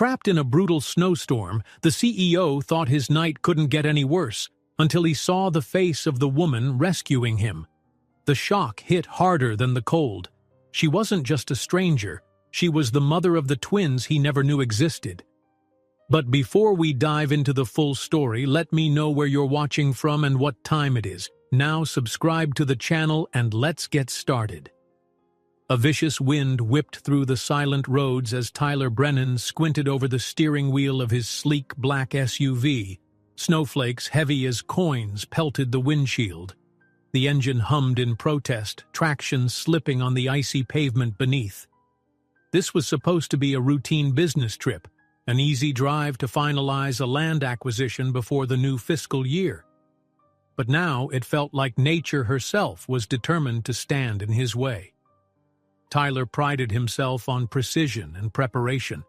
Trapped in a brutal snowstorm, the CEO thought his night couldn't get any worse until he saw the face of the woman rescuing him. The shock hit harder than the cold. She wasn't just a stranger, she was the mother of the twins he never knew existed. But before we dive into the full story, let me know where you're watching from and what time it is. Now subscribe to the channel and let's get started. A vicious wind whipped through the silent roads as Tyler Brennan squinted over the steering wheel of his sleek black SUV. Snowflakes heavy as coins pelted the windshield. The engine hummed in protest, traction slipping on the icy pavement beneath. This was supposed to be a routine business trip, an easy drive to finalize a land acquisition before the new fiscal year. But now it felt like nature herself was determined to stand in his way. Tyler prided himself on precision and preparation.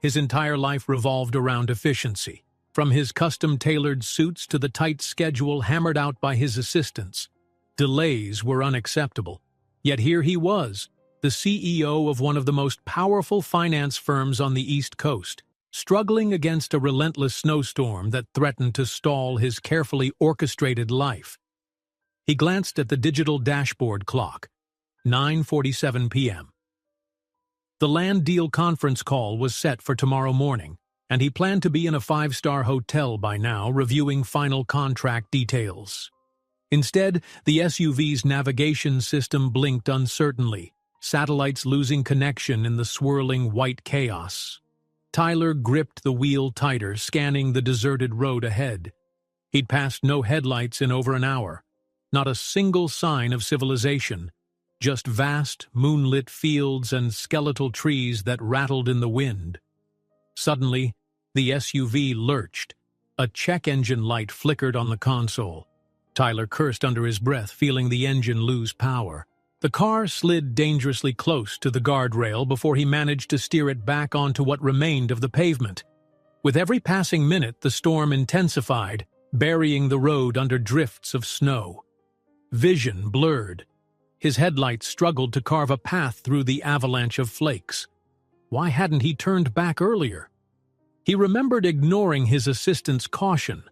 His entire life revolved around efficiency, from his custom-tailored suits to the tight schedule hammered out by his assistants. Delays were unacceptable, yet here he was, the CEO of one of the most powerful finance firms on the East Coast, struggling against a relentless snowstorm that threatened to stall his carefully orchestrated life. He glanced at the digital dashboard clock. 9:47 p.m. The land deal conference call was set for tomorrow morning, and he planned to be in a five-star hotel by now reviewing final contract details. Instead, the SUV's navigation system blinked uncertainly, satellites losing connection in the swirling white chaos. Tyler gripped the wheel tighter, scanning the deserted road ahead. He'd passed no headlights in over an hour, not a single sign of civilization. Just vast, moonlit fields and skeletal trees that rattled in the wind. Suddenly, the SUV lurched. A check engine light flickered on the console. Tyler cursed under his breath, feeling the engine lose power. The car slid dangerously close to the guardrail before he managed to steer it back onto what remained of the pavement. With every passing minute, the storm intensified, burying the road under drifts of snow. Vision blurred. His headlights struggled to carve a path through the avalanche of flakes. Why hadn't he turned back earlier? He remembered ignoring his assistant's caution.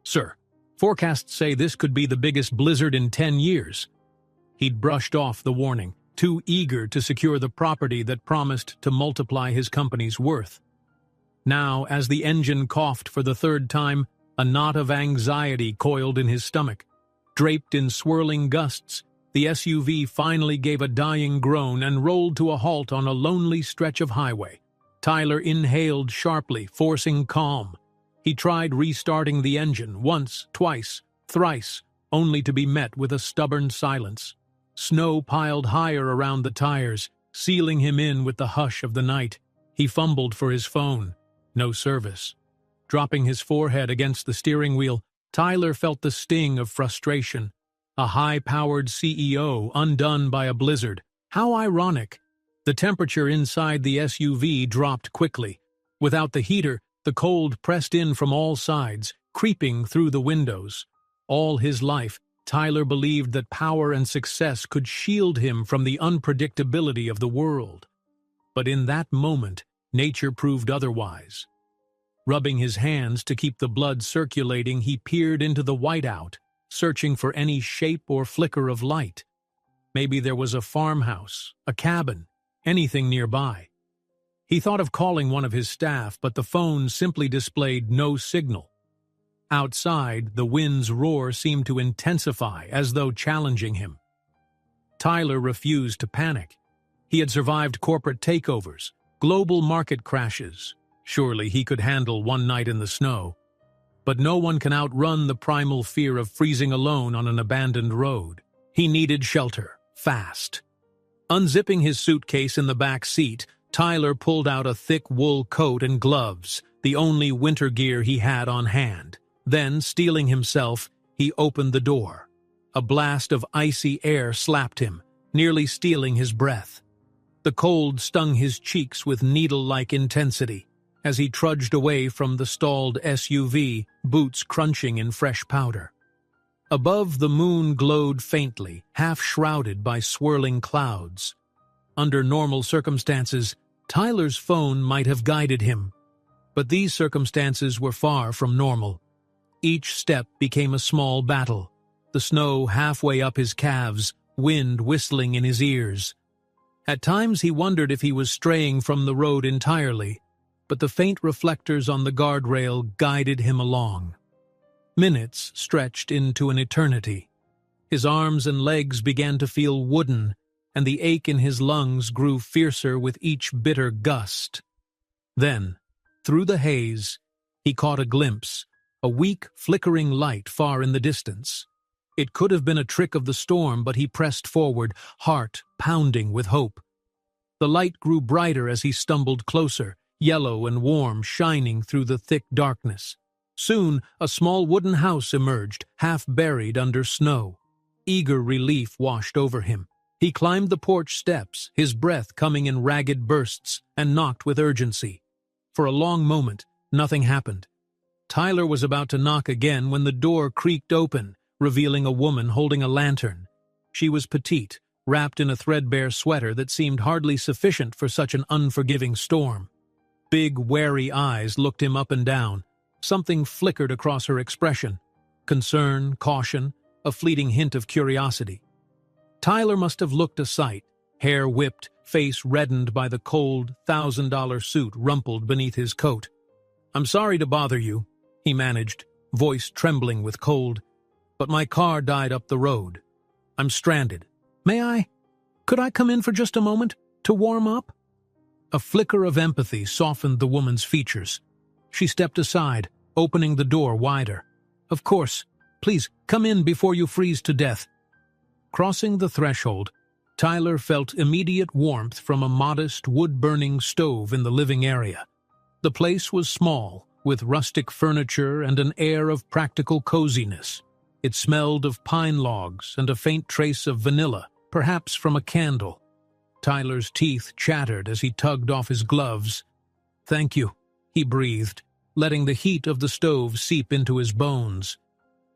"Sir, forecasts say this could be the biggest blizzard in 10 years. He'd brushed off the warning, too eager to secure the property that promised to multiply his company's worth. Now, as the engine coughed for the third time, a knot of anxiety coiled in his stomach. Draped in swirling gusts, the SUV finally gave a dying groan and rolled to a halt on a lonely stretch of highway. Tyler inhaled sharply, forcing calm. He tried restarting the engine once, twice, thrice, only to be met with a stubborn silence. Snow piled higher around the tires, sealing him in with the hush of the night. He fumbled for his phone. No service. Dropping his forehead against the steering wheel, Tyler felt the sting of frustration. A high-powered CEO undone by a blizzard. How ironic. The temperature inside the SUV dropped quickly. Without the heater, the cold pressed in from all sides, creeping through the windows. All his life, Tyler believed that power and success could shield him from the unpredictability of the world. But in that moment, nature proved otherwise. Rubbing his hands to keep the blood circulating, he peered into the whiteout, searching for any shape or flicker of light. Maybe there was a farmhouse, a cabin, anything nearby. He thought of calling one of his staff, but the phone simply displayed no signal. Outside, the wind's roar seemed to intensify, as though challenging him. Tyler refused to panic. He had survived corporate takeovers, global market crashes. Surely he could handle one night in the snow. But no one can outrun the primal fear of freezing alone on an abandoned road. He needed shelter, fast. Unzipping his suitcase in the back seat, Tyler pulled out a thick wool coat and gloves, the only winter gear he had on hand. Then, steeling himself, he opened the door. A blast of icy air slapped him, nearly stealing his breath. The cold stung his cheeks with needle-like intensity. As he trudged away from the stalled SUV, boots crunching in fresh powder. Above, the moon glowed faintly, half shrouded by swirling clouds. Under normal circumstances, Tyler's phone might have guided him, but these circumstances were far from normal. Each step became a small battle, the snow halfway up his calves, wind whistling in his ears. At times he wondered if he was straying from the road entirely, but the faint reflectors on the guardrail guided him along. Minutes stretched into an eternity. His arms and legs began to feel wooden, and the ache in his lungs grew fiercer with each bitter gust. Then, through the haze, he caught a glimpse, a weak, flickering light far in the distance. It could have been a trick of the storm, but he pressed forward, heart pounding with hope. The light grew brighter as he stumbled closer, yellow and warm, shining through the thick darkness. Soon, a small wooden house emerged, half buried under snow. Eager relief washed over him. He climbed the porch steps, his breath coming in ragged bursts, and knocked with urgency. For a long moment, nothing happened. Tyler was about to knock again when the door creaked open, revealing a woman holding a lantern. She was petite, wrapped in a threadbare sweater that seemed hardly sufficient for such an unforgiving storm. Big, wary eyes looked him up and down. Something flickered across her expression. Concern, caution, a fleeting hint of curiosity. Tyler must have looked a sight, hair whipped, face reddened by the cold, $1,000 suit rumpled beneath his coat. "I'm sorry to bother you," he managed, voice trembling with cold, "but my car died up the road. I'm stranded. Could I come in for just a moment, to warm up?" A flicker of empathy softened the woman's features. She stepped aside, opening the door wider. "Of course. Please, come in before you freeze to death." Crossing the threshold, Tyler felt immediate warmth from a modest wood-burning stove in the living area. The place was small, with rustic furniture and an air of practical coziness. It smelled of pine logs and a faint trace of vanilla, perhaps from a candle. Tyler's teeth chattered as he tugged off his gloves. "Thank you," he breathed, letting the heat of the stove seep into his bones.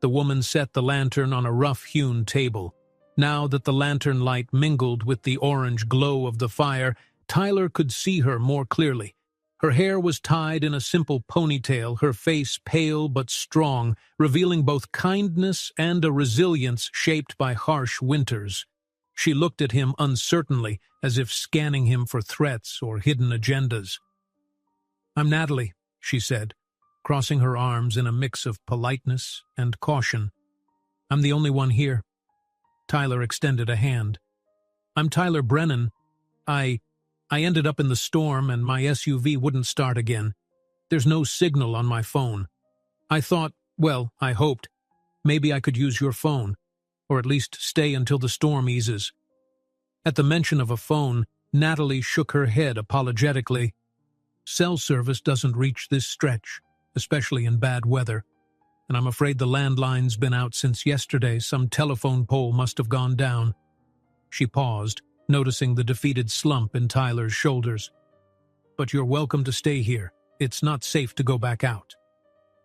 The woman set the lantern on a rough-hewn table. Now that the lantern light mingled with the orange glow of the fire, Tyler could see her more clearly. Her hair was tied in a simple ponytail, her face pale but strong, revealing both kindness and a resilience shaped by harsh winters. She looked at him uncertainly, as if scanning him for threats or hidden agendas. "I'm Natalie," she said, crossing her arms in a mix of politeness and caution. "I'm the only one here." Tyler extended a hand. "I'm Tyler Brennan. I ended up in the storm and my SUV wouldn't start again. There's no signal on my phone. I thought, well, I hoped, maybe I could use your phone, or at least stay until the storm eases." At the mention of a phone, Natalie shook her head apologetically. "Cell service doesn't reach this stretch, especially in bad weather. And I'm afraid the landline's been out since yesterday. Some telephone pole must have gone down." She paused, noticing the defeated slump in Tyler's shoulders. "But you're welcome to stay here. It's not safe to go back out."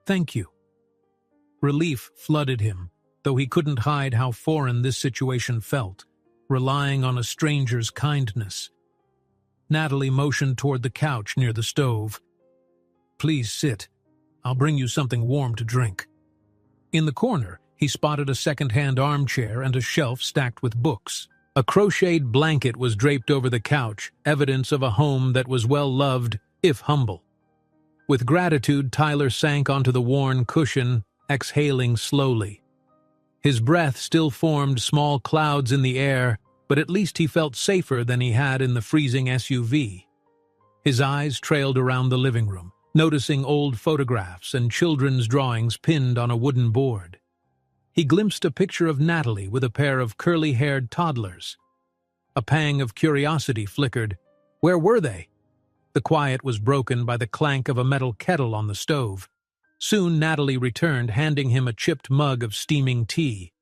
"Thank you." Relief flooded him, though he couldn't hide how foreign this situation felt, relying on a stranger's kindness. Natalie motioned toward the couch near the stove. "Please sit. I'll bring you something warm to drink." In the corner, he spotted a second-hand armchair and a shelf stacked with books. A crocheted blanket was draped over the couch, evidence of a home that was well-loved, if humble. With gratitude, Tyler sank onto the worn cushion, exhaling slowly. His breath still formed small clouds in the air, but at least he felt safer than he had in the freezing SUV. His eyes trailed around the living room, noticing old photographs and children's drawings pinned on a wooden board. He glimpsed a picture of Natalie with a pair of curly-haired toddlers. A pang of curiosity flickered. Where were they? The quiet was broken by the clank of a metal kettle on the stove. Soon Natalie returned, handing him a chipped mug of steaming tea.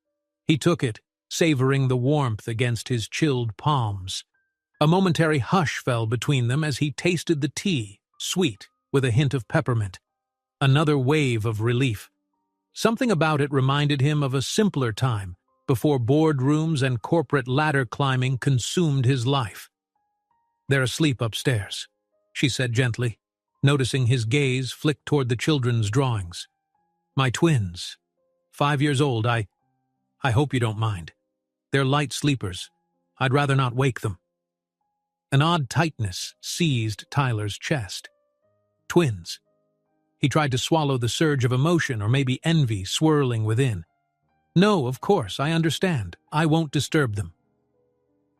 He took it, savoring the warmth against his chilled palms. A momentary hush fell between them as he tasted the tea, sweet, with a hint of peppermint. Another wave of relief. Something about it reminded him of a simpler time, before boardrooms and corporate ladder climbing consumed his life. "They're asleep upstairs," she said gently, noticing his gaze flick toward the children's drawings. My twins. 5 years old. I hope you don't mind. They're light sleepers. I'd rather not wake them. An odd tightness seized Tyler's chest. Twins. He tried to swallow the surge of emotion or maybe envy swirling within. No, of course, I understand. I won't disturb them.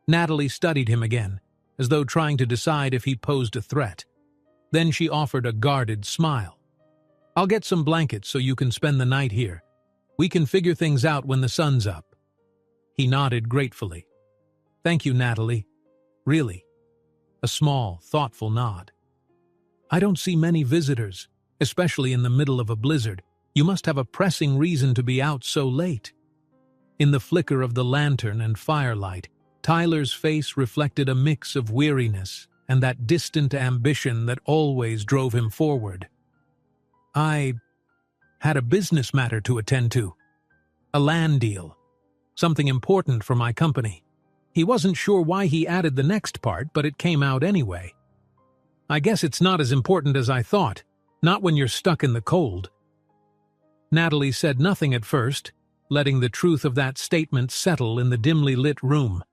Natalie studied him again, as though trying to decide if he posed a threat. Then she offered a guarded smile. I'll get some blankets so you can spend the night here. We can figure things out when the sun's up. He nodded gratefully. Thank you, Natalie. Really. A small, thoughtful nod. I don't see many visitors, especially in the middle of a blizzard. You must have a pressing reason to be out so late. In the flicker of the lantern and firelight, Tyler's face reflected a mix of weariness and that distant ambition that always drove him forward. I had a business matter to attend to. A land deal. Something important for my company. He wasn't sure why he added the next part, but it came out anyway. I guess it's not as important as I thought. Not when you're stuck in the cold. Natalie said nothing at first, letting the truth of that statement settle in the dimly lit room.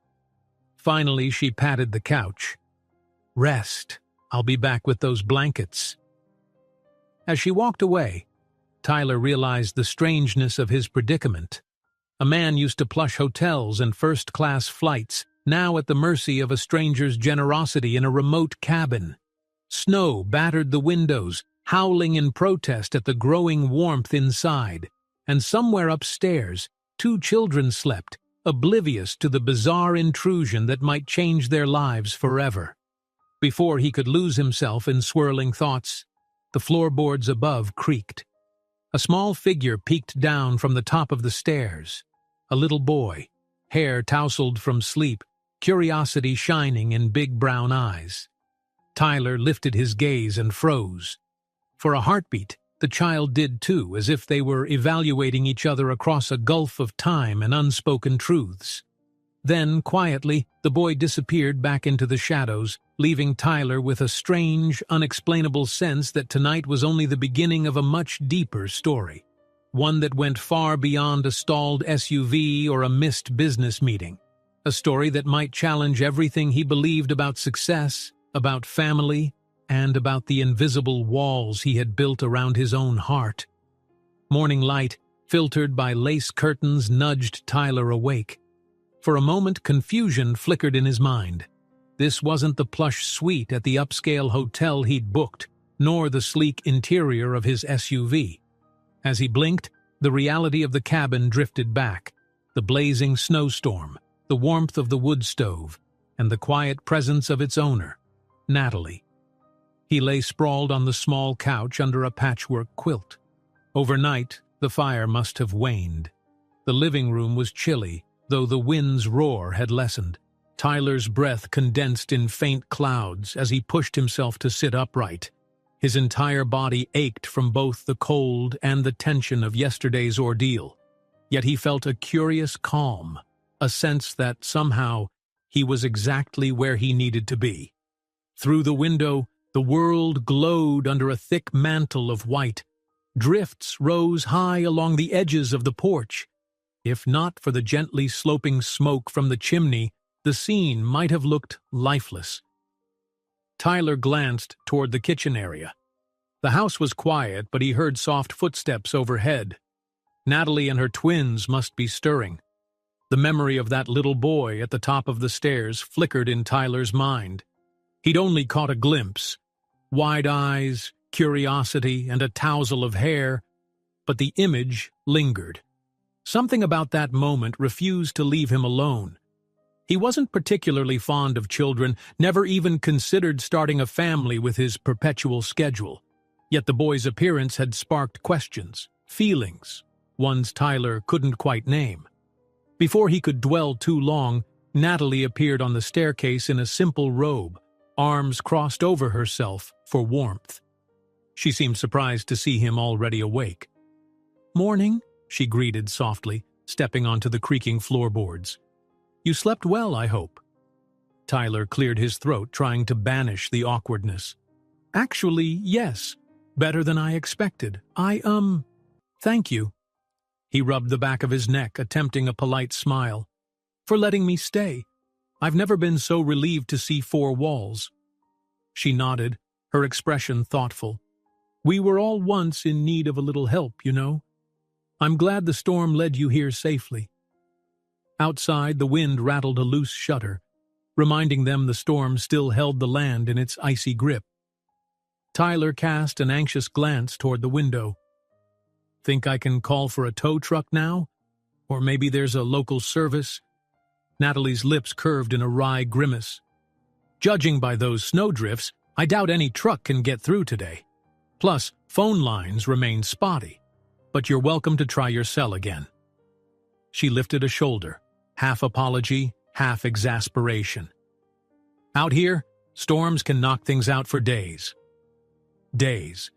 Finally, she patted the couch. Rest. I'll be back with those blankets. As she walked away, Tyler realized the strangeness of his predicament. A man used to plush hotels and first-class flights, now at the mercy of a stranger's generosity in a remote cabin. Snow battered the windows, howling in protest at the growing warmth inside, and somewhere upstairs, 2 children slept, oblivious to the bizarre intrusion that might change their lives forever. Before he could lose himself in swirling thoughts, the floorboards above creaked. A small figure peeked down from the top of the stairs. A little boy, hair tousled from sleep, curiosity shining in big brown eyes. Tyler lifted his gaze and froze. For a heartbeat, the child did too, as if they were evaluating each other across a gulf of time and unspoken truths. Then, quietly, the boy disappeared back into the shadows, leaving Tyler with a strange, unexplainable sense that tonight was only the beginning of a much deeper story. One that went far beyond a stalled SUV or a missed business meeting. A story that might challenge everything he believed about success, about family, and about the invisible walls he had built around his own heart. Morning light, filtered by lace curtains, nudged Tyler awake. For a moment, confusion flickered in his mind. This wasn't the plush suite at the upscale hotel he'd booked, nor the sleek interior of his SUV. As he blinked, the reality of the cabin drifted back. The blazing snowstorm, the warmth of the wood stove, and the quiet presence of its owner, Natalie. He lay sprawled on the small couch under a patchwork quilt. Overnight, the fire must have waned. The living room was chilly, though the wind's roar had lessened. Tyler's breath condensed in faint clouds as he pushed himself to sit upright. His entire body ached from both the cold and the tension of yesterday's ordeal. Yet he felt a curious calm, a sense that somehow he was exactly where he needed to be. Through the window, the world glowed under a thick mantle of white. Drifts rose high along the edges of the porch. If not for the gently sloping smoke from the chimney, the scene might have looked lifeless. Tyler glanced toward the kitchen area. The house was quiet, but he heard soft footsteps overhead. Natalie and her twins must be stirring. The memory of that little boy at the top of the stairs flickered in Tyler's mind. He'd only caught a glimpse. Wide eyes, curiosity, and a tousle of hair, but the image lingered. Something about that moment refused to leave him alone. He wasn't particularly fond of children, never even considered starting a family with his perpetual schedule. Yet the boy's appearance had sparked questions, feelings, ones Tyler couldn't quite name. Before he could dwell too long, Natalie appeared on the staircase in a simple robe, arms crossed over herself for warmth. She seemed surprised to see him already awake. "Morning," she greeted softly, stepping onto the creaking floorboards. "You slept well, I hope." Tyler cleared his throat, trying to banish the awkwardness. Actually, yes. Better than I expected. Thank you. He rubbed the back of his neck, attempting a polite smile. For letting me stay. I've never been so relieved to see four walls. She nodded, her expression thoughtful. We were all once in need of a little help, you know. I'm glad the storm led you here safely. Outside, the wind rattled a loose shutter, reminding them the storm still held the land in its icy grip. Tyler cast an anxious glance toward the window. Think I can call for a tow truck now? Or maybe there's a local service? Natalie's lips curved in a wry grimace. Judging by those snowdrifts, I doubt any truck can get through today. Plus, phone lines remain spotty. But you're welcome to try your cell again. She lifted a shoulder, half apology, half exasperation. Out here, storms can knock things out for days. Days.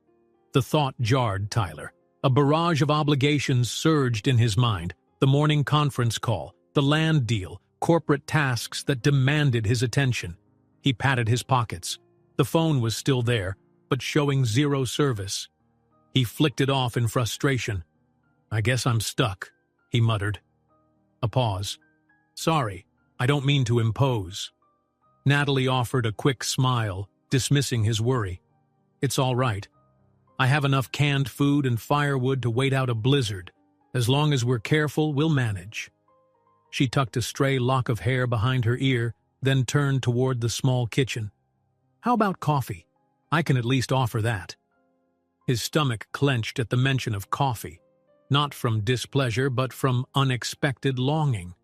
The thought jarred Tyler. A barrage of obligations surged in his mind. The morning conference call, the land deal, corporate tasks that demanded his attention. He patted his pockets. The phone was still there, but showing zero service. He flicked it off in frustration. I guess I'm stuck, he muttered. A pause. Sorry, I don't mean to impose. Natalie offered a quick smile, dismissing his worry. It's all right. I have enough canned food and firewood to wait out a blizzard. As long as we're careful, we'll manage. She tucked a stray lock of hair behind her ear, then turned toward the small kitchen. How about coffee? I can at least offer that. His stomach clenched at the mention of coffee, not from displeasure but from unexpected longing.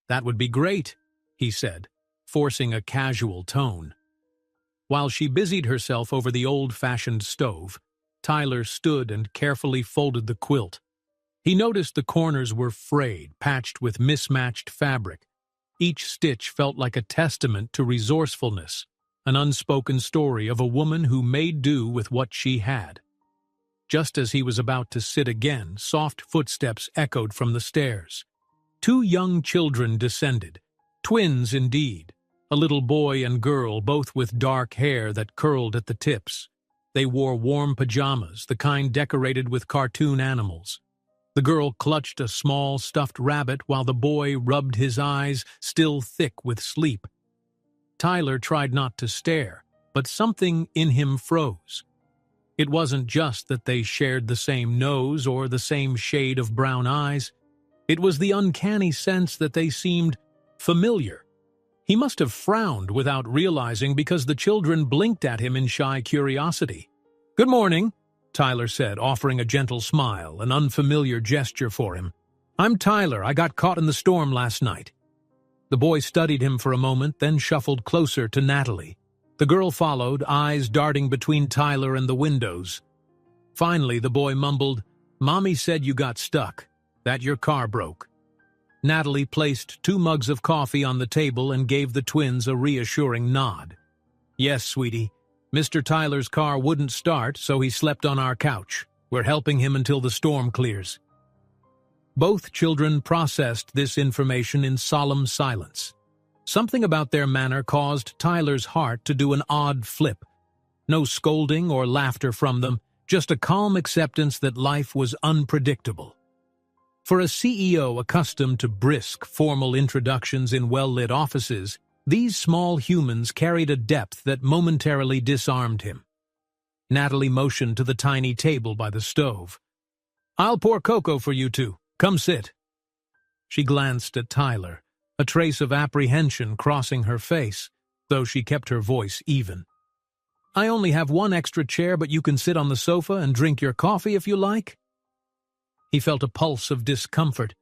That would be great, he said, forcing a casual tone. While she busied herself over the old-fashioned stove, Tyler stood and carefully folded the quilt. He noticed the corners were frayed, patched with mismatched fabric. Each stitch felt like a testament to resourcefulness, an unspoken story of a woman who made do with what she had. Just as he was about to sit again, soft footsteps echoed from the stairs. 2 young children descended, twins indeed, a little boy and girl, both with dark hair that curled at the tips. They wore warm pajamas, the kind decorated with cartoon animals. The girl clutched a small stuffed rabbit while the boy rubbed his eyes, still thick with sleep. Tyler tried not to stare, but something in him froze. It wasn't just that they shared the same nose or the same shade of brown eyes. It was the uncanny sense that they seemed familiar. He must have frowned without realizing because the children blinked at him in shy curiosity. "Good morning," Tyler said, offering a gentle smile, an unfamiliar gesture for him. "I'm Tyler. I got caught in the storm last night." The boy studied him for a moment, then shuffled closer to Natalie. The girl followed, eyes darting between Tyler and the windows. Finally, the boy mumbled, "Mommy said you got stuck, that your car broke." Natalie placed 2 mugs of coffee on the table and gave the twins a reassuring nod. "Yes, sweetie. Mr. Tyler's car wouldn't start, so he slept on our couch. We're helping him until the storm clears." Both children processed this information in solemn silence. Something about their manner caused Tyler's heart to do an odd flip. No scolding or laughter from them, just a calm acceptance that life was unpredictable. For a CEO accustomed to brisk, formal introductions in well-lit offices, these small humans carried a depth that momentarily disarmed him. Natalie motioned to the tiny table by the stove. "I'll pour cocoa for you two. Come sit." She glanced at Tyler, a trace of apprehension crossing her face, though she kept her voice even. "I only have 1 extra chair, but you can sit on the sofa and drink your coffee if you like." He felt a pulse of discomfort.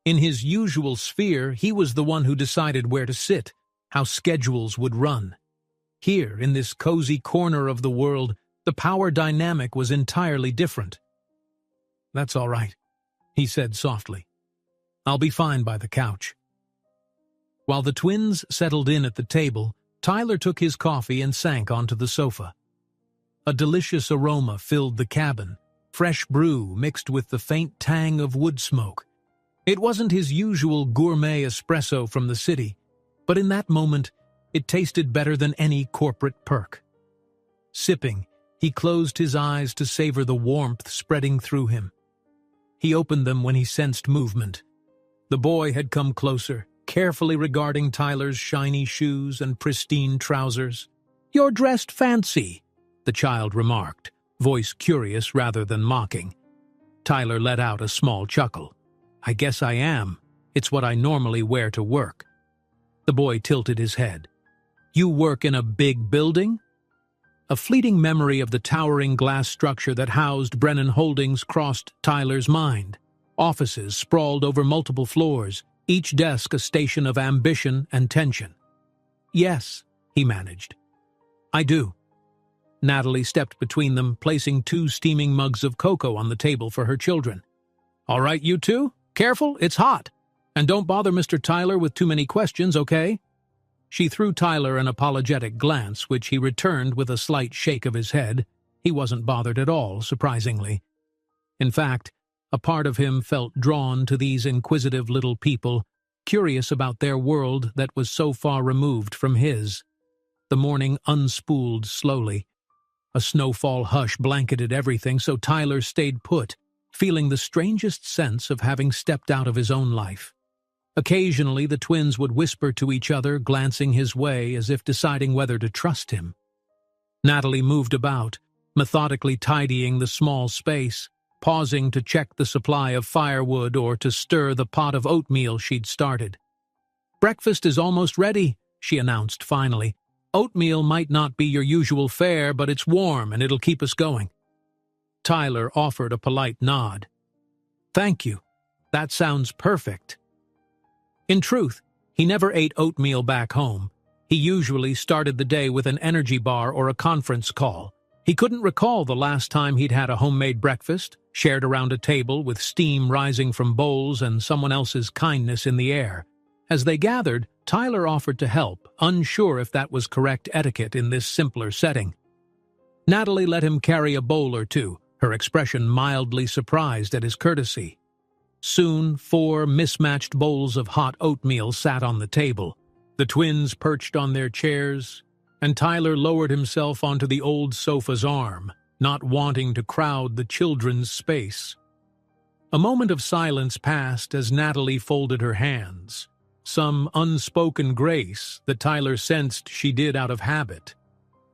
In his usual sphere, he was the one who decided where to sit, how schedules would run. Here, in this cozy corner of the world, the power dynamic was entirely different. "That's all right," he said softly. "I'll be fine by the couch." While the twins settled in at the table, Tyler took his coffee and sank onto the sofa. A delicious aroma filled the cabin, fresh brew mixed with the faint tang of wood smoke. It wasn't his usual gourmet espresso from the city, but in that moment, it tasted better than any corporate perk. Sipping, he closed his eyes to savor the warmth spreading through him. He opened them when he sensed movement. The boy had come closer, carefully regarding Tyler's shiny shoes and pristine trousers. "You're dressed fancy," the child remarked, voice curious rather than mocking. Tyler let out a small chuckle. "I guess I am. It's what I normally wear to work." The boy tilted his head. "You work in a big building?" A fleeting memory of the towering glass structure that housed Brennan Holdings crossed Tyler's mind. Offices sprawled over multiple floors, each desk a station of ambition and tension. "Yes," he managed. "I do." Natalie stepped between them, placing 2 steaming mugs of cocoa on the table for her children. "All right, you two? Careful, it's hot. And don't bother Mr. Tyler with too many questions, okay?" She threw Tyler an apologetic glance, which he returned with a slight shake of his head. He wasn't bothered at all, surprisingly. In fact, a part of him felt drawn to these inquisitive little people, curious about their world that was so far removed from his. The morning unspooled slowly. A snowfall hush blanketed everything, so Tyler stayed put, feeling the strangest sense of having stepped out of his own life. Occasionally, the twins would whisper to each other, glancing his way as if deciding whether to trust him. Natalie moved about, methodically tidying the small space, pausing to check the supply of firewood or to stir the pot of oatmeal she'd started. "Breakfast is almost ready," she announced finally. "Oatmeal might not be your usual fare, but it's warm and it'll keep us going." Tyler offered a polite nod. "Thank you. That sounds perfect." In truth, he never ate oatmeal back home. He usually started the day with an energy bar or a conference call. He couldn't recall the last time he'd had a homemade breakfast, shared around a table with steam rising from bowls and someone else's kindness in the air. As they gathered, Tyler offered to help, unsure if that was correct etiquette in this simpler setting. Natalie let him carry a bowl or two, her expression mildly surprised at his courtesy. Soon, 4 mismatched bowls of hot oatmeal sat on the table. The twins perched on their chairs, and Tyler lowered himself onto the old sofa's arm, not wanting to crowd the children's space. A moment of silence passed as Natalie folded her hands, some unspoken grace that Tyler sensed she did out of habit.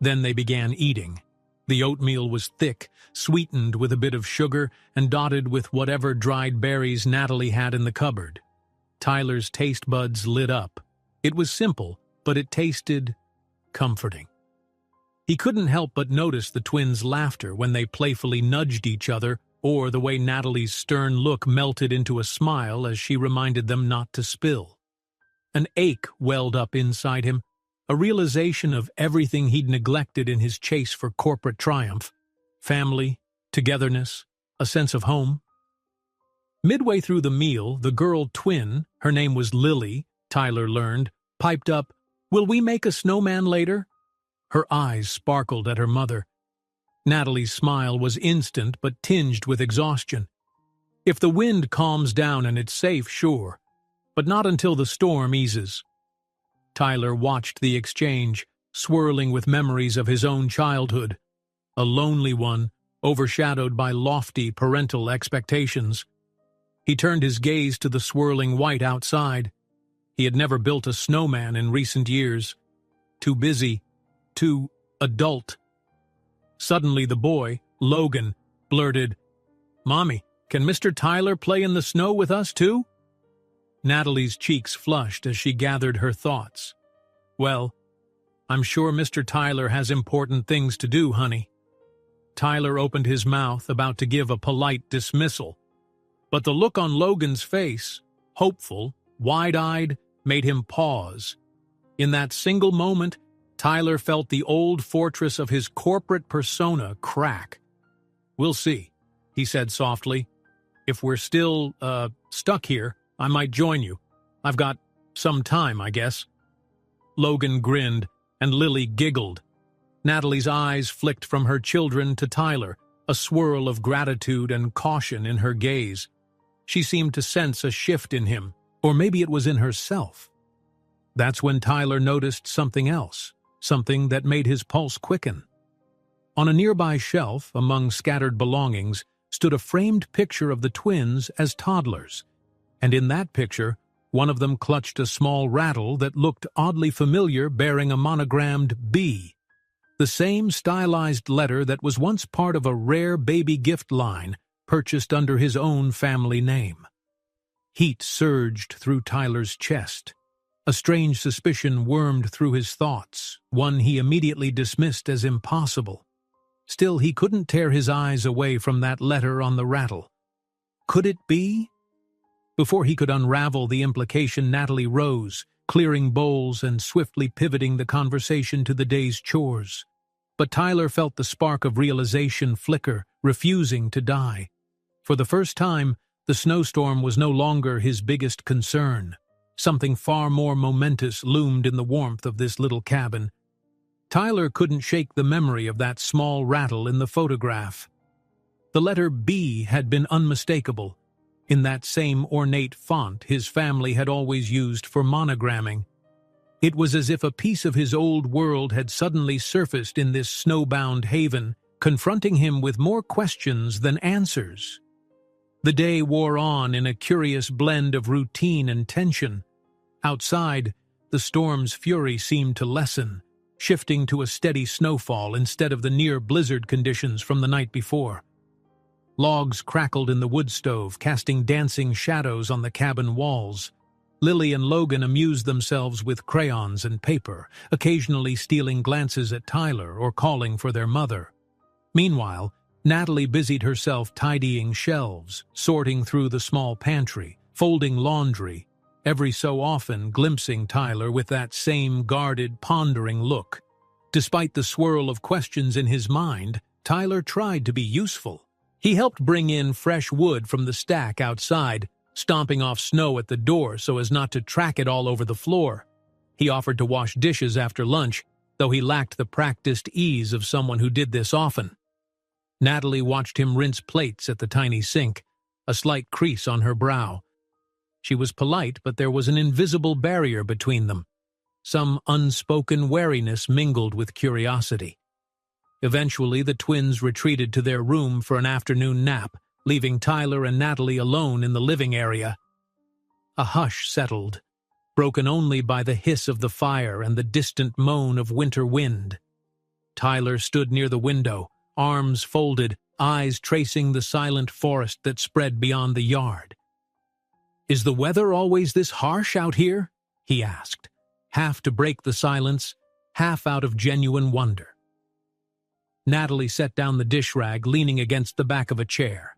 Then they began eating. The oatmeal was thick, sweetened with a bit of sugar, and dotted with whatever dried berries Natalie had in the cupboard. Tyler's taste buds lit up. It was simple, but it tasted comforting. He couldn't help but notice the twins' laughter when they playfully nudged each other, or the way Natalie's stern look melted into a smile as she reminded them not to spill. An ache welled up inside him, a realization of everything he'd neglected in his chase for corporate triumph. Family, togetherness, a sense of home. Midway through the meal, the girl twin, her name was Lily, Tyler learned, piped up, "Will we make a snowman later?" Her eyes sparkled at her mother. Natalie's smile was instant but tinged with exhaustion. "If the wind calms down and it's safe, sure, but not until the storm eases." Tyler watched the exchange, swirling with memories of his own childhood, a lonely one, overshadowed by lofty parental expectations. He turned his gaze to the swirling white outside. He had never built a snowman in recent years. Too busy, too adult. Suddenly the boy, Logan, blurted, "Mommy, can Mr. Tyler play in the snow with us too?" Natalie's cheeks flushed as she gathered her thoughts. "Well, I'm sure Mr. Tyler has important things to do, honey." Tyler opened his mouth, about to give a polite dismissal. But the look on Logan's face, hopeful, wide-eyed, made him pause. In that single moment, Tyler felt the old fortress of his corporate persona crack. "We'll see," he said softly. "If we're still, stuck here, I might join you. I've got some time, I guess." Logan grinned, and Lily giggled. Natalie's eyes flicked from her children to Tyler, a swirl of gratitude and caution in her gaze. She seemed to sense a shift in him, or maybe it was in herself. That's when Tyler noticed something else, something that made his pulse quicken. On a nearby shelf, among scattered belongings, stood a framed picture of the twins as toddlers, and in that picture, one of them clutched a small rattle that looked oddly familiar, bearing a monogrammed B, the same stylized letter that was once part of a rare baby gift line purchased under his own family name. Heat surged through Tyler's chest. A strange suspicion wormed through his thoughts, one he immediately dismissed as impossible. Still, he couldn't tear his eyes away from that letter on the rattle. Could it be? Before he could unravel the implication, Natalie rose, clearing bowls and swiftly pivoting the conversation to the day's chores. But Tyler felt the spark of realization flicker, refusing to die. For the first time, the snowstorm was no longer his biggest concern. Something far more momentous loomed in the warmth of this little cabin. Tyler couldn't shake the memory of that small rattle in the photograph. The letter B had been unmistakable, in that same ornate font his family had always used for monogramming. It was as if a piece of his old world had suddenly surfaced in this snowbound haven, confronting him with more questions than answers. The day wore on in a curious blend of routine and tension. Outside, the storm's fury seemed to lessen, shifting to a steady snowfall instead of the near-blizzard conditions from the night before. Logs crackled in the wood stove, casting dancing shadows on the cabin walls. Lily and Logan amused themselves with crayons and paper, occasionally stealing glances at Tyler or calling for their mother. Meanwhile, Natalie busied herself tidying shelves, sorting through the small pantry, folding laundry, every so often glimpsing Tyler with that same guarded, pondering look. Despite the swirl of questions in his mind, Tyler tried to be useful. He helped bring in fresh wood from the stack outside, stomping off snow at the door so as not to track it all over the floor. He offered to wash dishes after lunch, though he lacked the practiced ease of someone who did this often. Natalie watched him rinse plates at the tiny sink, a slight crease on her brow. She was polite, but there was an invisible barrier between them. Some unspoken wariness mingled with curiosity. Eventually, the twins retreated to their room for an afternoon nap, leaving Tyler and Natalie alone in the living area. A hush settled, broken only by the hiss of the fire and the distant moan of winter wind. Tyler stood near the window, arms folded, eyes tracing the silent forest that spread beyond the yard. "Is the weather always this harsh out here?" he asked, half to break the silence, half out of genuine wonder. Natalie set down the dish rag, leaning against the back of a chair.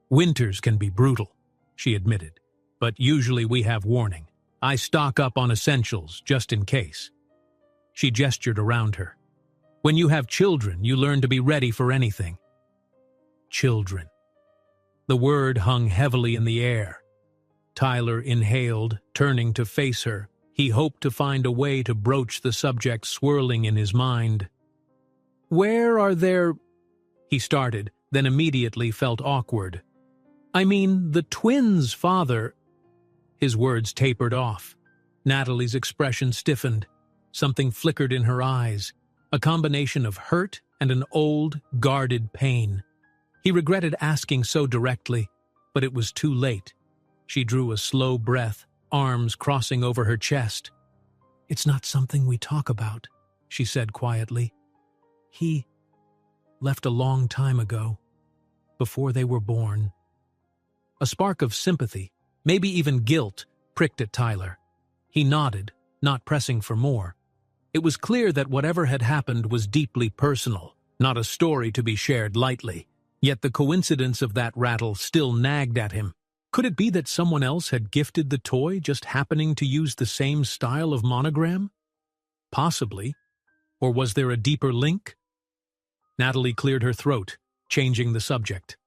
"Winters can be brutal," she admitted, "but usually we have warning. I stock up on essentials, just in case." She gestured around her. "When you have children, you learn to be ready for anything." Children. The word hung heavily in the air. Tyler inhaled, turning to face her. He hoped to find a way to broach the subject swirling in his mind. "Where are there—" he started, then immediately felt awkward. "I mean, the twins' father—" His words tapered off. Natalie's expression stiffened. Something flickered in her eyes, a combination of hurt and an old, guarded pain. He regretted asking so directly, but it was too late. She drew a slow breath, arms crossing over her chest. "It's not something we talk about," she said quietly. "He left a long time ago, before they were born." A spark of sympathy, maybe even guilt, pricked at Tyler. He nodded, not pressing for more. It was clear that whatever had happened was deeply personal, not a story to be shared lightly. Yet the coincidence of that rattle still nagged at him. Could it be that someone else had gifted the toy, just happening to use the same style of monogram? Possibly. Or was there a deeper link? Natalie cleared her throat, changing the subject.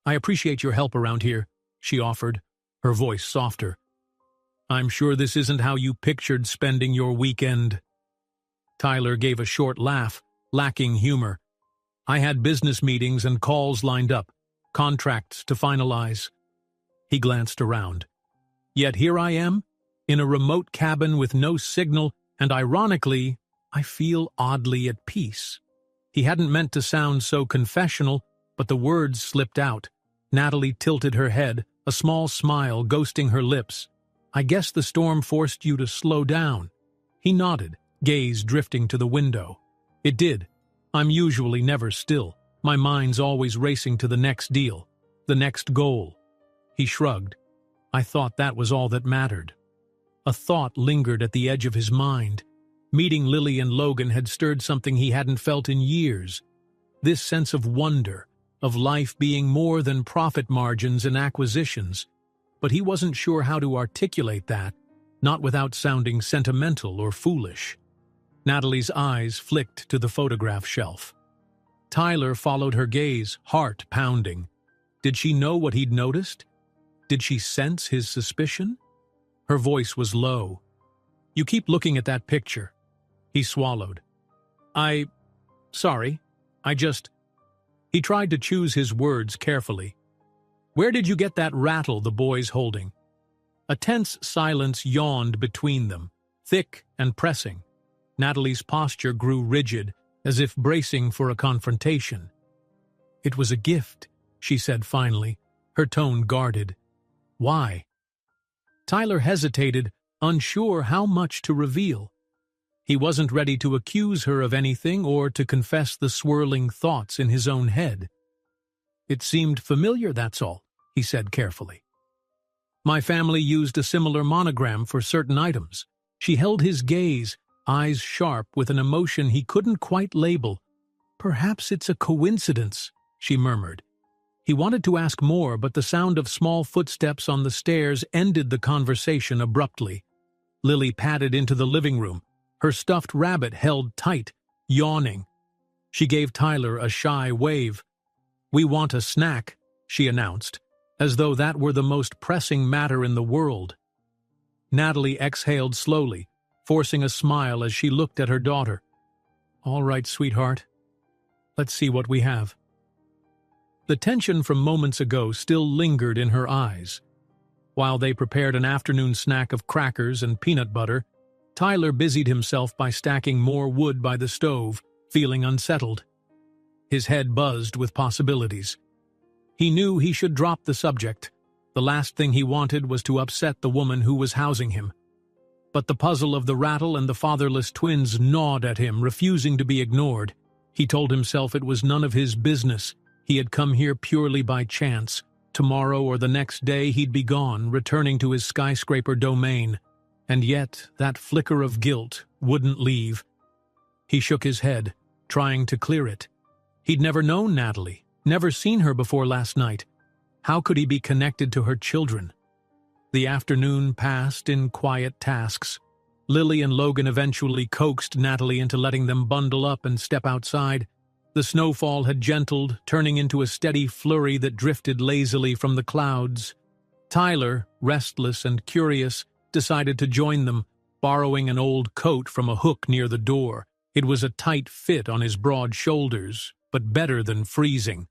"I appreciate your help around here," she offered, her voice softer. "I'm sure this isn't how you pictured spending your weekend." Tyler gave a short laugh, lacking humor. "I had business meetings and calls lined up, contracts to finalize." He glanced around. "Yet here I am, in a remote cabin with no signal, and ironically, I feel oddly at peace." He hadn't meant to sound so confessional, but the words slipped out. Natalie tilted her head, a small smile ghosting her lips. "I guess the storm forced you to slow down." He nodded, gaze drifting to the window. "It did. I'm usually never still. My mind's always racing to the next deal, the next goal." He shrugged. "I thought that was all that mattered." A thought lingered at the edge of his mind. Meeting Lily and Logan had stirred something he hadn't felt in years. This sense of wonder, of life being more than profit margins and acquisitions. But he wasn't sure how to articulate that, not without sounding sentimental or foolish. Natalie's eyes flicked to the photograph shelf. Tyler followed her gaze, heart pounding. Did she know what he'd noticed? Did she sense his suspicion? Her voice was low. "You keep looking at that picture." He swallowed. Sorry, I just..." He tried to choose his words carefully. "Where did you get that rattle the boy's holding?" A tense silence yawned between them, thick and pressing. Natalie's posture grew rigid, as if bracing for a confrontation. "It was a gift," she said finally, her tone guarded. "Why?" Tyler hesitated, unsure how much to reveal. He wasn't ready to accuse her of anything or to confess the swirling thoughts in his own head. "It seemed familiar, that's all," he said carefully. "My family used a similar monogram for certain items." She held his gaze, eyes sharp with an emotion he couldn't quite label. "Perhaps it's a coincidence," she murmured. He wanted to ask more, but the sound of small footsteps on the stairs ended the conversation abruptly. Lily padded into the living room, her stuffed rabbit held tight, yawning. She gave Tyler a shy wave. "We want a snack," she announced, as though that were the most pressing matter in the world. Natalie exhaled slowly, forcing a smile as she looked at her daughter. "All right, sweetheart. Let's see what we have." The tension from moments ago still lingered in her eyes. While they prepared an afternoon snack of crackers and peanut butter, Tyler busied himself by stacking more wood by the stove, feeling unsettled. His head buzzed with possibilities. He knew he should drop the subject. The last thing he wanted was to upset the woman who was housing him. But the puzzle of the rattle and the fatherless twins gnawed at him, refusing to be ignored. He told himself it was none of his business. He had come here purely by chance. Tomorrow or the next day he'd be gone, returning to his skyscraper domain. And yet that flicker of guilt wouldn't leave. He shook his head, trying to clear it. He'd never known Natalie, never seen her before last night. How could he be connected to her children? The afternoon passed in quiet tasks. Lily and Logan eventually coaxed Natalie into letting them bundle up and step outside. The snowfall had gentled, turning into a steady flurry that drifted lazily from the clouds. Tyler, restless and curious, decided to join them, borrowing an old coat from a hook near the door. It was a tight fit on his broad shoulders, but better than freezing.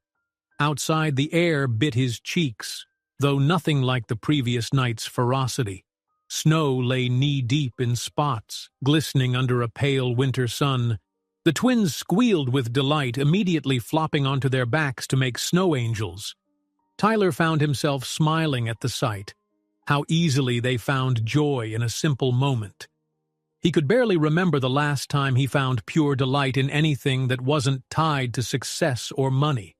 Outside, the air bit his cheeks, though nothing like the previous night's ferocity. Snow lay knee-deep in spots, glistening under a pale winter sun. The twins squealed with delight, immediately flopping onto their backs to make snow angels. Tyler found himself smiling at the sight. How easily they found joy in a simple moment. He could barely remember the last time he found pure delight in anything that wasn't tied to success or money.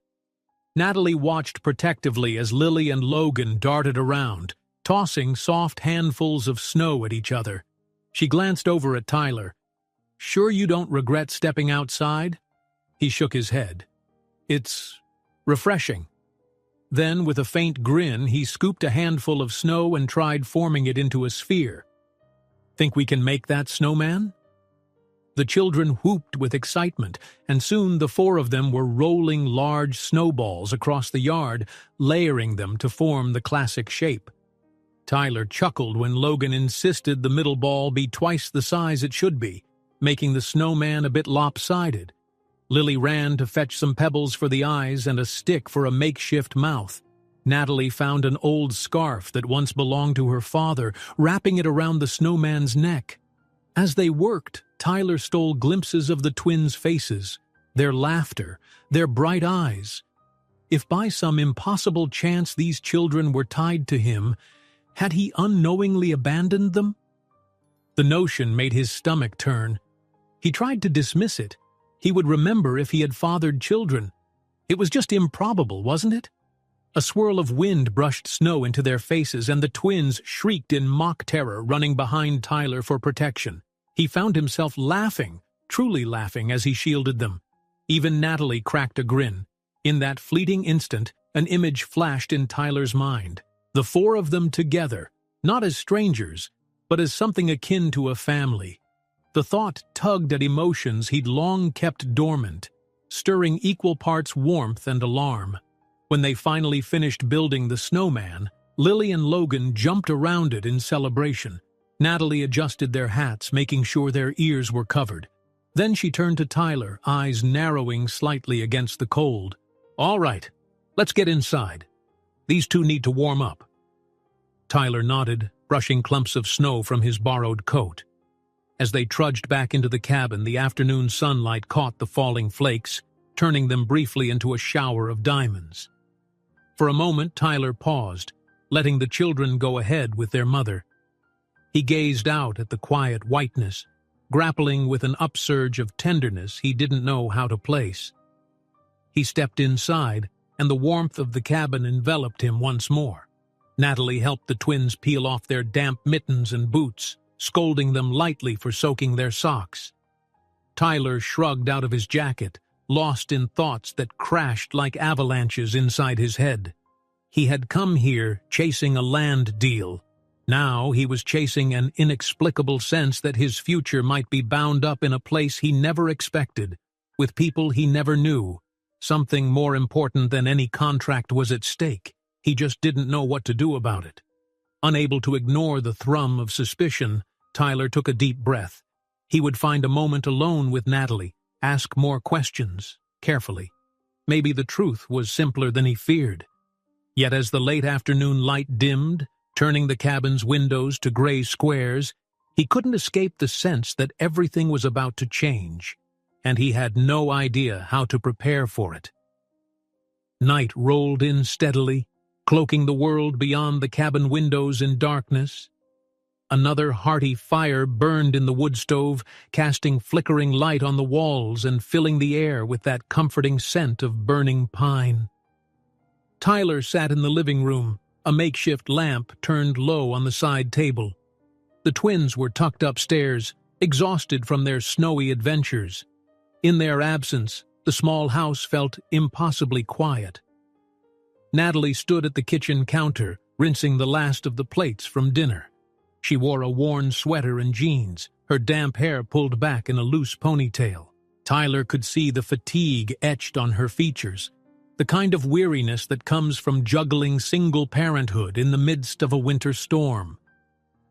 Natalie watched protectively as Lily and Logan darted around, tossing soft handfuls of snow at each other. She glanced over at Tyler. "Sure you don't regret stepping outside?" He shook his head. "It's refreshing." Then, with a faint grin, he scooped a handful of snow and tried forming it into a sphere. "Think we can make that snowman?" The children whooped with excitement, and soon the four of them were rolling large snowballs across the yard, layering them to form the classic shape. Tyler chuckled when Logan insisted the middle ball be twice the size it should be, making the snowman a bit lopsided. Lily ran to fetch some pebbles for the eyes and a stick for a makeshift mouth. Natalie found an old scarf that once belonged to her father, wrapping it around the snowman's neck. As they worked, Tyler stole glimpses of the twins' faces, their laughter, their bright eyes. If by some impossible chance these children were tied to him, had he unknowingly abandoned them? The notion made his stomach turn. He tried to dismiss it. He would remember if he had fathered children. It was just improbable, wasn't it? A swirl of wind brushed snow into their faces, and the twins shrieked in mock terror, running behind Tyler for protection. He found himself laughing, truly laughing, as he shielded them. Even Natalie cracked a grin. In that fleeting instant, an image flashed in Tyler's mind. The four of them together, not as strangers, but as something akin to a family. The thought tugged at emotions he'd long kept dormant, stirring equal parts warmth and alarm. When they finally finished building the snowman, Lily and Logan jumped around it in celebration. Natalie adjusted their hats, making sure their ears were covered. Then she turned to Tyler, eyes narrowing slightly against the cold. "All right, let's get inside. These two need to warm up." Tyler nodded, brushing clumps of snow from his borrowed coat. As they trudged back into the cabin, the afternoon sunlight caught the falling flakes, turning them briefly into a shower of diamonds. For a moment, Tyler paused, letting the children go ahead with their mother. He gazed out at the quiet whiteness, grappling with an upsurge of tenderness he didn't know how to place. He stepped inside, and the warmth of the cabin enveloped him once more. Natalie helped the twins peel off their damp mittens and boots, scolding them lightly for soaking their socks. Tyler shrugged out of his jacket, lost in thoughts that crashed like avalanches inside his head. He had come here chasing a land deal. Now he was chasing an inexplicable sense that his future might be bound up in a place he never expected, with people he never knew. Something more important than any contract was at stake. He just didn't know what to do about it. Unable to ignore the thrum of suspicion, Tyler took a deep breath. He would find a moment alone with Natalie, ask more questions, carefully. Maybe the truth was simpler than he feared. Yet as the late afternoon light dimmed, turning the cabin's windows to gray squares, he couldn't escape the sense that everything was about to change, and he had no idea how to prepare for it. Night rolled in steadily, cloaking the world beyond the cabin windows in darkness. Another hearty fire burned in the wood stove, casting flickering light on the walls and filling the air with that comforting scent of burning pine. Tyler sat in the living room, a makeshift lamp turned low on the side table. The twins were tucked upstairs, exhausted from their snowy adventures. In their absence, the small house felt impossibly quiet. Natalie stood at the kitchen counter, rinsing the last of the plates from dinner. She wore a worn sweater and jeans, her damp hair pulled back in a loose ponytail. Tyler could see the fatigue etched on her features, the kind of weariness that comes from juggling single parenthood in the midst of a winter storm.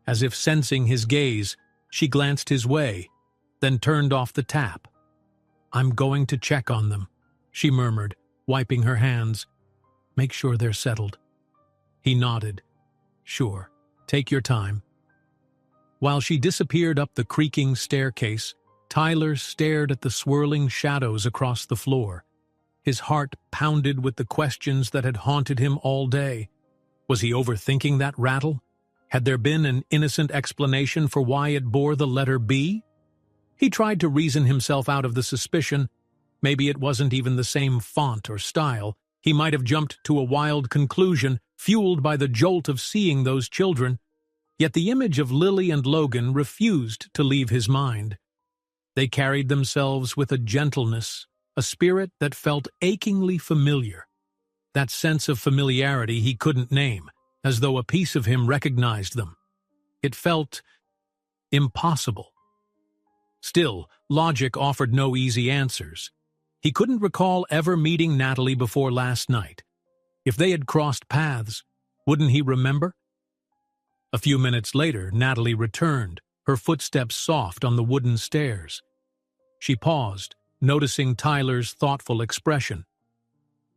As if sensing his gaze, she glanced his way, then turned off the tap. "I'm going to check on them," she murmured, wiping her hands. "Make sure they're settled." He nodded. "Sure, take your time." While she disappeared up the creaking staircase, Tyler stared at the swirling shadows across the floor. His heart pounded with the questions that had haunted him all day. Was he overthinking that rattle? Had there been an innocent explanation for why it bore the letter B? He tried to reason himself out of the suspicion. Maybe it wasn't even the same font or style. He might have jumped to a wild conclusion, fueled by the jolt of seeing those children. Yet the image of Lily and Logan refused to leave his mind. They carried themselves with a gentleness, a spirit that felt achingly familiar. That sense of familiarity he couldn't name, as though a piece of him recognized them. It felt impossible. Still, logic offered no easy answers. He couldn't recall ever meeting Natalie before last night. If they had crossed paths, wouldn't he remember? A few minutes later, Natalie returned, her footsteps soft on the wooden stairs. She paused, noticing Tyler's thoughtful expression.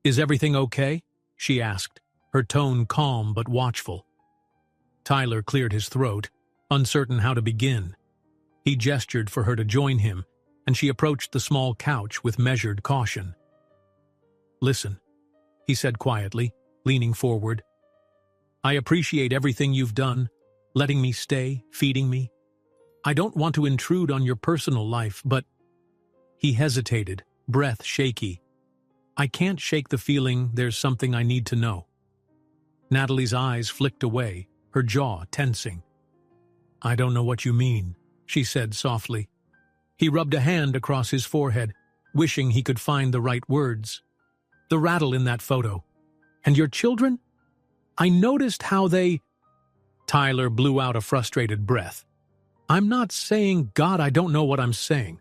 "Is everything okay?" she asked, her tone calm but watchful. Tyler cleared his throat, uncertain how to begin. He gestured for her to join him, and she approached the small couch with measured caution. "Listen," he said quietly, leaning forward. "I appreciate everything you've done, letting me stay, feeding me. I don't want to intrude on your personal life, but—" He hesitated, breath shaky. "I can't shake the feeling there's something I need to know." Natalie's eyes flicked away, her jaw tensing. "I don't know what you mean," she said softly. He rubbed a hand across his forehead, wishing he could find the right words. "The rattle in that photo. And your children? I noticed how they—" Tyler blew out a frustrated breath. "I'm not saying, God, I don't know what I'm saying.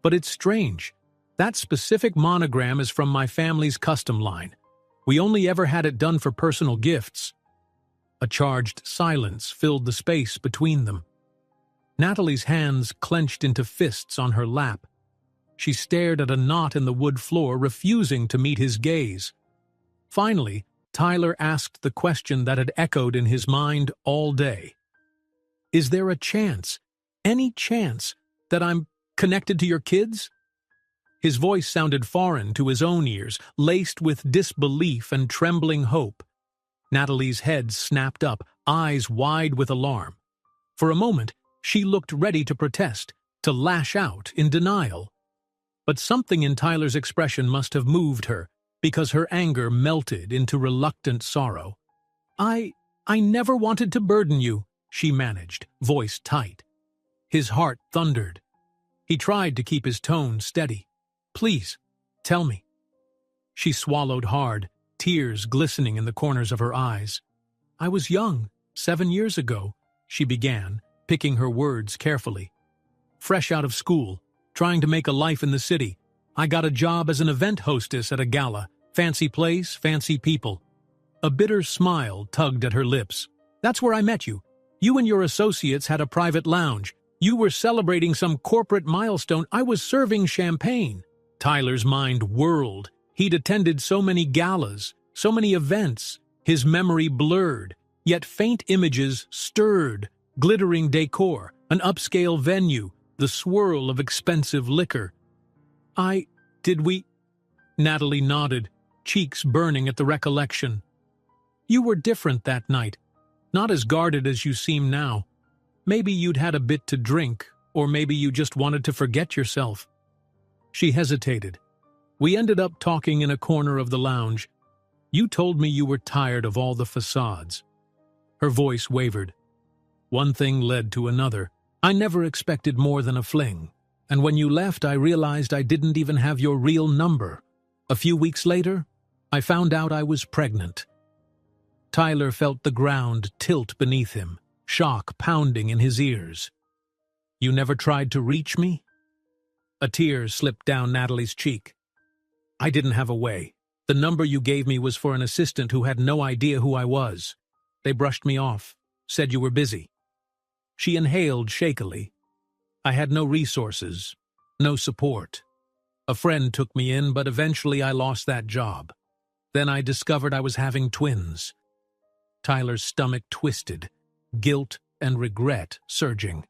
But it's strange. That specific monogram is from my family's custom line. We only ever had it done for personal gifts." A charged silence filled the space between them. Natalie's hands clenched into fists on her lap. She stared at a knot in the wood floor, refusing to meet his gaze. Finally, Tyler asked the question that had echoed in his mind all day. "Is there a chance, any chance, that I'm connected to your kids?" His voice sounded foreign to his own ears, laced with disbelief and trembling hope. Natalie's head snapped up, eyes wide with alarm. For a moment, she looked ready to protest, to lash out in denial. But something in Tyler's expression must have moved her, because her anger melted into reluctant sorrow. I never wanted to burden you," she managed, voice tight. His heart thundered. He tried to keep his tone steady. "Please, tell me." She swallowed hard, tears glistening in the corners of her eyes. "I was young, 7 years ago," she began, picking her words carefully. "Fresh out of school, trying to make a life in the city. I got a job as an event hostess at a gala. Fancy place, fancy people." A bitter smile tugged at her lips. "That's where I met you. You and your associates had a private lounge. You were celebrating some corporate milestone. I was serving champagne." Tyler's mind whirled. He'd attended so many galas, so many events. His memory blurred, yet faint images stirred. Glittering decor, an upscale venue, the swirl of expensive liquor. Did we? Natalie nodded, cheeks burning at the recollection. "You were different that night, not as guarded as you seem now. Maybe you'd had a bit to drink, or maybe you just wanted to forget yourself." She hesitated. "We ended up talking in a corner of the lounge. You told me you were tired of all the facades." Her voice wavered. "One thing led to another. I never expected more than a fling. And when you left, I realized I didn't even have your real number. A few weeks later, I found out I was pregnant." Tyler felt the ground tilt beneath him, shock pounding in his ears. "You never tried to reach me?" A tear slipped down Natalie's cheek. "I didn't have a way. The number you gave me was for an assistant who had no idea who I was. They brushed me off, said you were busy." She inhaled shakily. "I had no resources, no support. A friend took me in, but eventually I lost that job. Then I discovered I was having twins." Tyler's stomach twisted, guilt and regret surging.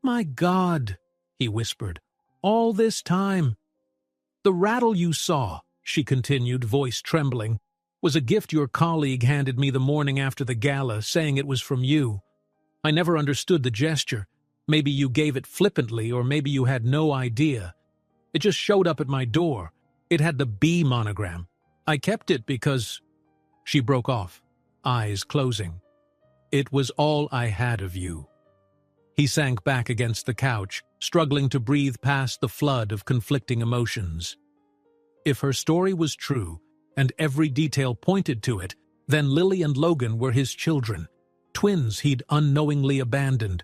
"My God," he whispered, "all this time." "The rattle you saw," she continued, voice trembling, "was a gift your colleague handed me the morning after the gala, saying it was from you. I never understood the gesture. Maybe you gave it flippantly, or maybe you had no idea. It just showed up at my door. It had the B monogram. I kept it because—" She broke off, eyes closing. "It was all I had of you." He sank back against the couch, struggling to breathe past the flood of conflicting emotions. If her story was true, and every detail pointed to it, then Lily and Logan were his children, twins he'd unknowingly abandoned.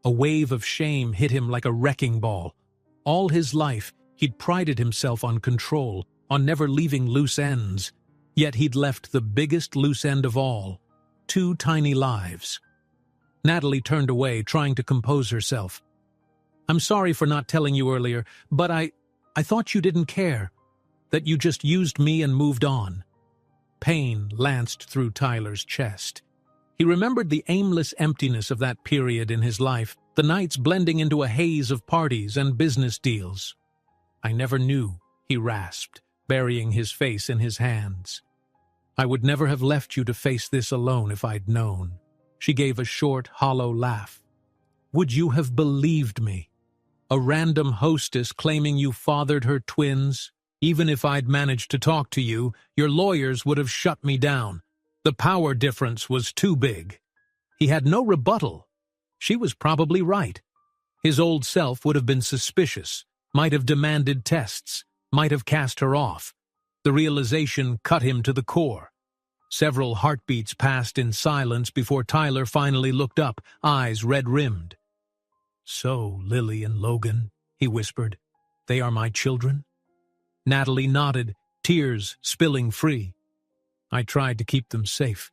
A wave of shame hit him like a wrecking ball. All his life, he'd prided himself on control, on never leaving loose ends. Yet he'd left the biggest loose end of all, 2 tiny lives. Natalie turned away, trying to compose herself. "I'm sorry for not telling you earlier, but I thought you didn't care, that you just used me and moved on." Pain lanced through Tyler's chest. He remembered the aimless emptiness of that period in his life, the nights blending into a haze of parties and business deals. "I never knew," he rasped, burying his face in his hands. "I would never have left you to face this alone if I'd known." She gave a short, hollow laugh. "Would you have believed me? A random hostess claiming you fathered her twins? Even if I'd managed to talk to you, your lawyers would have shut me down. The power difference was too big." He had no rebuttal. She was probably right. His old self would have been suspicious, might have demanded tests, might have cast her off. The realization cut him to the core. Several heartbeats passed in silence before Tyler finally looked up, eyes red-rimmed. "So, Lily and Logan," he whispered, "they are my children?" Natalie nodded, tears spilling free. "I tried to keep them safe.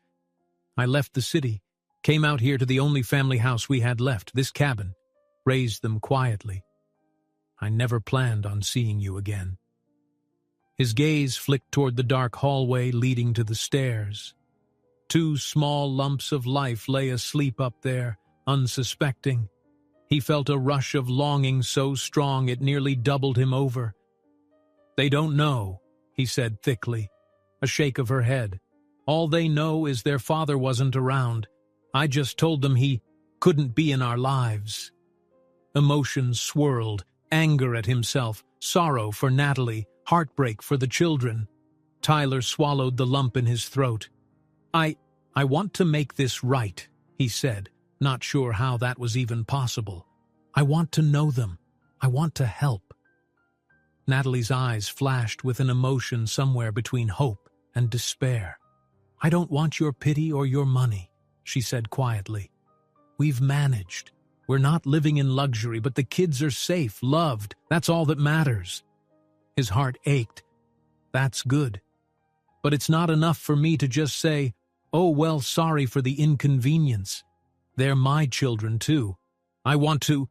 I left the city, came out here to the only family house we had left, this cabin, raised them quietly. I never planned on seeing you again." His gaze flicked toward the dark hallway leading to the stairs. Two small lumps of life lay asleep up there, unsuspecting. He felt a rush of longing so strong it nearly doubled him over. "They don't know," he said thickly, a shake of her head. "All they know is their father wasn't around. I just told them he couldn't be in our lives." Emotions swirled, anger at himself, sorrow for Natalie, heartbreak for the children. Tyler swallowed the lump in his throat. I want to make this right," he said, not sure how that was even possible. "I want to know them. I want to help." Natalie's eyes flashed with an emotion somewhere between hope and despair. "I don't want your pity or your money," she said quietly. "We've managed. We're not living in luxury, but the kids are safe, loved. That's all that matters." His heart ached. "That's good. But it's not enough for me to just say, 'Oh, well, sorry for the inconvenience.' They're my children, too. I want to—"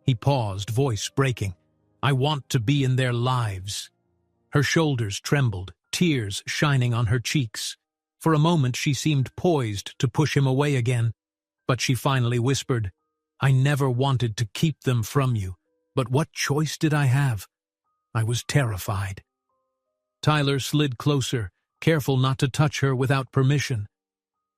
He paused, voice breaking. "I want to be in their lives." Her shoulders trembled, tears shining on her cheeks. For a moment she seemed poised to push him away again, but she finally whispered, "I never wanted to keep them from you, but what choice did I have? I was terrified." Tyler slid closer, careful not to touch her without permission.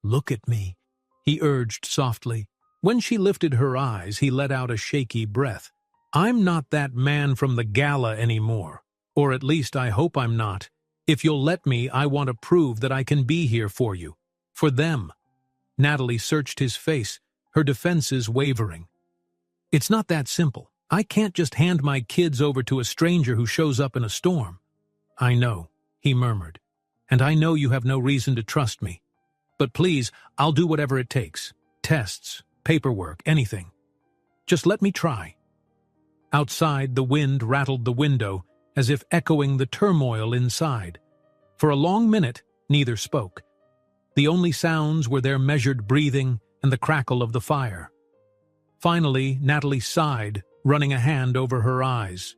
"Look at me," he urged softly. When she lifted her eyes, he let out a shaky breath. "I'm not that man from the gala anymore, or at least I hope I'm not. If you'll let me, I want to prove that I can be here for you, for them." Natalie searched his face, her defenses wavering. "It's not that simple. I can't just hand my kids over to a stranger who shows up in a storm." "I know," he murmured, "and I know you have no reason to trust me. But please, I'll do whatever it takes. Tests, paperwork, anything. Just let me try." Outside, the wind rattled the window, as if echoing the turmoil inside. For a long minute, neither spoke. The only sounds were their measured breathing and the crackle of the fire. Finally, Natalie sighed, running a hand over her eyes.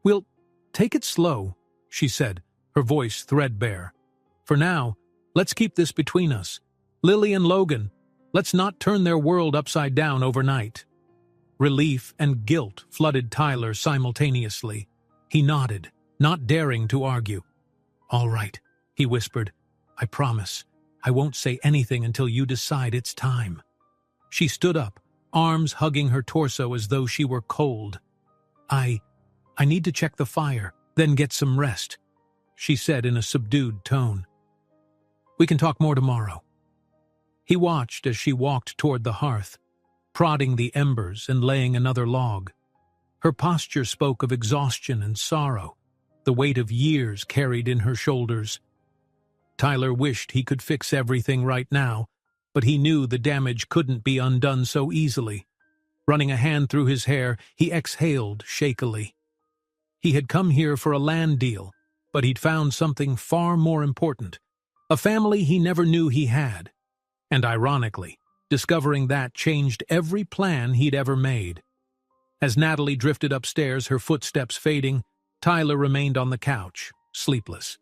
"We'll take it slow," she said, her voice threadbare. "For now, let's keep this between us. Lily and Logan, let's not turn their world upside down overnight." Relief and guilt flooded Tyler simultaneously. He nodded, not daring to argue. "All right," he whispered. "I promise. I won't say anything until you decide it's time." She stood up, arms hugging her torso as though she were cold. I need to check the fire, then get some rest," she said in a subdued tone. "We can talk more tomorrow." He watched as she walked toward the hearth, prodding the embers and laying another log. Her posture spoke of exhaustion and sorrow, the weight of years carried in her shoulders. Tyler wished he could fix everything right now, but he knew the damage couldn't be undone so easily. Running a hand through his hair, he exhaled shakily. He had come here for a land deal, but he'd found something far more important, a family he never knew he had. And ironically, discovering that changed every plan he'd ever made. As Natalie drifted upstairs, her footsteps fading, Tyler remained on the couch, sleepless.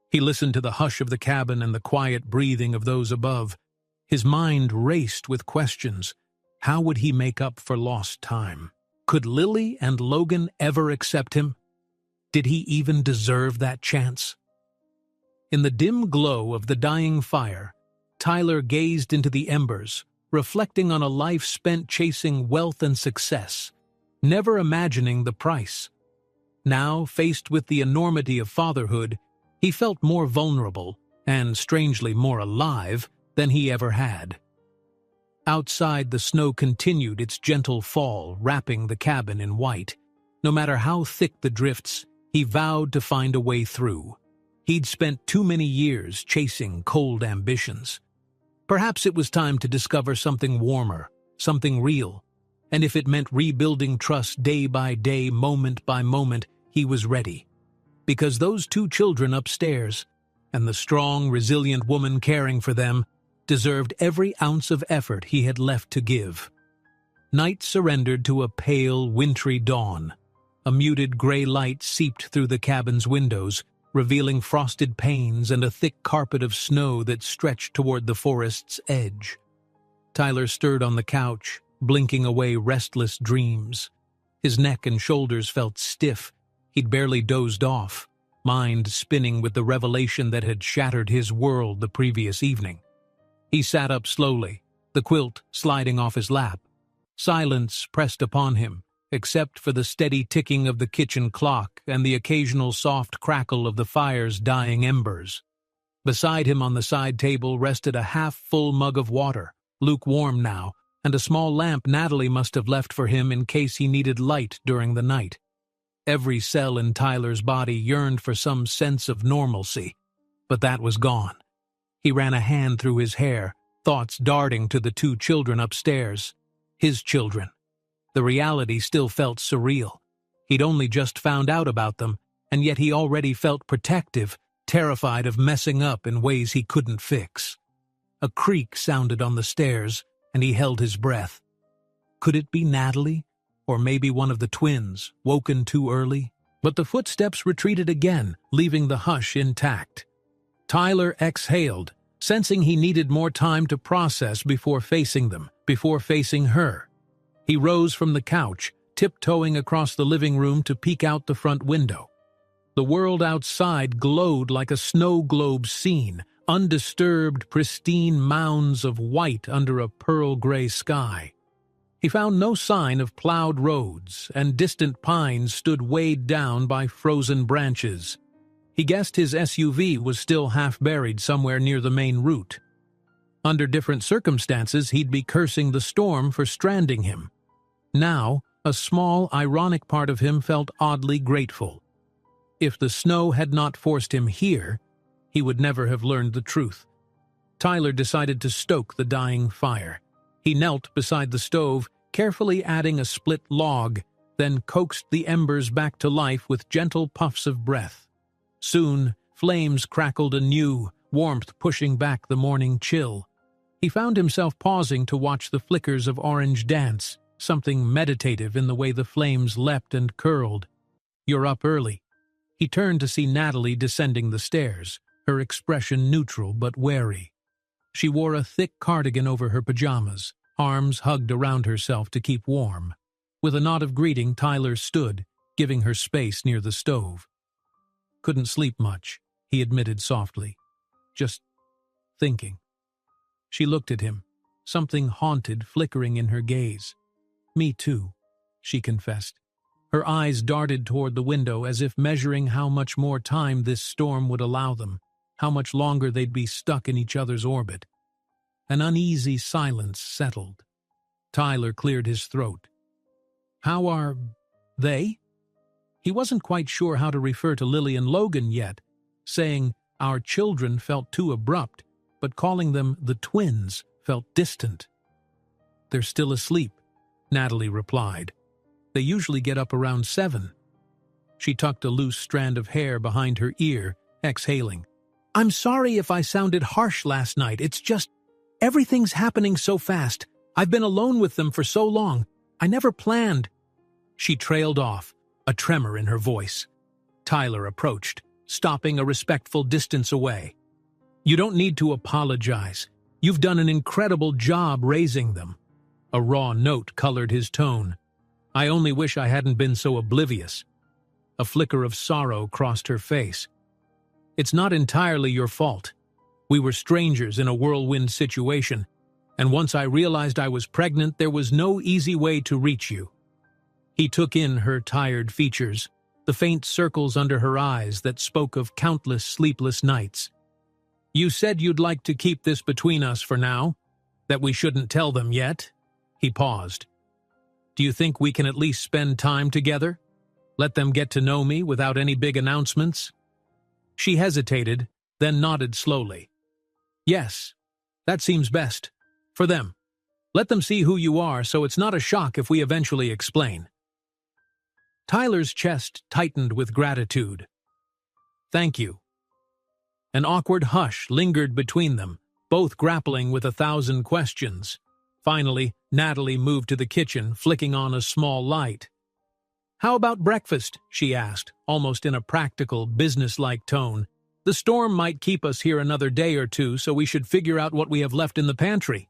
He listened to the hush of the cabin and the quiet breathing of those above. His mind raced with questions. How would he make up for lost time? Could Lily and Logan ever accept him? Did he even deserve that chance? In the dim glow of the dying fire, Tyler gazed into the embers, reflecting on a life spent chasing wealth and success, never imagining the price. Now, faced with the enormity of fatherhood, he felt more vulnerable and, strangely, more alive than he ever had. Outside, the snow continued its gentle fall, wrapping the cabin in white. No matter how thick the drifts, he vowed to find a way through. He'd spent too many years chasing cold ambitions. Perhaps it was time to discover something warmer, something real. And if it meant rebuilding trust day by day, moment by moment, he was ready. Because those two children upstairs, and the strong, resilient woman caring for them, deserved every ounce of effort he had left to give. Night surrendered to a pale, wintry dawn. A muted gray light seeped through the cabin's windows, revealing frosted panes and a thick carpet of snow that stretched toward the forest's edge. Tyler stirred on the couch, blinking away restless dreams. His neck and shoulders felt stiff. He'd barely dozed off, mind spinning with the revelation that had shattered his world the previous evening. He sat up slowly, the quilt sliding off his lap. Silence pressed upon him, except for the steady ticking of the kitchen clock and the occasional soft crackle of the fire's dying embers. Beside him on the side table rested a half-full mug of water, lukewarm now, and a small lamp Natalie must have left for him in case he needed light during the night. Every cell in Tyler's body yearned for some sense of normalcy, but that was gone. He ran a hand through his hair, thoughts darting to the two children upstairs. His children. The reality still felt surreal. He'd only just found out about them, and yet he already felt protective, terrified of messing up in ways he couldn't fix. A creak sounded on the stairs, and he held his breath. Could it be Natalie? Or maybe one of the twins, woken too early? But the footsteps retreated again, leaving the hush intact. Tyler exhaled, sensing he needed more time to process before facing them, before facing her. He rose from the couch, tiptoeing across the living room to peek out the front window. The world outside glowed like a snow globe scene, undisturbed, pristine mounds of white under a pearl-gray sky. He found no sign of plowed roads, and distant pines stood weighed down by frozen branches. He guessed his SUV was still half buried somewhere near the main route. Under different circumstances, he'd be cursing the storm for stranding him. Now, a small, ironic part of him felt oddly grateful. If the snow had not forced him here, he would never have learned the truth. Tyler decided to stoke the dying fire. He knelt beside the stove, carefully adding a split log, then coaxed the embers back to life with gentle puffs of breath. Soon, flames crackled anew, warmth pushing back the morning chill. He found himself pausing to watch the flickers of orange dance, something meditative in the way the flames leapt and curled. "You're up early." He turned to see Natalie descending the stairs, her expression neutral but wary. She wore a thick cardigan over her pajamas, arms hugged around herself to keep warm. With a nod of greeting, Tyler stood, giving her space near the stove. "Couldn't sleep much," he admitted softly. "Just thinking." She looked at him, something haunted flickering in her gaze. "Me too," she confessed. Her eyes darted toward the window as if measuring how much more time this storm would allow them, how much longer they'd be stuck in each other's orbit. An uneasy silence settled. Tyler cleared his throat. "How are they?" He wasn't quite sure how to refer to Lily and Logan yet. Saying "our children" felt too abrupt, but calling them the twins felt distant. "They're still asleep," Natalie replied. "They usually get up around 7. She tucked a loose strand of hair behind her ear, exhaling. "I'm sorry if I sounded harsh last night. It's just, everything's happening so fast. I've been alone with them for so long. I never planned." She trailed off, a tremor in her voice. Tyler approached, stopping a respectful distance away. "You don't need to apologize. You've done an incredible job raising them." A raw note colored his tone. "I only wish I hadn't been so oblivious." A flicker of sorrow crossed her face. "It's not entirely your fault. We were strangers in a whirlwind situation, and once I realized I was pregnant, there was no easy way to reach you." He took in her tired features, the faint circles under her eyes that spoke of countless sleepless nights. "You said you'd like to keep this between us for now, that we shouldn't tell them yet." He paused. "Do you think we can at least spend time together? Let them get to know me without any big announcements?" She hesitated, then nodded slowly. "Yes, that seems best. For them. Let them see who you are so it's not a shock if we eventually explain." Tyler's chest tightened with gratitude. "Thank you." An awkward hush lingered between them, both grappling with 1,000 questions. Finally, Natalie moved to the kitchen, flicking on a small light. "How about breakfast?" she asked, almost in a practical, businesslike tone. "The storm might keep us here another day or two, so we should figure out what we have left in the pantry."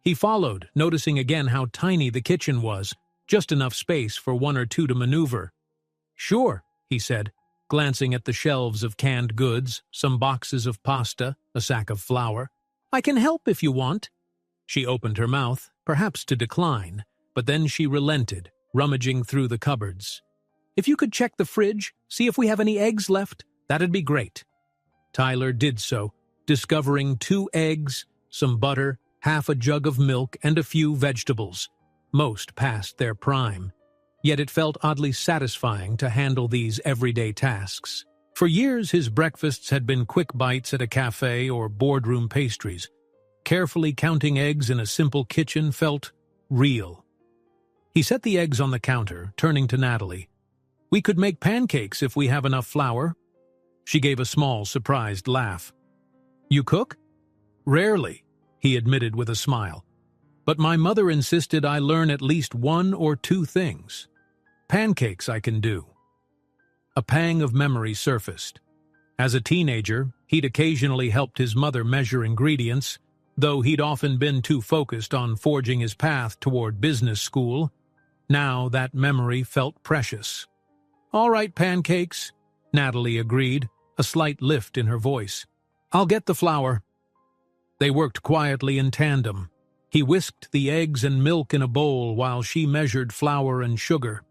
He followed, noticing again how tiny the kitchen was, just enough space for one or two to maneuver. "Sure," he said, glancing at the shelves of canned goods, some boxes of pasta, a sack of flour. "I can help if you want." She opened her mouth, perhaps to decline, but then she relented, rummaging through the cupboards. "If you could check the fridge, see if we have any eggs left, that'd be great." Tyler did so, discovering 2 eggs, some butter, half a jug of milk, and a few vegetables, most past their prime. Yet it felt oddly satisfying to handle these everyday tasks. For years his breakfasts had been quick bites at a cafe or boardroom pastries. Carefully counting eggs in a simple kitchen felt real. He set the eggs on the counter, turning to Natalie. "We could make pancakes if we have enough flour." She gave a small, surprised laugh. "You cook?" "Rarely," he admitted with a smile. "But my mother insisted I learn at least 1 or 2 things. Pancakes I can do." A pang of memory surfaced. As a teenager, he'd occasionally helped his mother measure ingredients, though he'd often been too focused on forging his path toward business school. Now that memory felt precious. "All right, pancakes," Natalie agreed, a slight lift in her voice. "I'll get the flour." They worked quietly in tandem. He whisked the eggs and milk in a bowl while she measured flour and sugar.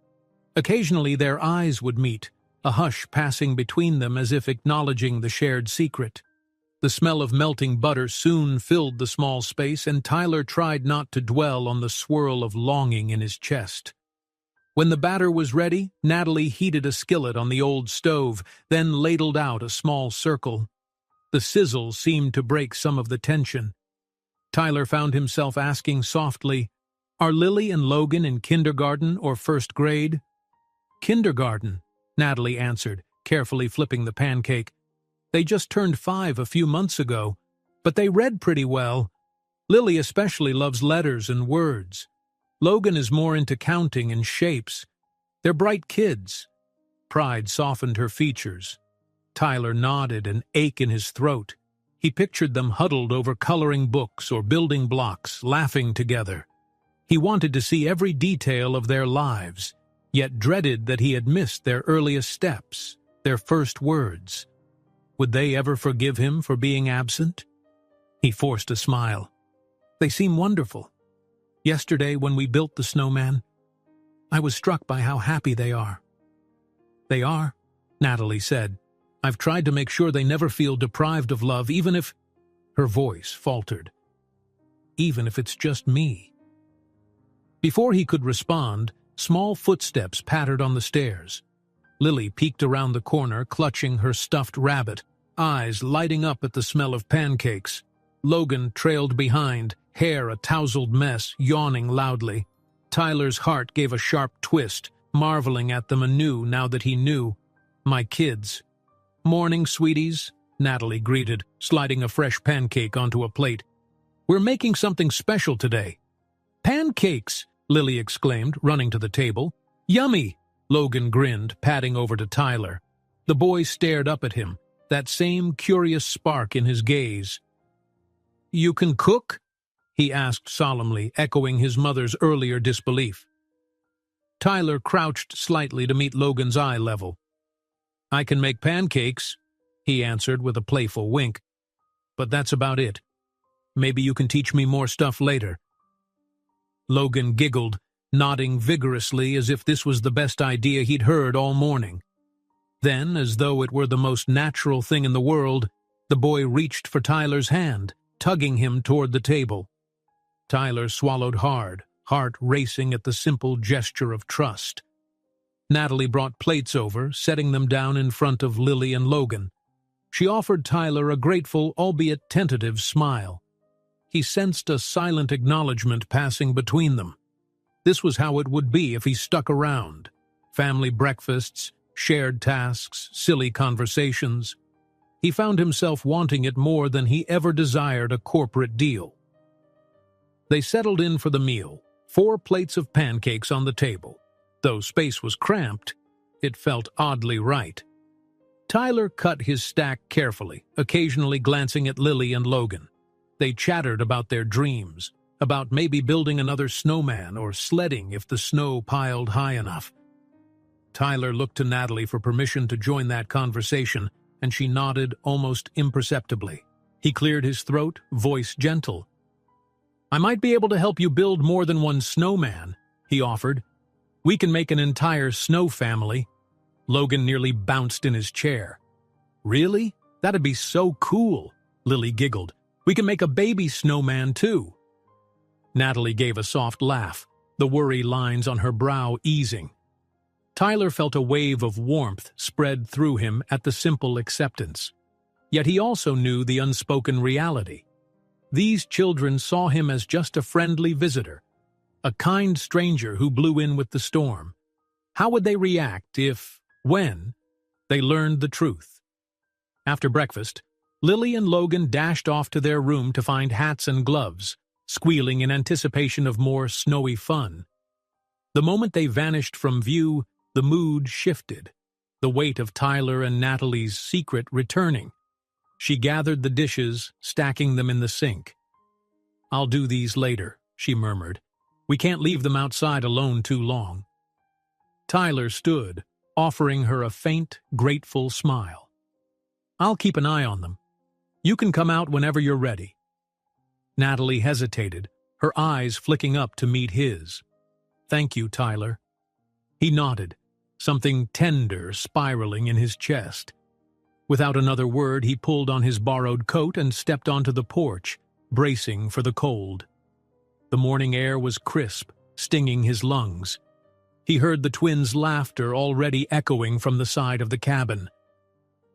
Occasionally their eyes would meet, a hush passing between them as if acknowledging the shared secret. The smell of melting butter soon filled the small space, and Tyler tried not to dwell on the swirl of longing in his chest. When the batter was ready, Natalie heated a skillet on the old stove, then ladled out a small circle. The sizzle seemed to break some of the tension. Tyler found himself asking softly, "Are Lily and Logan in kindergarten or first grade?" "Kindergarten," Natalie answered, carefully flipping the pancake. "They just turned 5 a few months ago, but they read pretty well. Lily especially loves letters and words. Logan is more into counting and shapes. They're bright kids." Pride softened her features. Tyler nodded, an ache in his throat. He pictured them huddled over coloring books or building blocks, laughing together. He wanted to see every detail of their lives, yet dreaded that he had missed their earliest steps, their first words. Would they ever forgive him for being absent? He forced a smile. "They seem wonderful. Yesterday, when we built the snowman, I was struck by how happy they are." "They are," Natalie said. "I've tried to make sure they never feel deprived of love, even if—" Her voice faltered. "Even if it's just me." Before he could respond, small footsteps pattered on the stairs. Lily peeked around the corner, clutching her stuffed rabbit, eyes lighting up at the smell of pancakes. Logan trailed behind, hair a tousled mess, yawning loudly. Tyler's heart gave a sharp twist, marveling at them anew now that he knew. "My kids." "Morning, sweeties," Natalie greeted, sliding a fresh pancake onto a plate. "We're making something special today." "Pancakes!" Lily exclaimed, running to the table. "Yummy!" Logan grinned, padding over to Tyler. The boy stared up at him, that same curious spark in his gaze. You can cook?" he asked solemnly, echoing his mother's earlier disbelief. Tyler crouched slightly to meet Logan's eye level. "I can make pancakes," he answered with a playful wink. "But that's about it. Maybe you can teach me more stuff later." Logan giggled, nodding vigorously as if this was the best idea he'd heard all morning. Then, as though it were the most natural thing in the world, the boy reached for Tyler's hand, tugging him toward the table. Tyler swallowed hard, heart racing at the simple gesture of trust. Natalie brought plates over, setting them down in front of Lily and Logan. She offered Tyler a grateful, albeit tentative, smile. He sensed a silent acknowledgement passing between them. This was how it would be if he stuck around. Family breakfasts, shared tasks, silly conversations. He found himself wanting it more than he ever desired a corporate deal. They settled in for the meal, 4 plates of pancakes on the table. Though space was cramped, it felt oddly right. Tyler cut his stack carefully, occasionally glancing at Lily and Logan. They chattered about their dreams, about maybe building another snowman or sledding if the snow piled high enough. Tyler looked to Natalie for permission to join that conversation, and she nodded almost imperceptibly. He cleared his throat, voice gentle. "I might be able to help you build more than one snowman," he offered. "We can make an entire snow family." Logan nearly bounced in his chair. "Really? That'd be so cool," Lily giggled. "We can make a baby snowman, too." Natalie gave a soft laugh, the worry lines on her brow easing. Tyler felt a wave of warmth spread through him at the simple acceptance. Yet he also knew the unspoken reality. These children saw him as just a friendly visitor, a kind stranger who blew in with the storm. How would they react if, when, they learned the truth? After breakfast, Lily and Logan dashed off to their room to find hats and gloves, squealing in anticipation of more snowy fun. The moment they vanished from view, the mood shifted, the weight of Tyler and Natalie's secret returning. She gathered the dishes, stacking them in the sink. "I'll do these later," she murmured. "We can't leave them outside alone too long." Tyler stood, offering her a faint, grateful smile. "I'll keep an eye on them. You can come out whenever you're ready." Natalie hesitated, her eyes flicking up to meet his. "Thank you, Tyler." He nodded, something tender spiraling in his chest. Without another word, he pulled on his borrowed coat and stepped onto the porch, bracing for the cold. The morning air was crisp, stinging his lungs. He heard the twins' laughter already echoing from the side of the cabin.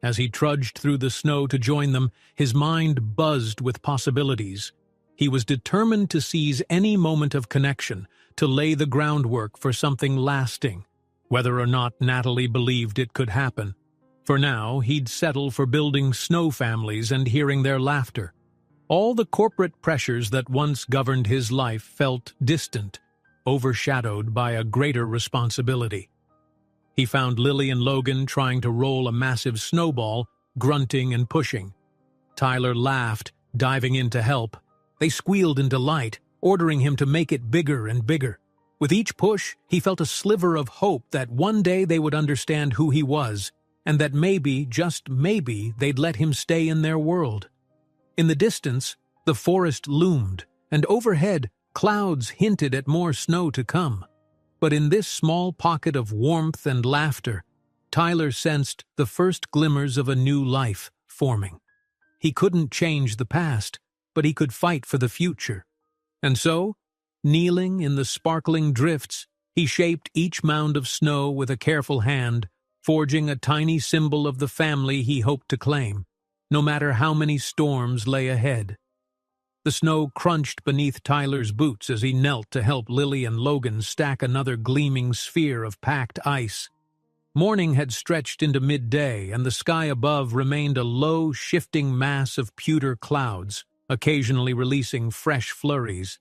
As he trudged through the snow to join them, his mind buzzed with possibilities. He was determined to seize any moment of connection, to lay the groundwork for something lasting, whether or not Natalie believed it could happen. For now, he'd settle for building snow families and hearing their laughter. All the corporate pressures that once governed his life felt distant, overshadowed by a greater responsibility. He found Lily and Logan trying to roll a massive snowball, grunting and pushing. Tyler laughed, diving in to help. They squealed in delight, ordering him to make it bigger and bigger. With each push, he felt a sliver of hope that one day they would understand who he was, and that maybe, just maybe, they'd let him stay in their world. In the distance, the forest loomed, and overhead, clouds hinted at more snow to come. But in this small pocket of warmth and laughter, Tyler sensed the first glimmers of a new life forming. He couldn't change the past, but he could fight for the future. And so, kneeling in the sparkling drifts, he shaped each mound of snow with a careful hand, forging a tiny symbol of the family he hoped to claim, no matter how many storms lay ahead. The snow crunched beneath Tyler's boots as he knelt to help Lily and Logan stack another gleaming sphere of packed ice. Morning had stretched into midday, and the sky above remained a low, shifting mass of pewter clouds, occasionally releasing fresh flurries.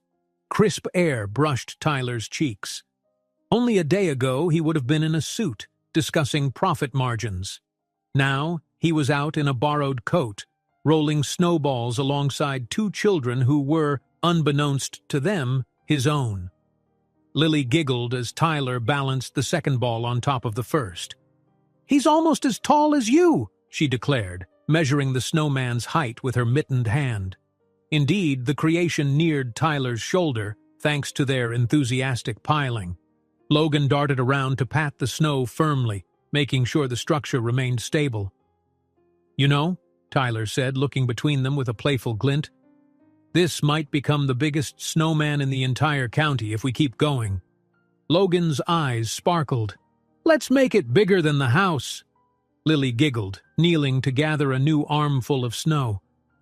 Crisp air brushed Tyler's cheeks. Only a day ago he would have been in a suit, discussing profit margins. Now he was out in a borrowed coat, rolling snowballs alongside two children who were, unbeknownst to them, his own. Lily giggled as Tyler balanced the second ball on top of the first. "He's almost as tall as you," she declared, measuring the snowman's height with her mittened hand. Indeed, the creation neared Tyler's shoulder, thanks to their enthusiastic piling. Logan darted around to pat the snow firmly, making sure the structure remained stable. "You know," Tyler said, looking between them with a playful glint, "this might become the biggest snowman in the entire county if we keep going." Logan's eyes sparkled. "Let's make it bigger than the house." Lily giggled, kneeling to gather a new armful of snow.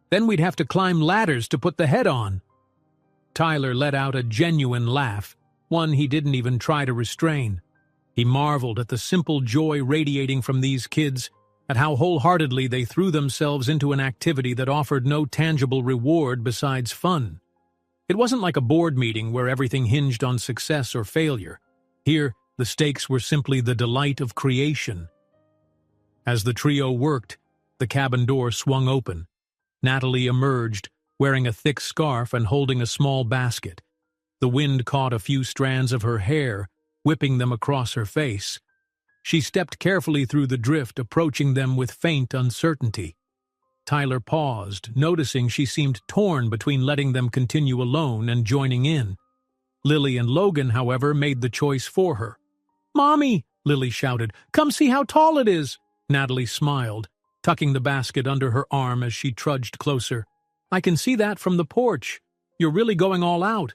"Then we'd have to climb ladders to put the head on." Tyler let out a genuine laugh, one he didn't even try to restrain. He marveled at the simple joy radiating from these kids, at how wholeheartedly they threw themselves into an activity that offered no tangible reward besides fun. It wasn't like a board meeting where everything hinged on success or failure. Here, the stakes were simply the delight of creation. As the trio worked, the cabin door swung open. Natalie emerged, wearing a thick scarf and holding a small basket. The wind caught a few strands of her hair, whipping them across her face. She stepped carefully through the drift, approaching them with faint uncertainty. Tyler paused, noticing she seemed torn between letting them continue alone and joining in. Lily and Logan, however, made the choice for her. "Mommy!" Lily shouted. "Come see how tall it is!" Natalie smiled, tucking the basket under her arm as she trudged closer. "I can see that from the porch. You're really going all out."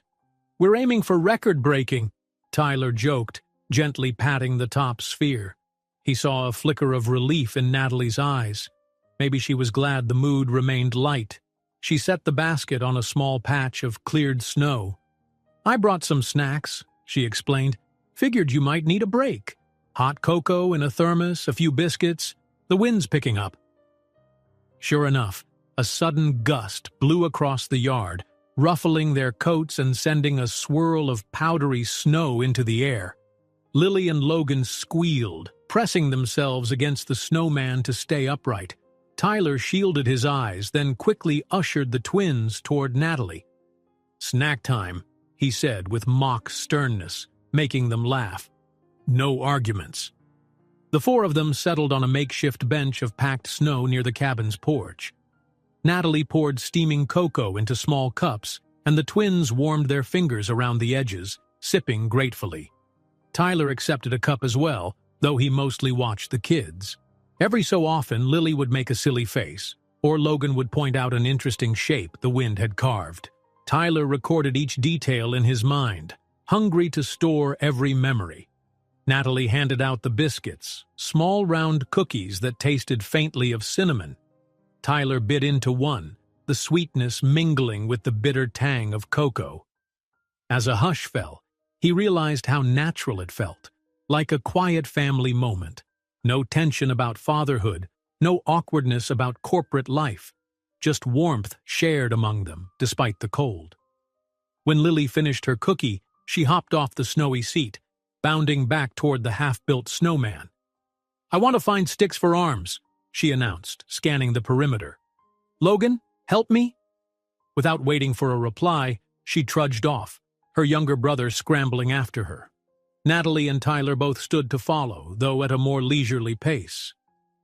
"We're aiming for record-breaking," Tyler joked, gently patting the top sphere. He saw a flicker of relief in Natalie's eyes. Maybe she was glad the mood remained light. She set the basket on a small patch of cleared snow. "I brought some snacks," she explained. "Figured you might need a break. Hot cocoa in a thermos, a few biscuits. The wind's picking up." Sure enough, a sudden gust blew across the yard, ruffling their coats and sending a swirl of powdery snow into the air. Lily and Logan squealed, pressing themselves against the snowman to stay upright. Tyler shielded his eyes, then quickly ushered the twins toward Natalie. "Snack time," he said with mock sternness, making them laugh. "No arguments." The four of them settled on a makeshift bench of packed snow near the cabin's porch. Natalie poured steaming cocoa into small cups, and the twins warmed their fingers around the edges, sipping gratefully. Tyler accepted a cup as well, though he mostly watched the kids. Every so often, Lily would make a silly face, or Logan would point out an interesting shape the wind had carved. Tyler recorded each detail in his mind, hungry to store every memory. Natalie handed out the biscuits, small round cookies that tasted faintly of cinnamon. Tyler bit into one, the sweetness mingling with the bitter tang of cocoa. As a hush fell, he realized how natural it felt, like a quiet family moment. No tension about fatherhood, no awkwardness about corporate life, just warmth shared among them, despite the cold. When Lily finished her cookie, she hopped off the snowy seat, bounding back toward the half-built snowman. "I want to find sticks for arms," she announced, scanning the perimeter. "Logan, help me?" Without waiting for a reply, she trudged off, her younger brother scrambling after her. Natalie and Tyler both stood to follow, though at a more leisurely pace.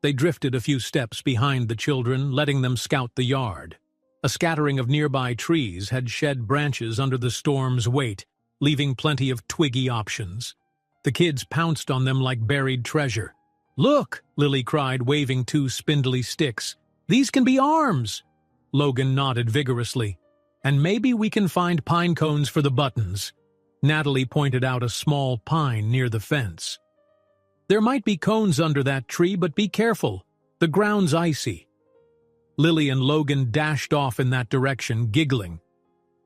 They drifted a few steps behind the children, letting them scout the yard. A scattering of nearby trees had shed branches under the storm's weight, leaving plenty of twiggy options. The kids pounced on them like buried treasure. "Look!" Lily cried, waving two spindly sticks. "These can be arms!" Logan nodded vigorously. "And maybe we can find pine cones for the buttons." Natalie pointed out a small pine near the fence. "There might be cones under that tree, but be careful. The ground's icy." Lily and Logan dashed off in that direction, giggling.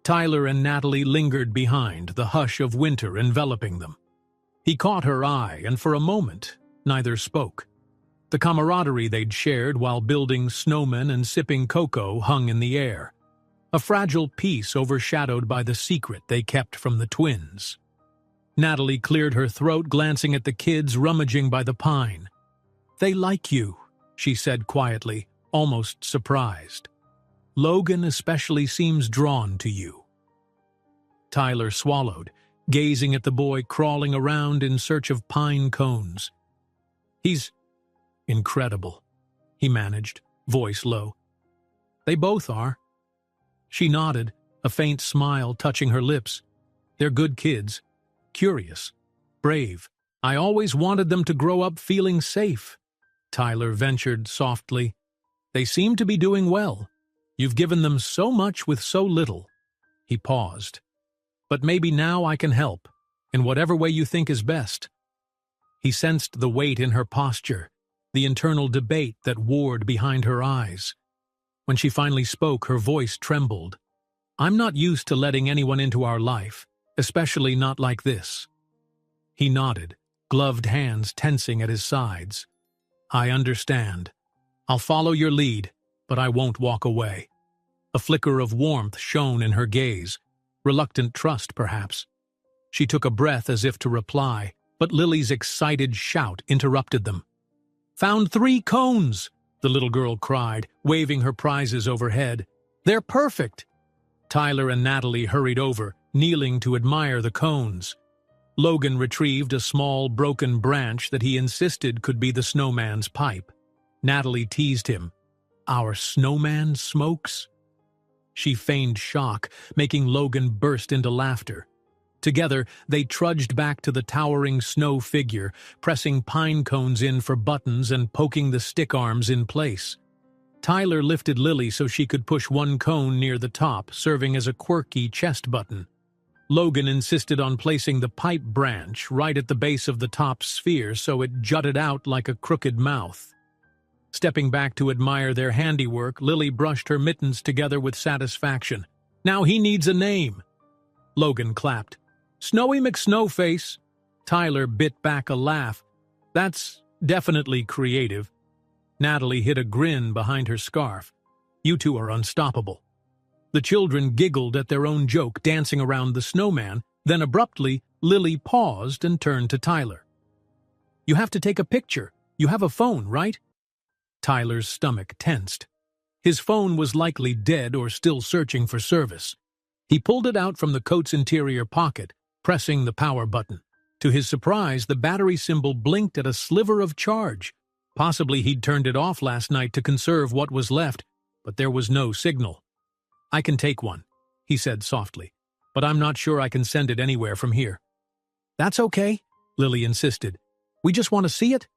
Tyler and Natalie lingered behind, the hush of winter enveloping them. He caught her eye, and for a moment, neither spoke. The camaraderie they'd shared while building snowmen and sipping cocoa hung in the air, a fragile peace overshadowed by the secret they kept from the twins. Natalie cleared her throat, glancing at the kids rummaging by the pine. "They like you," she said quietly, almost surprised. Logan especially seems drawn to you." Tyler swallowed, gazing at the boy crawling around in search of pine cones. "He's incredible," he managed, voice low. "They both are." She nodded, a faint smile touching her lips. "They're good kids. Curious. Brave. I always wanted them to grow up feeling safe," Tyler ventured softly. "They seem to be doing well. You've given them so much with so little." He paused. "But maybe now I can help, in whatever way you think is best." He sensed the weight in her posture, the internal debate that warred behind her eyes. When she finally spoke, her voice trembled. "I'm not used to letting anyone into our life, especially not like this." He nodded, gloved hands tensing at his sides. "I understand. I'll follow your lead, but I won't walk away." A flicker of warmth shone in her gaze, reluctant trust perhaps. She took a breath as if to reply, but Lily's excited shout interrupted them. "Found 3 cones!" the little girl cried, waving her prizes overhead. "They're perfect!" Tyler and Natalie hurried over, kneeling to admire the cones. Logan retrieved a small, broken branch that he insisted could be the snowman's pipe. Natalie teased him. "Our snowman smokes?" She feigned shock, making Logan burst into laughter. Together, they trudged back to the towering snow figure, pressing pine cones in for buttons and poking the stick arms in place. Tyler lifted Lily so she could push one cone near the top, serving as a quirky chest button. Logan insisted on placing the pipe branch right at the base of the top sphere so it jutted out like a crooked mouth. Stepping back to admire their handiwork, Lily brushed her mittens together with satisfaction. "Now he needs a name." Logan clapped. "Snowy McSnowface." Tyler bit back a laugh. "That's definitely creative." Natalie hid a grin behind her scarf. "You two are unstoppable." The children giggled at their own joke, dancing around the snowman. Then abruptly, Lily paused and turned to Tyler. "You have to take a picture. You have a phone, right?" Tyler's stomach tensed. His phone was likely dead or still searching for service. He pulled it out from the coat's interior pocket, pressing the power button. To his surprise, the battery symbol blinked at a sliver of charge. Possibly he'd turned it off last night to conserve what was left, but there was no signal. "I can take one," he said softly, "but I'm not sure I can send it anywhere from here." "That's okay," Lily insisted. "We just want to see it."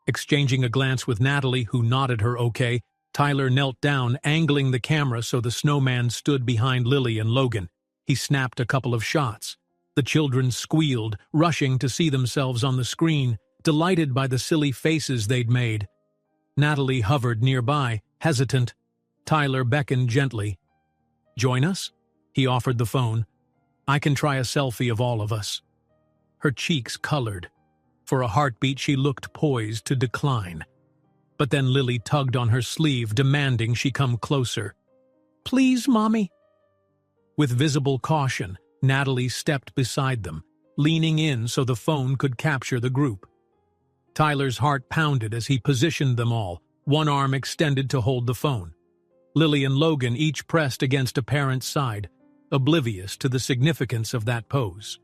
Exchanging a glance with Natalie, who nodded her okay, Tyler knelt down, angling the camera so the snowman stood behind Lily and Logan. He snapped a couple of shots. The children squealed, rushing to see themselves on the screen, delighted by the silly faces they'd made. Natalie hovered nearby, hesitant. Tyler beckoned gently. "Join us?" He offered the phone. "I can try a selfie of all of us." Her cheeks colored. For a heartbeat, she looked poised to decline. But then Lily tugged on her sleeve, demanding she come closer. "Please, Mommy." With visible caution, Natalie stepped beside them, leaning in so the phone could capture the group. Tyler's heart pounded as he positioned them all, one arm extended to hold the phone. Lily and Logan each pressed against a parent's side, oblivious to the significance of that pose.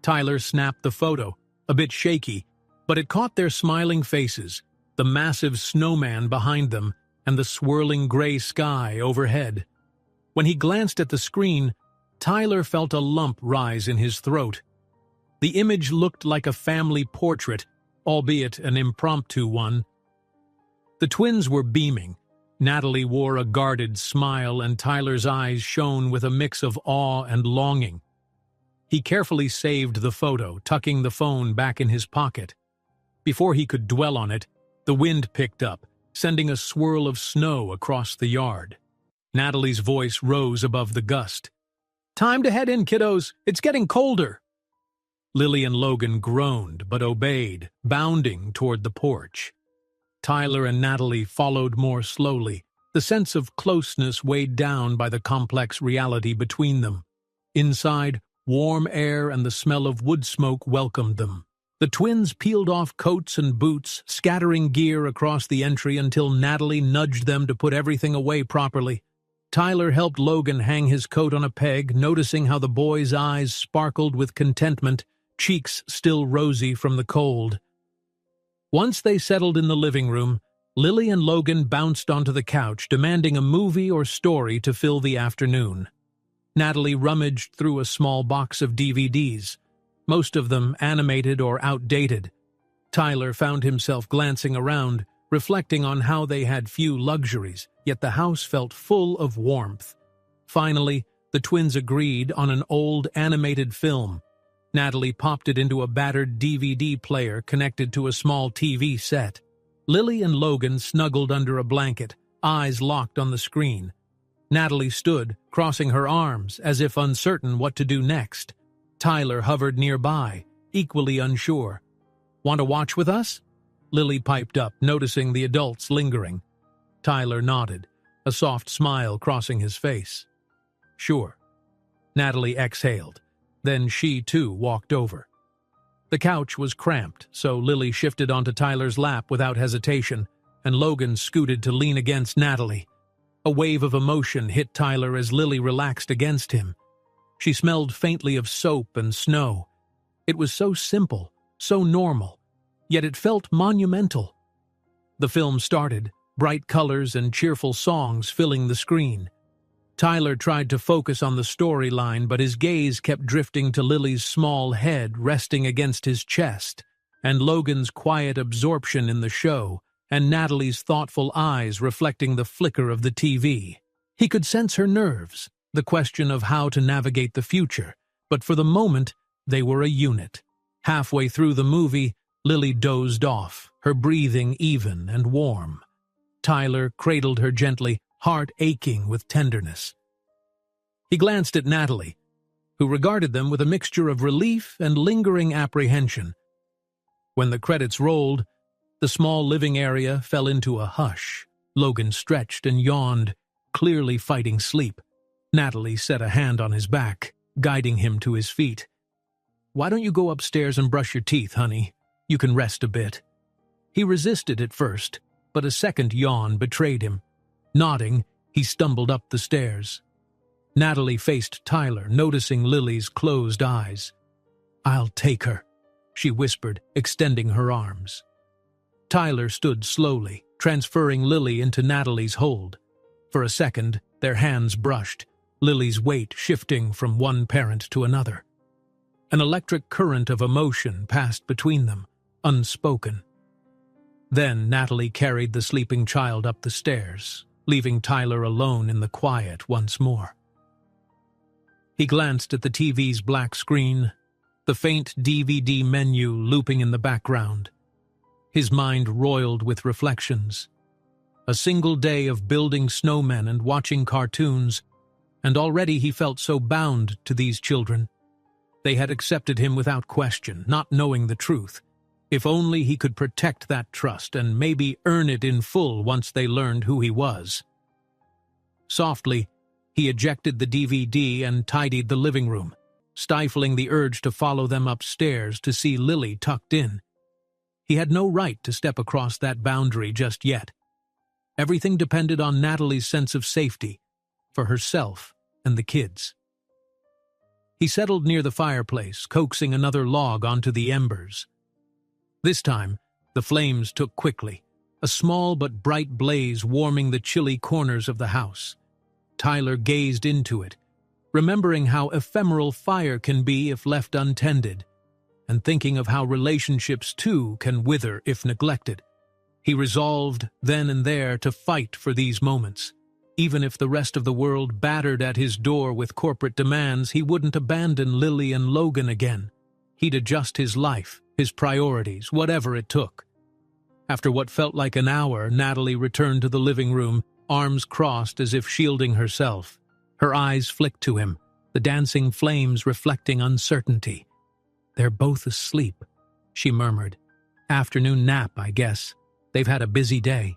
Tyler snapped the photo, a bit shaky, but it caught their smiling faces, the massive snowman behind them, and the swirling gray sky overhead. When he glanced at the screen, Tyler felt a lump rise in his throat. The image looked like a family portrait, albeit an impromptu one. The twins were beaming. Natalie wore a guarded smile, and Tyler's eyes shone with a mix of awe and longing. He carefully saved the photo, tucking the phone back in his pocket. Before he could dwell on it, the wind picked up, sending a swirl of snow across the yard. Natalie's voice rose above the gust. "Time to head in, kiddos. It's getting colder." Lily and Logan groaned, but obeyed, bounding toward the porch. Tyler and Natalie followed more slowly, the sense of closeness weighed down by the complex reality between them. Inside, warm air and the smell of wood smoke welcomed them. The twins peeled off coats and boots, scattering gear across the entry until Natalie nudged them to put everything away properly. Tyler helped Logan hang his coat on a peg, noticing how the boy's eyes sparkled with contentment, cheeks still rosy from the cold. Once they settled in the living room, Lily and Logan bounced onto the couch, demanding a movie or story to fill the afternoon. Natalie rummaged through a small box of DVDs, most of them animated or outdated. Tyler found himself glancing around, reflecting on how they had few luxuries, yet the house felt full of warmth. Finally, the twins agreed on an old animated film. Natalie popped it into a battered DVD player connected to a small TV set. Lily and Logan snuggled under a blanket, eyes locked on the screen. Natalie stood, crossing her arms, as if uncertain what to do next. Tyler hovered nearby, equally unsure. "Want to watch with us?" Lily piped up, noticing the adults lingering. Tyler nodded, a soft smile crossing his face. "Sure." Natalie exhaled. Then she, too, walked over. The couch was cramped, so Lily shifted onto Tyler's lap without hesitation, and Logan scooted to lean against Natalie. A wave of emotion hit Tyler as Lily relaxed against him. She smelled faintly of soap and snow. It was so simple, so normal, yet it felt monumental. The film started, bright colors and cheerful songs filling the screen. Tyler tried to focus on the storyline, but his gaze kept drifting to Lily's small head resting against his chest, and Logan's quiet absorption in the show, and Natalie's thoughtful eyes reflecting the flicker of the TV. He could sense her nerves, the question of how to navigate the future, but for the moment, they were a unit. Halfway through the movie, Lily dozed off, her breathing even and warm. Tyler cradled her gently, heart aching with tenderness. He glanced at Natalie, who regarded them with a mixture of relief and lingering apprehension. When the credits rolled, the small living area fell into a hush. Logan stretched and yawned, clearly fighting sleep. Natalie set a hand on his back, guiding him to his feet. "Why don't you go upstairs and brush your teeth, honey? You can rest a bit." He resisted at first, but a second yawn betrayed him. Nodding, he stumbled up the stairs. Natalie faced Tyler, noticing Lily's closed eyes. "I'll take her," she whispered, extending her arms. Tyler stood slowly, transferring Lily into Natalie's hold. For a second, their hands brushed, Lily's weight shifting from one parent to another. An electric current of emotion passed between them, unspoken. Then Natalie carried the sleeping child up the stairs, leaving Tyler alone in the quiet once more. He glanced at the TV's black screen, the faint DVD menu looping in the background. His mind roiled with reflections. A single day of building snowmen and watching cartoons, and already he felt so bound to these children. They had accepted him without question, not knowing the truth. If only he could protect that trust and maybe earn it in full once they learned who he was. Softly, he ejected the DVD and tidied the living room, stifling the urge to follow them upstairs to see Lily tucked in. He had no right to step across that boundary just yet. Everything depended on Natalie's sense of safety, for herself and the kids. He settled near the fireplace, coaxing another log onto the embers. This time, the flames took quickly, a small but bright blaze warming the chilly corners of the house. Tyler gazed into it, remembering how ephemeral fire can be if left untended, and thinking of how relationships too can wither if neglected. He resolved, then and there, to fight for these moments. Even if the rest of the world battered at his door with corporate demands, he wouldn't abandon Lily and Logan again. He'd adjust his life, his priorities, whatever it took. After what felt like an hour, Natalie returned to the living room, arms crossed as if shielding herself. Her eyes flicked to him, the dancing flames reflecting uncertainty. "They're both asleep," she murmured. "Afternoon nap, I guess. They've had a busy day."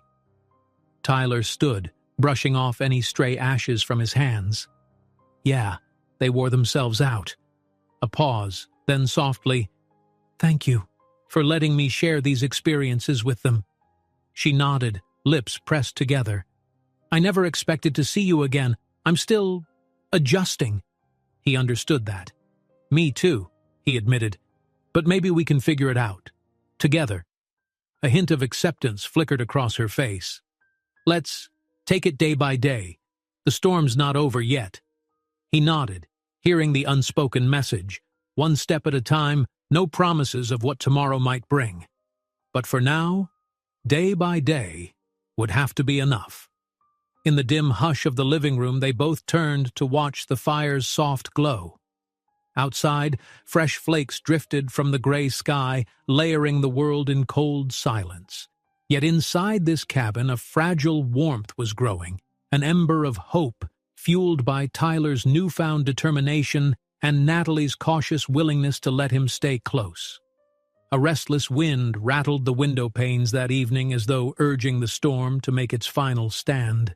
Tyler stood, brushing off any stray ashes from his hands. "Yeah, they wore themselves out." A pause, then softly, "Thank you for letting me share these experiences with them." She nodded, lips pressed together. "I never expected to see you again. I'm still adjusting. He understood that. Me too, he admitted. But maybe we can figure it out. Together. A hint of acceptance flickered across her face. Let's take it day by day. The storm's not over yet. He nodded, hearing the unspoken message. One step at a time, no promises of what tomorrow might bring. But for now, day by day would have to be enough. In the dim hush of the living room, they both turned to watch the fire's soft glow. Outside, fresh flakes drifted from the gray sky, layering the world in cold silence. Yet inside this cabin, a fragile warmth was growing, an ember of hope, fueled by Tyler's newfound determination and Natalie's cautious willingness to let him stay close. A restless wind rattled the window panes that evening as though urging the storm to make its final stand.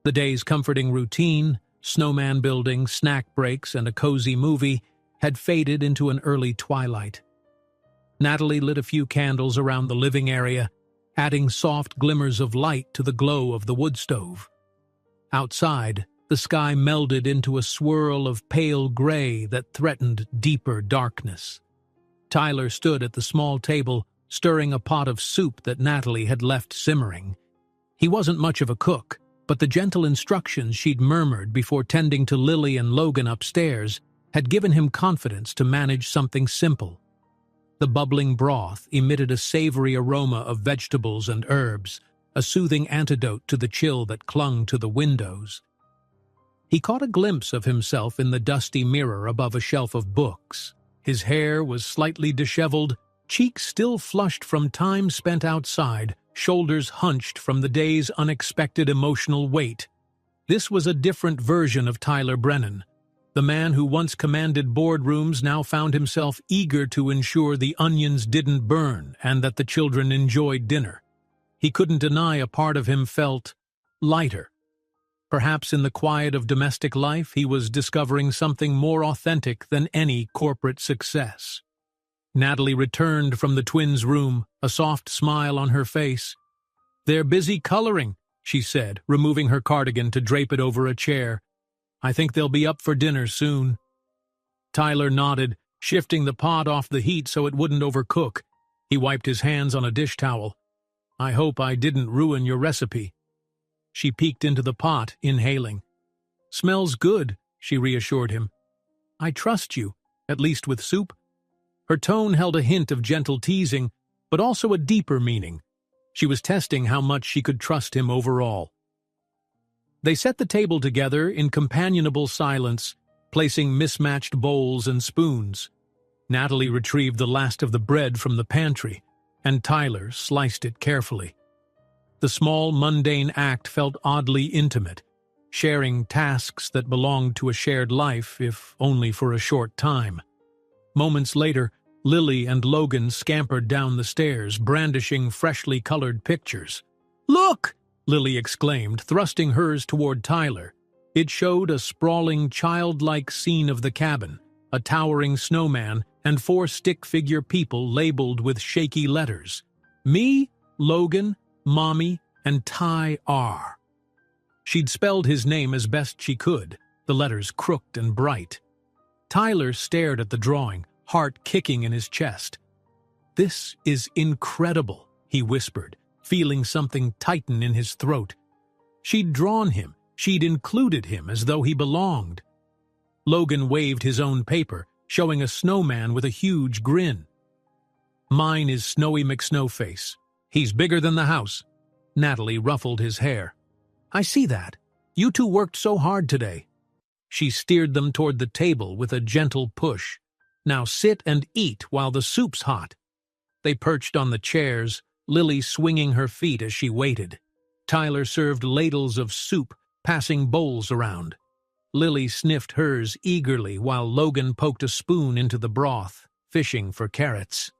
The day's comforting routine, snowman building, snack breaks, and a cozy movie had faded into an early twilight. Natalie lit a few candles around the living area, adding soft glimmers of light to the glow of the wood stove. Outside, the sky melded into a swirl of pale gray that threatened deeper darkness. Tyler stood at the small table, stirring a pot of soup that Natalie had left simmering. He wasn't much of a cook, but the gentle instructions she'd murmured before tending to Lily and Logan upstairs had given him confidence to manage something simple. The bubbling broth emitted a savory aroma of vegetables and herbs, a soothing antidote to the chill that clung to the windows. He caught a glimpse of himself in the dusty mirror above a shelf of books. His hair was slightly disheveled, cheeks still flushed from time spent outside, shoulders hunched from the day's unexpected emotional weight. This was a different version of Tyler Brennan. The man who once commanded boardrooms now found himself eager to ensure the onions didn't burn and that the children enjoyed dinner. He couldn't deny a part of him felt lighter. Perhaps in the quiet of domestic life he was discovering something more authentic than any corporate success. Natalie returned from the twins' room, a soft smile on her face. "They're busy coloring," she said, removing her cardigan to drape it over a chair. "I think they'll be up for dinner soon." Tyler nodded, shifting the pot off the heat so it wouldn't overcook. He wiped his hands on a dish towel. "I hope I didn't ruin your recipe." She peeked into the pot, inhaling. "Smells good," she reassured him. "I trust you, at least with soup." Her tone held a hint of gentle teasing, but also a deeper meaning. She was testing how much she could trust him overall. They set the table together in companionable silence, placing mismatched bowls and spoons. Natalie retrieved the last of the bread from the pantry, and Tyler sliced it carefully. The small, mundane act felt oddly intimate, sharing tasks that belonged to a shared life, if only for a short time. Moments later, Lily and Logan scampered down the stairs, brandishing freshly colored pictures. "Look!" Lily exclaimed, thrusting hers toward Tyler. It showed a sprawling, childlike scene of the cabin, a towering snowman, and 4 stick-figure people labeled with shaky letters. Me, Logan, Mommy, and Ty R. She'd spelled his name as best she could, the letters crooked and bright. Tyler stared at the drawing, heart kicking in his chest. "This is incredible," he whispered, feeling something tighten in his throat. She'd drawn him, she'd included him as though he belonged. Logan waved his own paper, showing a snowman with a huge grin. "Mine is Snowy McSnowface. He's bigger than the house." Natalie ruffled his hair. "I see that. You two worked so hard today." She steered them toward the table with a gentle push. "Now sit and eat while the soup's hot." They perched on the chairs, Lily swinging her feet as she waited. Tyler served ladles of soup, passing bowls around. Lily sniffed hers eagerly while Logan poked a spoon into the broth, fishing for carrots.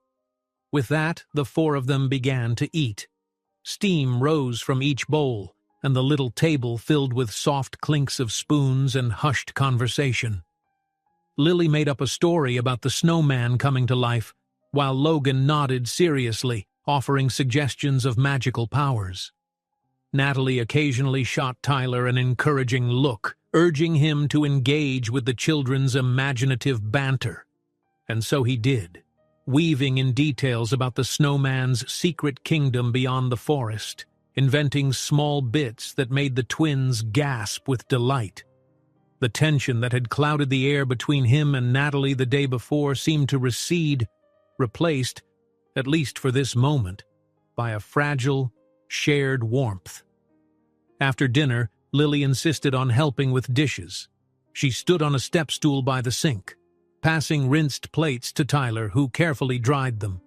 With that, the 4 of them began to eat. Steam rose from each bowl, and the little table filled with soft clinks of spoons and hushed conversation. Lily made up a story about the snowman coming to life, while Logan nodded seriously, offering suggestions of magical powers. Natalie occasionally shot Tyler an encouraging look, urging him to engage with the children's imaginative banter. And so he did, weaving in details about the snowman's secret kingdom beyond the forest, inventing small bits that made the twins gasp with delight. The tension that had clouded the air between him and Natalie the day before seemed to recede, replaced, at least for this moment, by a fragile, shared warmth. After dinner, Lily insisted on helping with dishes. She stood on a step stool by the sink, passing rinsed plates to Tyler, who carefully dried them.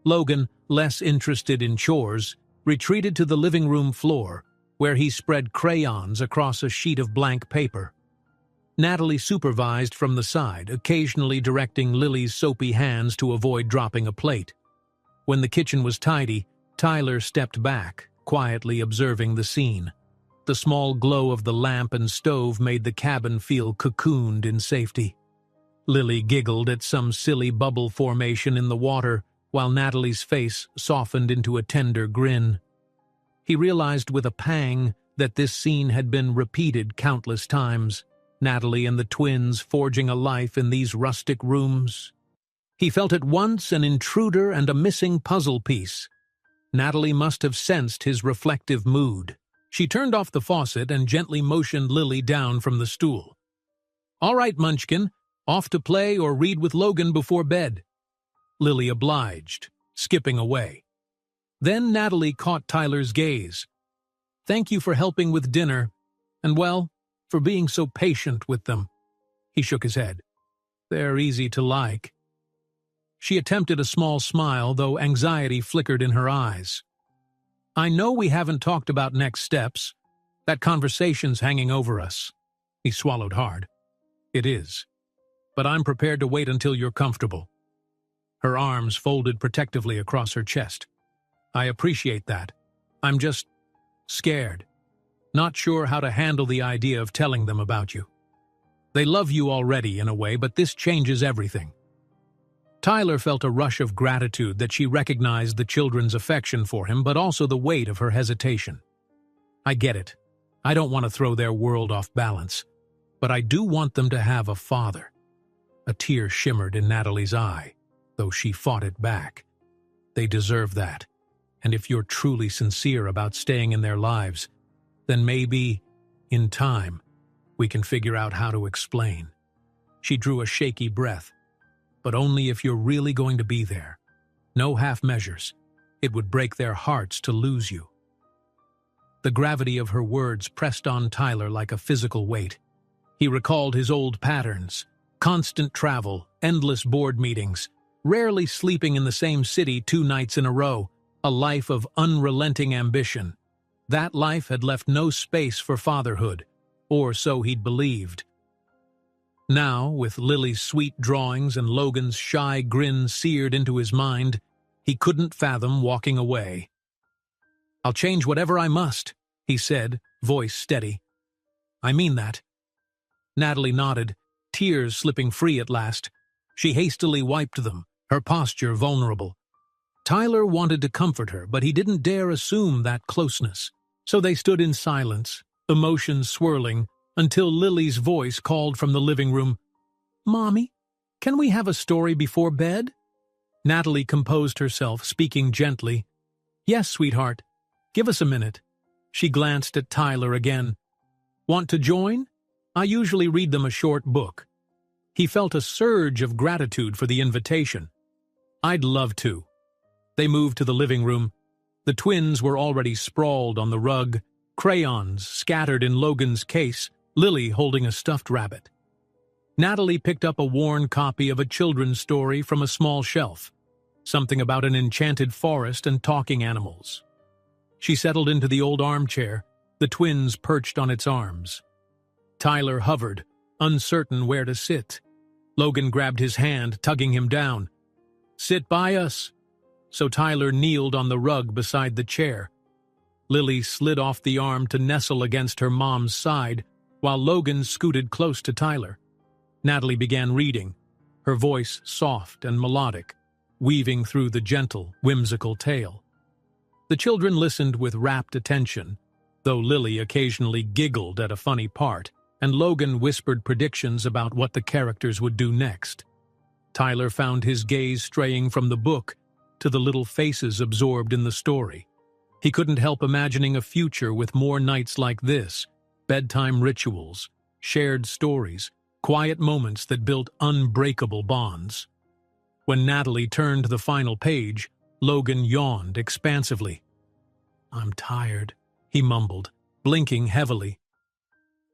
Logan, less interested in chores, retreated to the living room floor, where he spread crayons across a sheet of blank paper. Natalie supervised from the side, occasionally directing Lily's soapy hands to avoid dropping a plate. When the kitchen was tidy, Tyler stepped back, quietly observing the scene. The small glow of the lamp and stove made the cabin feel cocooned in safety. Lily giggled at some silly bubble formation in the water, while Natalie's face softened into a tender grin. He realized with a pang that this scene had been repeated countless times, Natalie and the twins forging a life in these rustic rooms. He felt at once an intruder and a missing puzzle piece. Natalie must have sensed his reflective mood. She turned off the faucet and gently motioned Lily down from the stool. "All right, Munchkin, off to play or read with Logan before bed." Lily obliged, skipping away. Then Natalie caught Tyler's gaze. "Thank you for helping with dinner, and well, for being so patient with them." He shook his head. "They're easy to like." She attempted a small smile, though anxiety flickered in her eyes. "I know we haven't talked about next steps. That conversation's hanging over us." He swallowed hard. "It is. But I'm prepared to wait until you're comfortable." Her arms folded protectively across her chest. "I appreciate that. I'm just scared. Not sure how to handle the idea of telling them about you. They love you already in a way, but this changes everything." Tyler felt a rush of gratitude that she recognized the children's affection for him, but also the weight of her hesitation. "I get it. I don't want to throw their world off balance, but I do want them to have a father." A tear shimmered in Natalie's eye, though she fought it back. "They deserve that, and if you're truly sincere about staying in their lives, then maybe, in time, we can figure out how to explain." She drew a shaky breath. "But only if you're really going to be there. No half measures. It would break their hearts to lose you." The gravity of her words pressed on Tyler like a physical weight. He recalled his old patterns: constant travel, endless board meetings, rarely sleeping in the same city 2 nights in a row, a life of unrelenting ambition. That life had left no space for fatherhood, or so he'd believed. Now, with Lily's sweet drawings and Logan's shy grin seared into his mind, he couldn't fathom walking away. "I'll change whatever I must," he said, voice steady. "I mean that." Natalie nodded, tears slipping free at last. She hastily wiped them, her posture vulnerable. Tyler wanted to comfort her, but he didn't dare assume that closeness. So they stood in silence, emotions swirling, until Lily's voice called from the living room, "Mommy, can we have a story before bed?" Natalie composed herself, speaking gently. "Yes, sweetheart. Give us a minute." She glanced at Tyler again. "Want to join? I usually read them a short book." He felt a surge of gratitude for the invitation. "I'd love to." They moved to the living room. The twins were already sprawled on the rug, crayons scattered in Logan's case, Lily holding a stuffed rabbit. Natalie picked up a worn copy of a children's story from a small shelf, something about an enchanted forest and talking animals. She settled into the old armchair, the twins perched on its arms. Tyler hovered, uncertain where to sit. Logan grabbed his hand, tugging him down. "Sit by us." So Tyler kneeled on the rug beside the chair. Lily slid off the arm to nestle against her mom's side, while Logan scooted close to Tyler. Natalie began reading, her voice soft and melodic, weaving through the gentle, whimsical tale. The children listened with rapt attention, though Lily occasionally giggled at a funny part, and Logan whispered predictions about what the characters would do next. Tyler found his gaze straying from the book to the little faces absorbed in the story. He couldn't help imagining a future with more nights like this, bedtime rituals, shared stories, quiet moments that built unbreakable bonds. When Natalie turned the final page, Logan yawned expansively. "I'm tired," he mumbled, blinking heavily.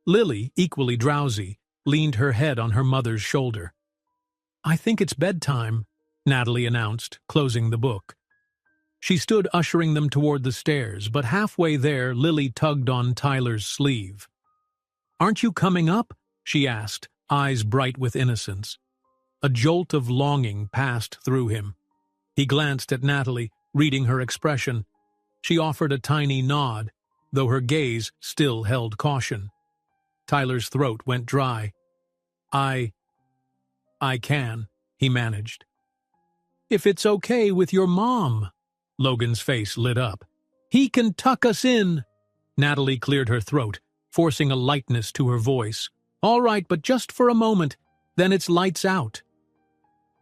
Lily, equally drowsy, leaned her head on her mother's shoulder. "I think it's bedtime," Natalie announced, closing the book. She stood ushering them toward the stairs, but halfway there Lily tugged on Tyler's sleeve. "Aren't you coming up?" she asked, eyes bright with innocence. A jolt of longing passed through him. He glanced at Natalie, reading her expression. She offered a tiny nod, though her gaze still held caution. Tyler's throat went dry. I can," he managed. "If it's okay with your mom." Logan's face lit up. "He can tuck us in." Natalie cleared her throat, forcing a lightness to her voice. "All right, but just for a moment, then it's lights out."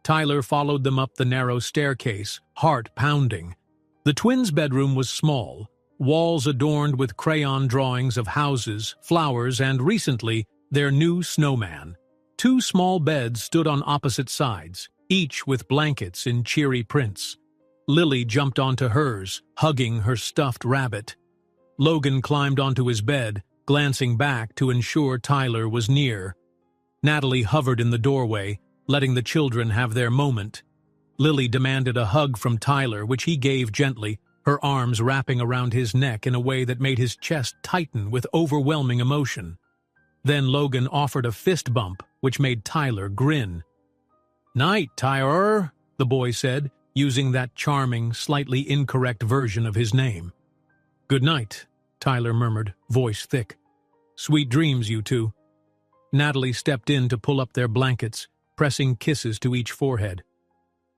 Tyler followed them up the narrow staircase, heart pounding. The twins' bedroom was small, walls adorned with crayon drawings of houses, flowers, and recently, their new snowman. 2 small beds stood on opposite sides, each with blankets in cheery prints. Lily jumped onto hers, hugging her stuffed rabbit. Logan climbed onto his bed, glancing back to ensure Tyler was near. Natalie hovered in the doorway, letting the children have their moment. Lily demanded a hug from Tyler, which he gave gently, her arms wrapping around his neck in a way that made his chest tighten with overwhelming emotion. Then Logan offered a fist bump, which made Tyler grin. "Night, Tyler," the boy said, using that charming, slightly incorrect version of his name. "Good night," Tyler murmured, voice thick. "Sweet dreams, you two." Natalie stepped in to pull up their blankets, pressing kisses to each forehead.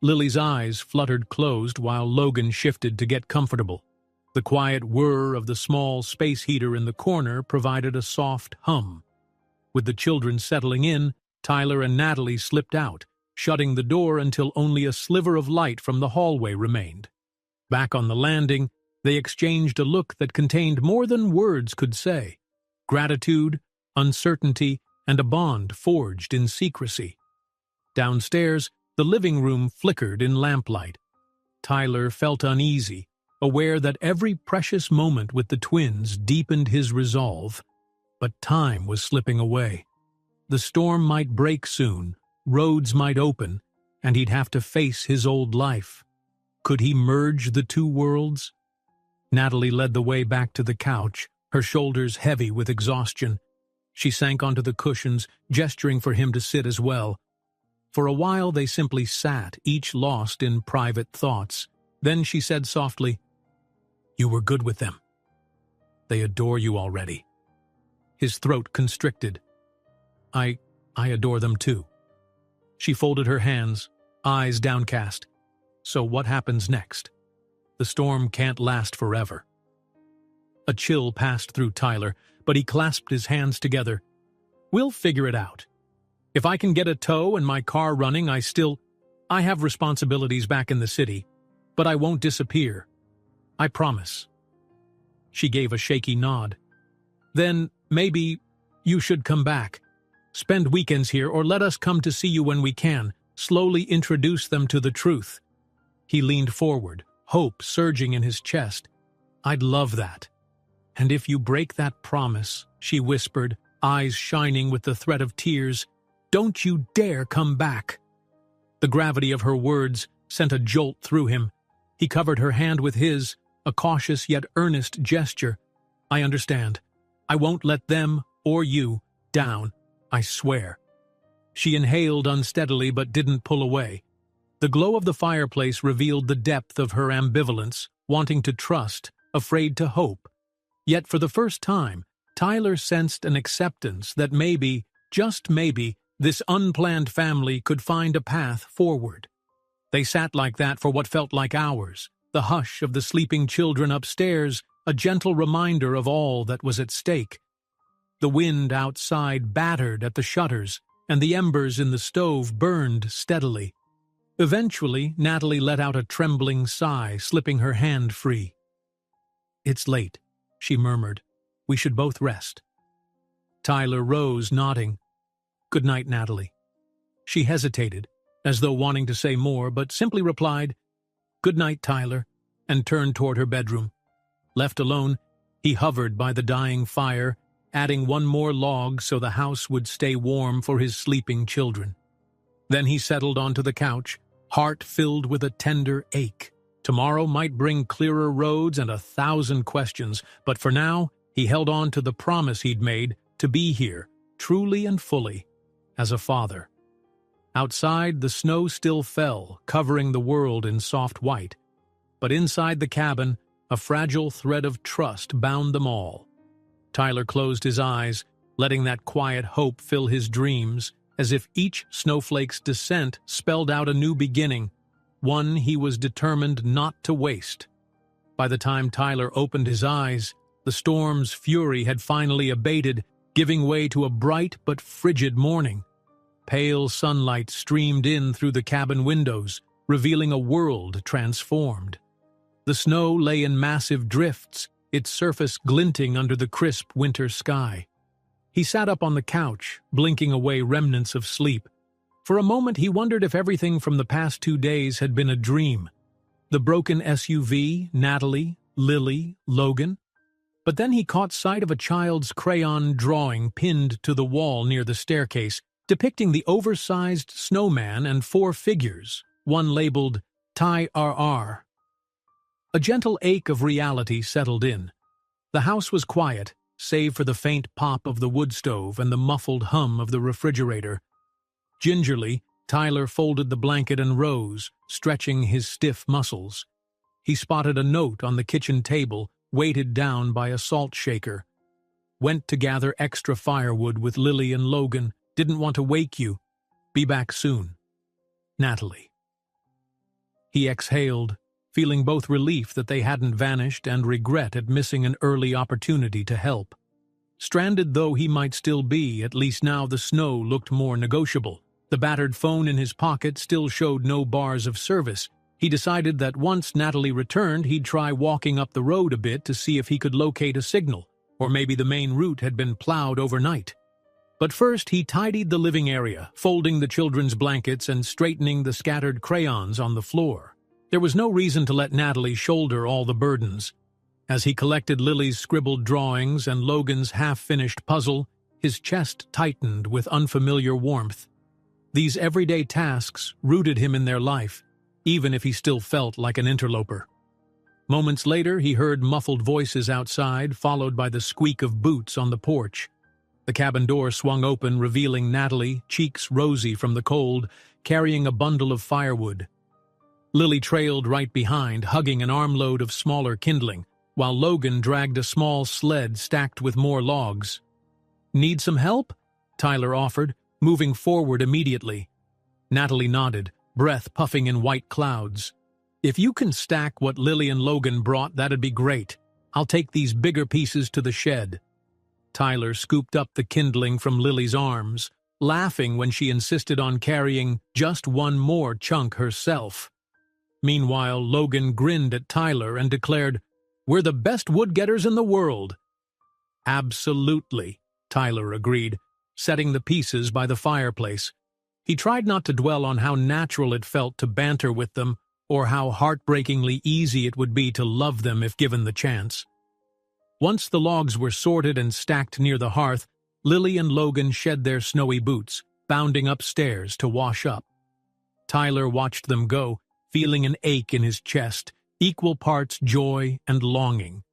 Lily's eyes fluttered closed while Logan shifted to get comfortable. The quiet whir of the small space heater in the corner provided a soft hum. With the children settling in, Tyler and Natalie slipped out, shutting the door until only a sliver of light from the hallway remained. Back on the landing, they exchanged a look that contained more than words could say: gratitude, uncertainty, and a bond forged in secrecy. Downstairs, the living room flickered in lamplight. Tyler felt uneasy, aware that every precious moment with the twins deepened his resolve. But time was slipping away. The storm might break soon, roads might open, and he'd have to face his old life. Could he merge the 2 worlds? Natalie led the way back to the couch, her shoulders heavy with exhaustion. She sank onto the cushions, gesturing for him to sit as well. For a while they simply sat, each lost in private thoughts. Then she said softly, "You were good with them. They adore you already." His throat constricted. I adore them too." She folded her hands, eyes downcast. "So what happens next? The storm can't last forever." A chill passed through Tyler, but he clasped his hands together. "We'll figure it out. If I can get a tow and my car running, I have responsibilities back in the city, but I won't disappear. I promise." She gave a shaky nod. "Then maybe you should come back. Spend weekends here, or let us come to see you when we can, slowly introduce them to the truth." He leaned forward, hope surging in his chest. "I'd love that." "And if you break that promise," she whispered, eyes shining with the threat of tears, "don't you dare come back." The gravity of her words sent a jolt through him. He covered her hand with his, a cautious yet earnest gesture. "I understand. I won't let them, or you, down. I swear." She inhaled unsteadily but didn't pull away. The glow of the fireplace revealed the depth of her ambivalence, wanting to trust, afraid to hope. Yet for the first time, Tyler sensed an acceptance that maybe, just maybe, this unplanned family could find a path forward. They sat like that for what felt like hours, the hush of the sleeping children upstairs, a gentle reminder of all that was at stake. The wind outside battered at the shutters, and the embers in the stove burned steadily. Eventually, Natalie let out a trembling sigh, slipping her hand free. "It's late," she murmured. "We should both rest." Tyler rose, nodding. "Good night, Natalie." She hesitated, as though wanting to say more, but simply replied, "Good night, Tyler," and turned toward her bedroom. Left alone, he hovered by the dying fire, adding one more log so the house would stay warm for his sleeping children. Then he settled onto the couch, heart filled with a tender ache. Tomorrow might bring clearer roads and 1,000 questions, but for now, he held on to the promise he'd made to be here, truly and fully, as a father. Outside, the snow still fell, covering the world in soft white. But inside the cabin, a fragile thread of trust bound them all. Tyler closed his eyes, letting that quiet hope fill his dreams, as if each snowflake's descent spelled out a new beginning, one he was determined not to waste. By the time Tyler opened his eyes, the storm's fury had finally abated, giving way to a bright but frigid morning. Pale sunlight streamed in through the cabin windows, revealing a world transformed. The snow lay in massive drifts, its surface glinting under the crisp winter sky. He sat up on the couch, blinking away remnants of sleep. For a moment he wondered if everything from the past 2 days had been a dream. The broken SUV, Natalie, Lily, Logan. But then he caught sight of a child's crayon drawing pinned to the wall near the staircase, depicting the oversized snowman and 4 figures, one labeled Ty-RR. A gentle ache of reality settled in. The house was quiet, save for the faint pop of the wood stove and the muffled hum of the refrigerator. Gingerly, Tyler folded the blanket and rose, stretching his stiff muscles. He spotted a note on the kitchen table, weighted down by a salt shaker. "Went to gather extra firewood with Lily and Logan. Didn't want to wake you. Be back soon. Natalie." He exhaled, feeling both relief that they hadn't vanished and regret at missing an early opportunity to help. Stranded though he might still be, at least now the snow looked more negotiable. The battered phone in his pocket still showed no bars of service. He decided that once Natalie returned, he'd try walking up the road a bit to see if he could locate a signal, or maybe the main route had been plowed overnight. But first he tidied the living area, folding the children's blankets and straightening the scattered crayons on the floor. There was no reason to let Natalie shoulder all the burdens. As he collected Lily's scribbled drawings and Logan's half-finished puzzle, his chest tightened with unfamiliar warmth. These everyday tasks rooted him in their life, even if he still felt like an interloper. Moments later, he heard muffled voices outside, followed by the squeak of boots on the porch. The cabin door swung open, revealing Natalie, cheeks rosy from the cold, carrying a bundle of firewood. Lily trailed right behind, hugging an armload of smaller kindling, while Logan dragged a small sled stacked with more logs. "Need some help?" Tyler offered, moving forward immediately. Natalie nodded, breath puffing in white clouds. "If you can stack what Lily and Logan brought, that'd be great. I'll take these bigger pieces to the shed." Tyler scooped up the kindling from Lily's arms, laughing when she insisted on carrying just one more chunk herself. Meanwhile, Logan grinned at Tyler and declared, "We're the best wood-getters in the world." "Absolutely," Tyler agreed, setting the pieces by the fireplace. He tried not to dwell on how natural it felt to banter with them, or how heartbreakingly easy it would be to love them if given the chance. Once the logs were sorted and stacked near the hearth, Lily and Logan shed their snowy boots, bounding upstairs to wash up. Tyler watched them go, feeling an ache in his chest, equal parts joy and longing.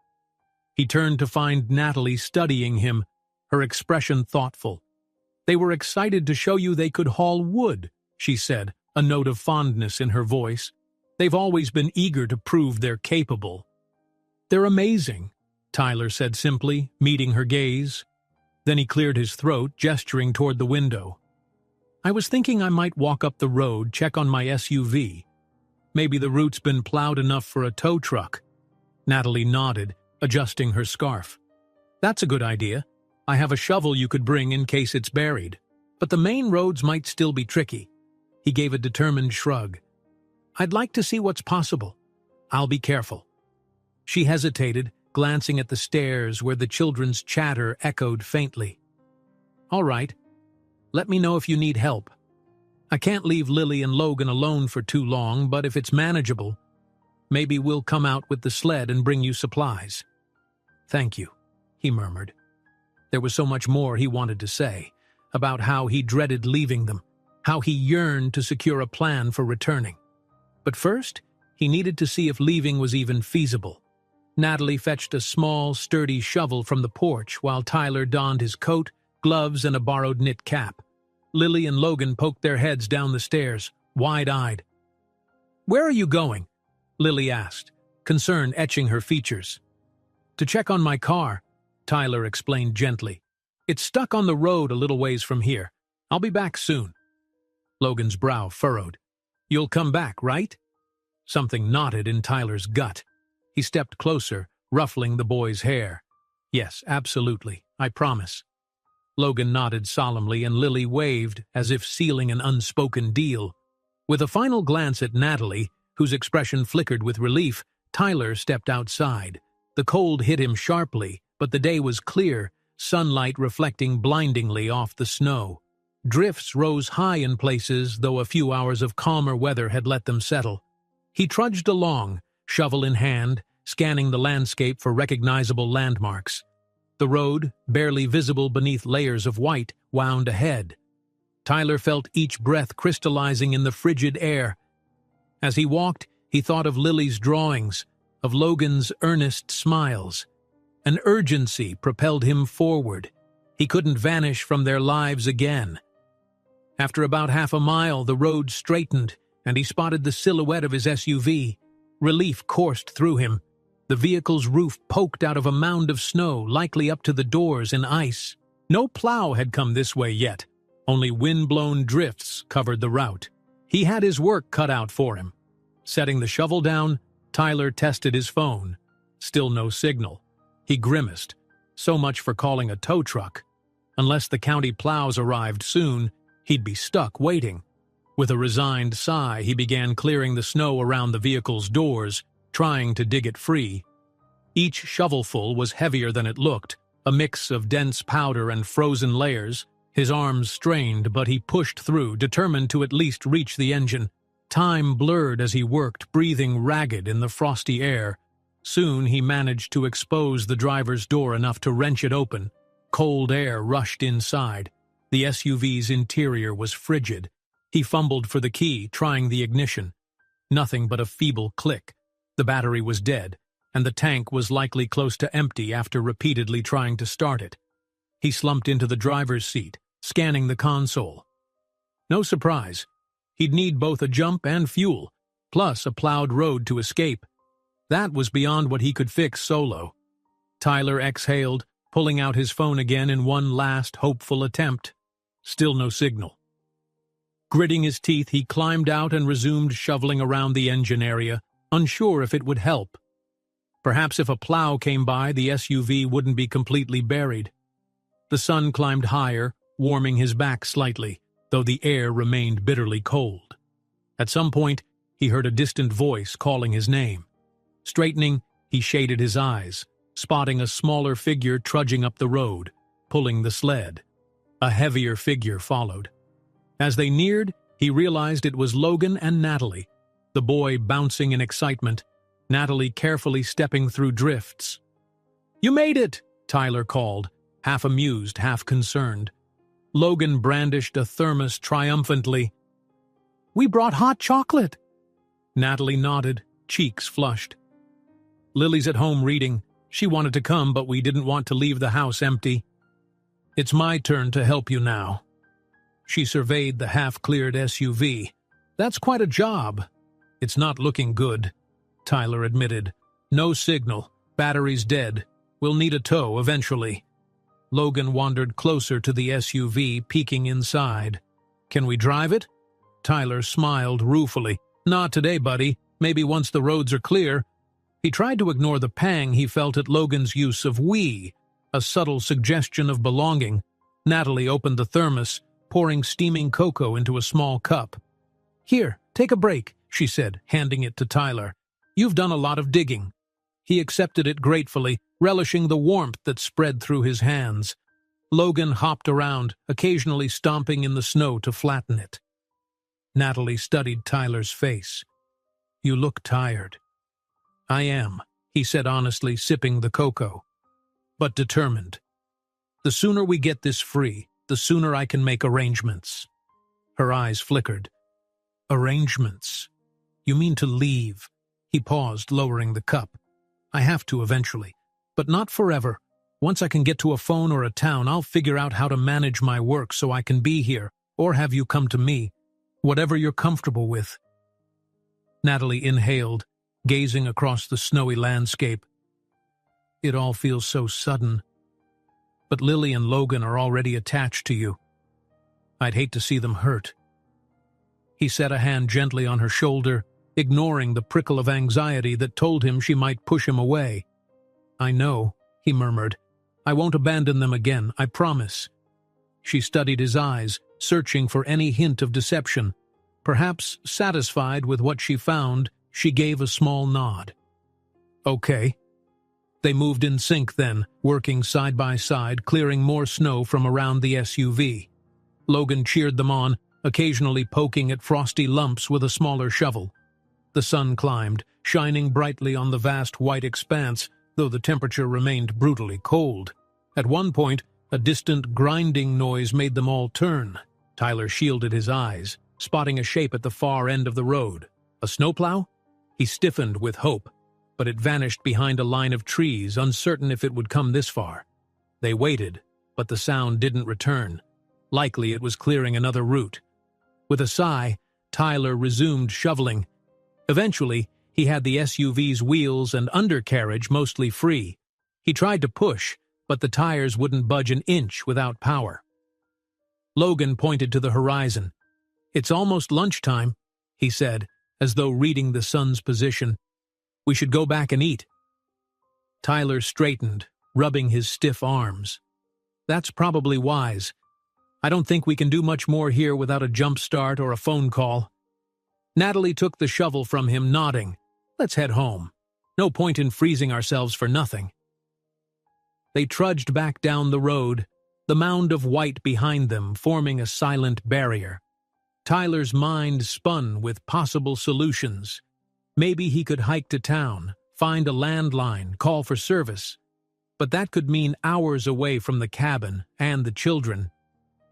He turned to find Natalie studying him, her expression thoughtful. "They were excited to show you they could haul wood," she said, a note of fondness in her voice. "They've always been eager to prove they're capable." "They're amazing," Tyler said simply, meeting her gaze. Then he cleared his throat, gesturing toward the window. "I was thinking I might walk up the road, check on my SUV. Maybe the route's been plowed enough for a tow truck." Natalie nodded, adjusting her scarf. "That's a good idea. I have a shovel you could bring in case it's buried. But the main roads might still be tricky." He gave a determined shrug. "I'd like to see what's possible. I'll be careful." She hesitated, glancing at the stairs where the children's chatter echoed faintly. "All right. Let me know if you need help. I can't leave Lily and Logan alone for too long, but if it's manageable, maybe we'll come out with the sled and bring you supplies." "Thank you," he murmured. There was so much more he wanted to say, about how he dreaded leaving them, how he yearned to secure a plan for returning. But first, he needed to see if leaving was even feasible. Natalie fetched a small, sturdy shovel from the porch while Tyler donned his coat, gloves, and a borrowed knit cap. Lily and Logan poked their heads down the stairs, wide-eyed. "Where are you going?" Lily asked, concern etching her features. "To check on my car," Tyler explained gently. "It's stuck on the road a little ways from here. I'll be back soon." Logan's brow furrowed. "You'll come back, right?" Something knotted in Tyler's gut. He stepped closer, ruffling the boy's hair. "Yes, absolutely. I promise." Logan nodded solemnly and Lily waved as if sealing an unspoken deal. With a final glance at Natalie, whose expression flickered with relief, Tyler stepped outside. The cold hit him sharply, but the day was clear, sunlight reflecting blindingly off the snow. Drifts rose high in places, though a few hours of calmer weather had let them settle. He trudged along, shovel in hand, scanning the landscape for recognizable landmarks. The road, barely visible beneath layers of white, wound ahead. Tyler felt each breath crystallizing in the frigid air. As he walked, he thought of Lily's drawings, of Logan's earnest smiles. An urgency propelled him forward. He couldn't vanish from their lives again. After about half a mile, the road straightened, and he spotted the silhouette of his SUV. Relief coursed through him. The vehicle's roof poked out of a mound of snow, likely up to the doors in ice. No plow had come this way yet. Only wind-blown drifts covered the route. He had his work cut out for him. Setting the shovel down, Tyler tested his phone. Still no signal. He grimaced. So much for calling a tow truck. Unless the county plows arrived soon, he'd be stuck waiting. With a resigned sigh, he began clearing the snow around the vehicle's doors, trying to dig it free. Each shovelful was heavier than it looked, a mix of dense powder and frozen layers. His arms strained, but he pushed through, determined to at least reach the engine. Time blurred as he worked, breathing ragged in the frosty air. Soon he managed to expose the driver's door enough to wrench it open. Cold air rushed inside. The SUV's interior was frigid. He fumbled for the key, trying the ignition. Nothing but a feeble click. The battery was dead, and the tank was likely close to empty after repeatedly trying to start it. He slumped into the driver's seat, scanning the console. No surprise. He'd need both a jump and fuel, plus a plowed road to escape. That was beyond what he could fix solo. Tyler exhaled, pulling out his phone again in one last hopeful attempt. Still no signal. Gritting his teeth, he climbed out and resumed shoveling around the engine area, unsure if it would help. Perhaps if a plow came by, the SUV wouldn't be completely buried. The sun climbed higher, warming his back slightly, though the air remained bitterly cold. At some point, he heard a distant voice calling his name. Straightening, he shaded his eyes, spotting a smaller figure trudging up the road, pulling the sled. A heavier figure followed. As they neared, he realized it was Logan and Natalie, the boy bouncing in excitement, Natalie carefully stepping through drifts. "You made it!" Tyler called, half amused, half concerned. Logan brandished a thermos triumphantly. "We brought hot chocolate!" Natalie nodded, cheeks flushed. "Lily's at home reading. She wanted to come, but we didn't want to leave the house empty. It's my turn to help you now." She surveyed the half-cleared SUV. "That's quite a job." "It's not looking good," Tyler admitted. "No signal. Battery's dead. We'll need a tow eventually." Logan wandered closer to the SUV, peeking inside. "Can we drive it?" Tyler smiled ruefully. "Not today, buddy. Maybe once the roads are clear." He tried to ignore the pang he felt at Logan's use of we, a subtle suggestion of belonging. Natalie opened the thermos, pouring steaming cocoa into a small cup. "Here, take a break," she said, handing it to Tyler. "You've done a lot of digging." He accepted it gratefully, relishing the warmth that spread through his hands. Logan hopped around, occasionally stomping in the snow to flatten it. Natalie studied Tyler's face. "You look tired." "I am," he said honestly, sipping the cocoa. "But determined. The sooner we get this free, the sooner I can make arrangements." Her eyes flickered. "Arrangements? You mean to leave?" He paused, lowering the cup. "I have to eventually, but not forever. Once I can get to a phone or a town, I'll figure out how to manage my work so I can be here, or have you come to me. Whatever you're comfortable with." Natalie inhaled, gazing across the snowy landscape. "It all feels so sudden. But Lily and Logan are already attached to you. I'd hate to see them hurt." He set a hand gently on her shoulder, ignoring the prickle of anxiety that told him she might push him away. "I know," he murmured. "I won't abandon them again, I promise." She studied his eyes, searching for any hint of deception. Perhaps satisfied with what she found, she gave a small nod. "Okay." They moved in sync then, working side by side, clearing more snow from around the SUV. Logan cheered them on, occasionally poking at frosty lumps with a smaller shovel. The sun climbed, shining brightly on the vast white expanse, though the temperature remained brutally cold. At one point, a distant grinding noise made them all turn. Tyler shielded his eyes, spotting a shape at the far end of the road. A snowplow? He stiffened with hope, but it vanished behind a line of trees, uncertain if it would come this far. They waited, but the sound didn't return. Likely it was clearing another route. With a sigh, Tyler resumed shoveling. Eventually, he had the SUV's wheels and undercarriage mostly free. He tried to push, but the tires wouldn't budge an inch without power. Logan pointed to the horizon. "It's almost lunchtime," he said, as though reading the sun's position. "We should go back and eat." Tyler straightened, rubbing his stiff arms. "That's probably wise. I don't think we can do much more here without a jump start or a phone call." Natalie took the shovel from him, nodding. "Let's head home. No point in freezing ourselves for nothing." They trudged back down the road, the mound of white behind them forming a silent barrier. Tyler's mind spun with possible solutions. Maybe he could hike to town, find a landline, call for service. But that could mean hours away from the cabin and the children.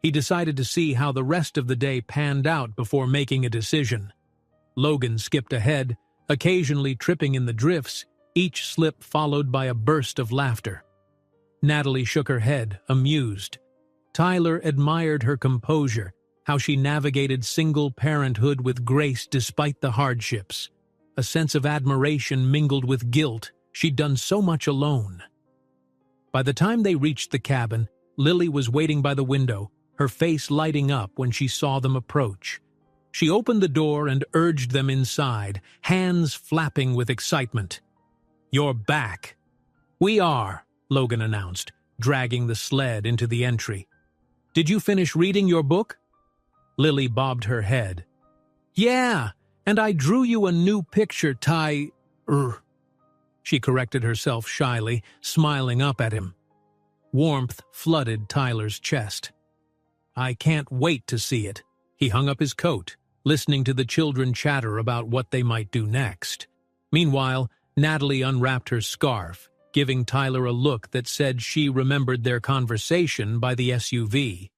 He decided to see how the rest of the day panned out before making a decision. Logan skipped ahead, occasionally tripping in the drifts, each slip followed by a burst of laughter. Natalie shook her head, amused. Tyler admired her composure, how she navigated single parenthood with grace despite the hardships. A sense of admiration mingled with guilt. She'd done so much alone. By the time they reached the cabin, Lily was waiting by the window, her face lighting up when she saw them approach. She opened the door and urged them inside, hands flapping with excitement. "You're back." "We are," Logan announced, dragging the sled into the entry. "Did you finish reading your book?" Lily bobbed her head. "Yeah, and I drew you a new picture, She corrected herself shyly, smiling up at him. Warmth flooded Tyler's chest. "I can't wait to see it." He hung up his coat, listening to the children chatter about what they might do next. Meanwhile, Natalie unwrapped her scarf, giving Tyler a look that said she remembered their conversation by the SUV.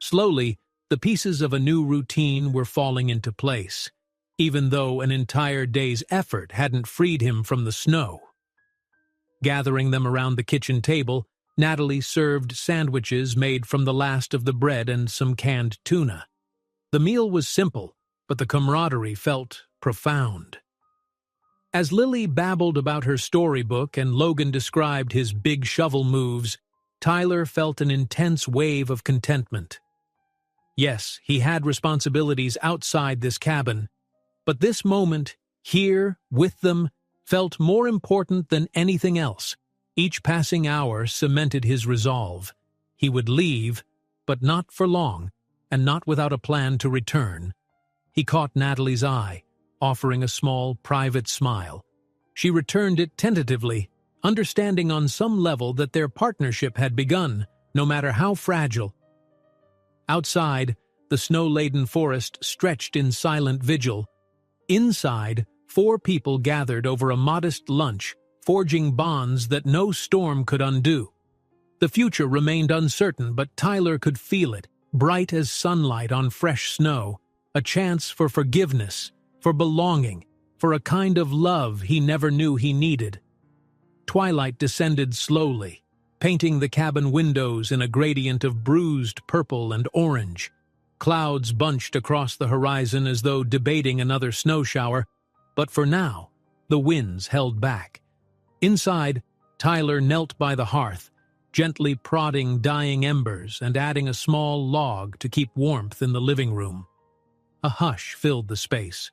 Slowly, the pieces of a new routine were falling into place, even though an entire day's effort hadn't freed him from the snow. Gathering them around the kitchen table, Natalie served sandwiches made from the last of the bread and some canned tuna. The meal was simple, but the camaraderie felt profound. As Lily babbled about her storybook and Logan described his big shovel moves, Tyler felt an intense wave of contentment. Yes, he had responsibilities outside this cabin, but this moment, here, with them, felt more important than anything else. Each passing hour cemented his resolve. He would leave, but not for long, and not without a plan to return. He caught Natalie's eye, offering a small, private smile. She returned it tentatively, understanding on some level that their partnership had begun, no matter how fragile. Outside, the snow-laden forest stretched in silent vigil. Inside, 4 people gathered over a modest lunch, forging bonds that no storm could undo. The future remained uncertain, but Tyler could feel it, bright as sunlight on fresh snow, a chance for forgiveness, for belonging, for a kind of love he never knew he needed. Twilight descended slowly, painting the cabin windows in a gradient of bruised purple and orange. Clouds bunched across the horizon as though debating another snow shower, but for now, the winds held back. Inside, Tyler knelt by the hearth, gently prodding dying embers and adding a small log to keep warmth in the living room. A hush filled the space.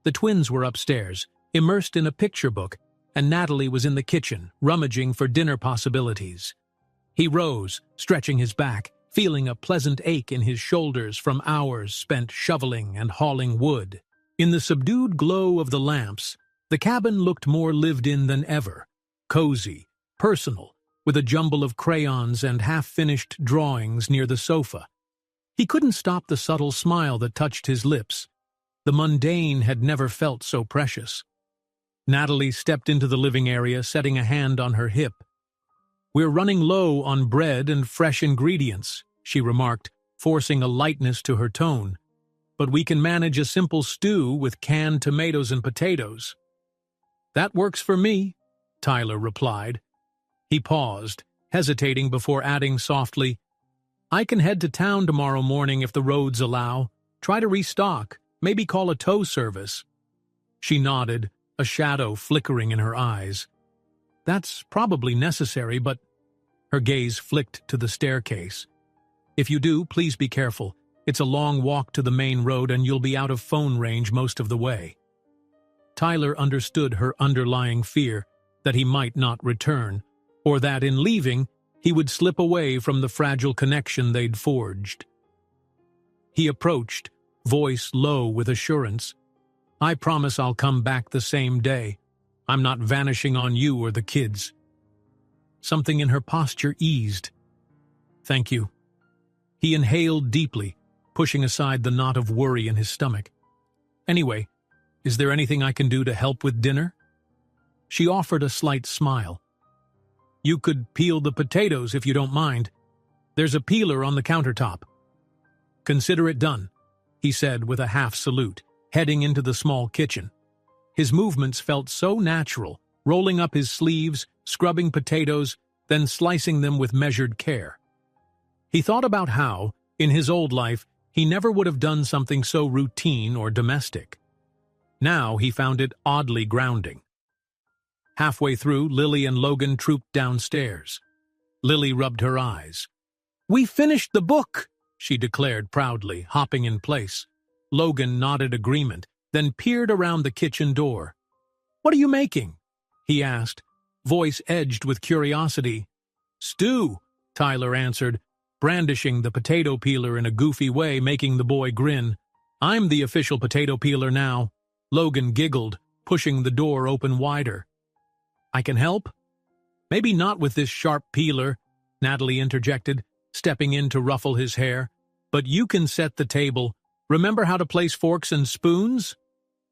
The twins were upstairs, immersed in a picture book, and Natalie was in the kitchen, rummaging for dinner possibilities. He rose, stretching his back, feeling a pleasant ache in his shoulders from hours spent shoveling and hauling wood. In the subdued glow of the lamps, the cabin looked more lived-in than ever, cozy, personal, with a jumble of crayons and half-finished drawings near the sofa. He couldn't stop the subtle smile that touched his lips. The mundane had never felt so precious. Natalie stepped into the living area, setting a hand on her hip. "We're running low on bread and fresh ingredients," she remarked, forcing a lightness to her tone. "But we can manage a simple stew with canned tomatoes and potatoes." "That works for me," Tyler replied. He paused, hesitating before adding softly, "I can head to town tomorrow morning if the roads allow. Try to restock, maybe call a tow service." She nodded, a shadow flickering in her eyes. "That's probably necessary, but—" Her gaze flicked to the staircase. "If you do, please be careful. It's a long walk to the main road and you'll be out of phone range most of the way." Tyler understood her underlying fear that he might not return, or that in leaving, he would slip away from the fragile connection they'd forged. He approached, voice low with assurance. "I promise I'll come back the same day. I'm not vanishing on you or the kids." Something in her posture eased. "Thank you." He inhaled deeply, pushing aside the knot of worry in his stomach. "Anyway, is there anything I can do to help with dinner?" She offered a slight smile. "You could peel the potatoes if you don't mind. There's a peeler on the countertop." "Consider it done," he said with a half salute, heading into the small kitchen. His movements felt so natural, rolling up his sleeves, scrubbing potatoes, then slicing them with measured care. He thought about how, in his old life, he never would have done something so routine or domestic. Now he found it oddly grounding. Halfway through, Lily and Logan trooped downstairs. Lily rubbed her eyes. "We finished the book," she declared proudly, hopping in place. Logan nodded agreement, then peered around the kitchen door. "What are you making?" he asked, voice edged with curiosity. "Stew," Tyler answered, brandishing the potato peeler in a goofy way, making the boy grin. "I'm the official potato peeler now." Logan giggled, pushing the door open wider. "I can help?" "Maybe not with this sharp peeler," Natalie interjected, stepping in to ruffle his hair. "But you can set the table. Remember how to place forks and spoons?"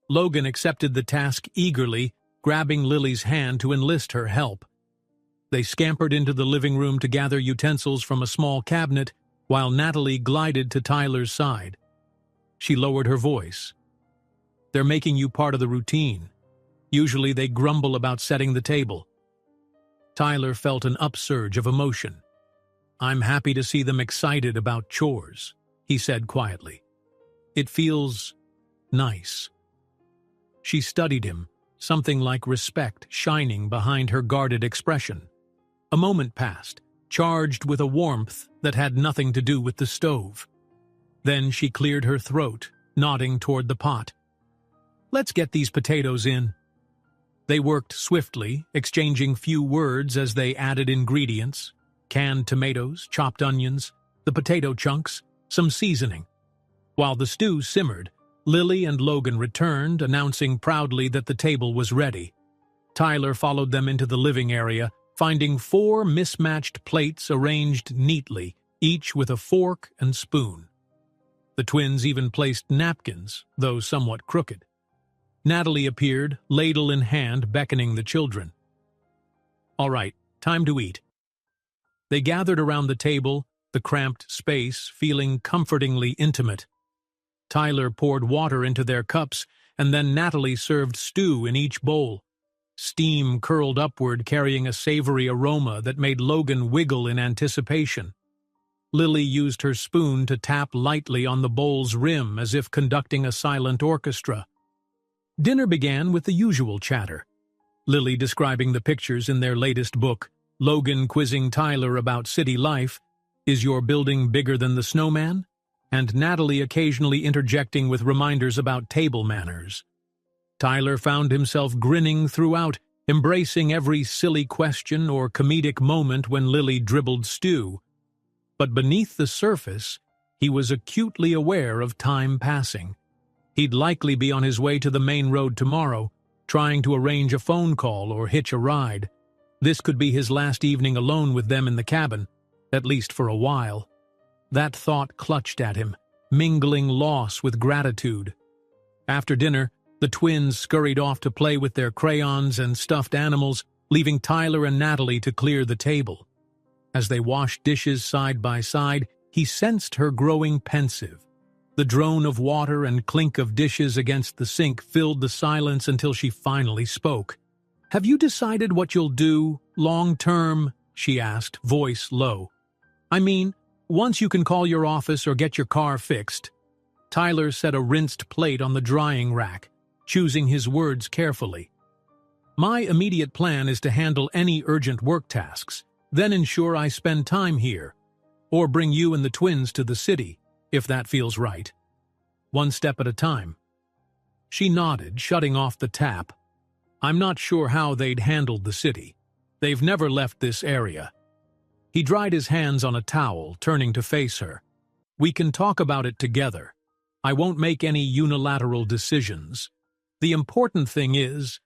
Logan accepted the task eagerly, grabbing Lily's hand to enlist her help. They scampered into the living room to gather utensils from a small cabinet, while Natalie glided to Tyler's side. She lowered her voice. "They're making you part of the routine. Usually they grumble about setting the table." Tyler felt an upsurge of emotion. "I'm happy to see them excited about chores," he said quietly. "It feels nice." She studied him, something like respect shining behind her guarded expression. A moment passed, charged with a warmth that had nothing to do with the stove. Then she cleared her throat, nodding toward the pot. "Let's get these potatoes in." They worked swiftly, exchanging few words as they added ingredients: canned tomatoes, chopped onions, the potato chunks, some seasoning. While the stew simmered, Lily and Logan returned, announcing proudly that the table was ready. Tyler followed them into the living area, finding 4 mismatched plates arranged neatly, each with a fork and spoon. The twins even placed napkins, though somewhat crooked. Natalie appeared, ladle in hand, beckoning the children. "All right, time to eat." They gathered around the table, the cramped space feeling comfortingly intimate. Tyler poured water into their cups, and then Natalie served stew in each bowl. Steam curled upward, carrying a savory aroma that made Logan wiggle in anticipation. Lily used her spoon to tap lightly on the bowl's rim as if conducting a silent orchestra. Dinner began with the usual chatter. Lily describing the pictures in their latest book, Logan quizzing Tyler about city life, "Is your building bigger than the snowman?" and Natalie occasionally interjecting with reminders about table manners. Tyler found himself grinning throughout, embracing every silly question or comedic moment when Lily dribbled stew. But beneath the surface, he was acutely aware of time passing. He'd likely be on his way to the main road tomorrow, trying to arrange a phone call or hitch a ride. This could be his last evening alone with them in the cabin, at least for a while. That thought clutched at him, mingling loss with gratitude. After dinner, the twins scurried off to play with their crayons and stuffed animals, leaving Tyler and Natalie to clear the table. As they washed dishes side by side, he sensed her growing pensive. The drone of water and clink of dishes against the sink filled the silence until she finally spoke. "Have you decided what you'll do, long-term?" she asked, voice low. "I mean, once you can call your office or get your car fixed." Tyler set a rinsed plate on the drying rack, choosing his words carefully. "My immediate plan is to handle any urgent work tasks, then ensure I spend time here, or bring you and the twins to the city, if that feels right. One step at a time." She nodded, shutting off the tap. "I'm not sure how they'd handled the city. They've never left this area." He dried his hands on a towel, turning to face her. "We can talk about it together. I won't make any unilateral decisions. The important thing is,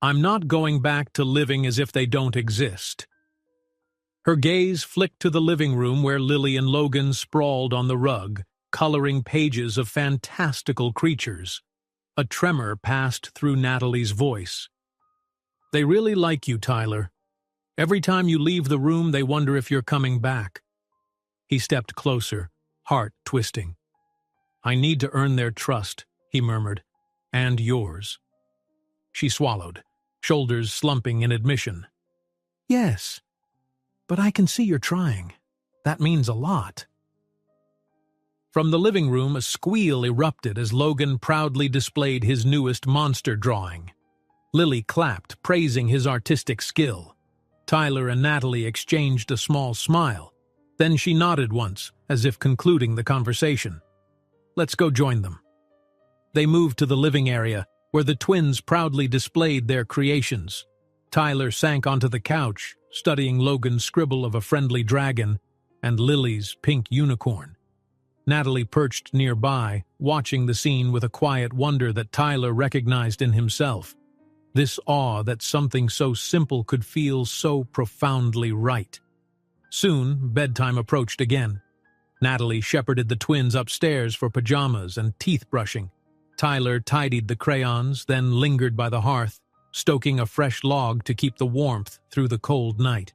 I'm not going back to living as if they don't exist." Her gaze flicked to the living room where Lily and Logan sprawled on the rug, coloring pages of fantastical creatures. A tremor passed through Natalie's voice. "They really like you, Tyler. Every time you leave the room, they wonder if you're coming back." He stepped closer, heart twisting. "I need to earn their trust," he murmured, "and yours." She swallowed, shoulders slumping in admission. "Yes, but I can see you're trying. That means a lot." From the living room, a squeal erupted as Logan proudly displayed his newest monster drawing. Lily clapped, praising his artistic skill. Tyler and Natalie exchanged a small smile. Then she nodded once, as if concluding the conversation. "Let's go join them." They moved to the living area, where the twins proudly displayed their creations. Tyler sank onto the couch, studying Logan's scribble of a friendly dragon and Lily's pink unicorn. Natalie perched nearby, watching the scene with a quiet wonder that Tyler recognized in himself. This awe that something so simple could feel so profoundly right. Soon, bedtime approached again. Natalie shepherded the twins upstairs for pajamas and teeth brushing. Tyler tidied the crayons, then lingered by the hearth, stoking a fresh log to keep the warmth through the cold night.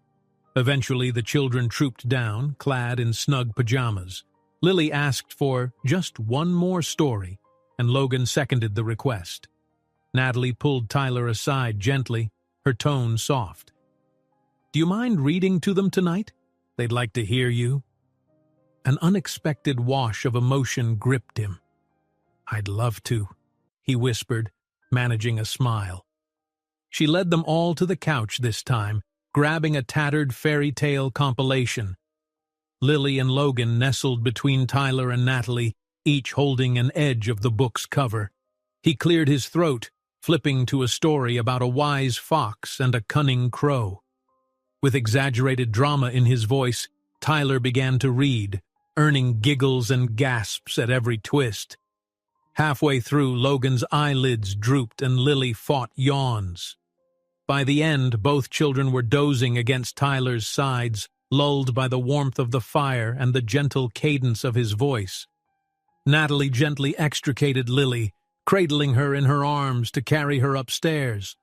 Eventually, the children trooped down, clad in snug pajamas. Lily asked for just one more story, and Logan seconded the request. Natalie pulled Tyler aside gently, her tone soft. "Do you mind reading to them tonight? They'd like to hear you." An unexpected wash of emotion gripped him. "I'd love to," he whispered, managing a smile. She led them all to the couch this time, grabbing a tattered fairy tale compilation. Lily and Logan nestled between Tyler and Natalie, each holding an edge of the book's cover. He cleared his throat, flipping to a story about a wise fox and a cunning crow. With exaggerated drama in his voice, Tyler began to read, earning giggles and gasps at every twist. Halfway through, Logan's eyelids drooped and Lily fought yawns. By the end, both children were dozing against Tyler's sides, lulled by the warmth of the fire and the gentle cadence of his voice. Natalie gently extricated Lily, cradling her in her arms to carry her upstairs.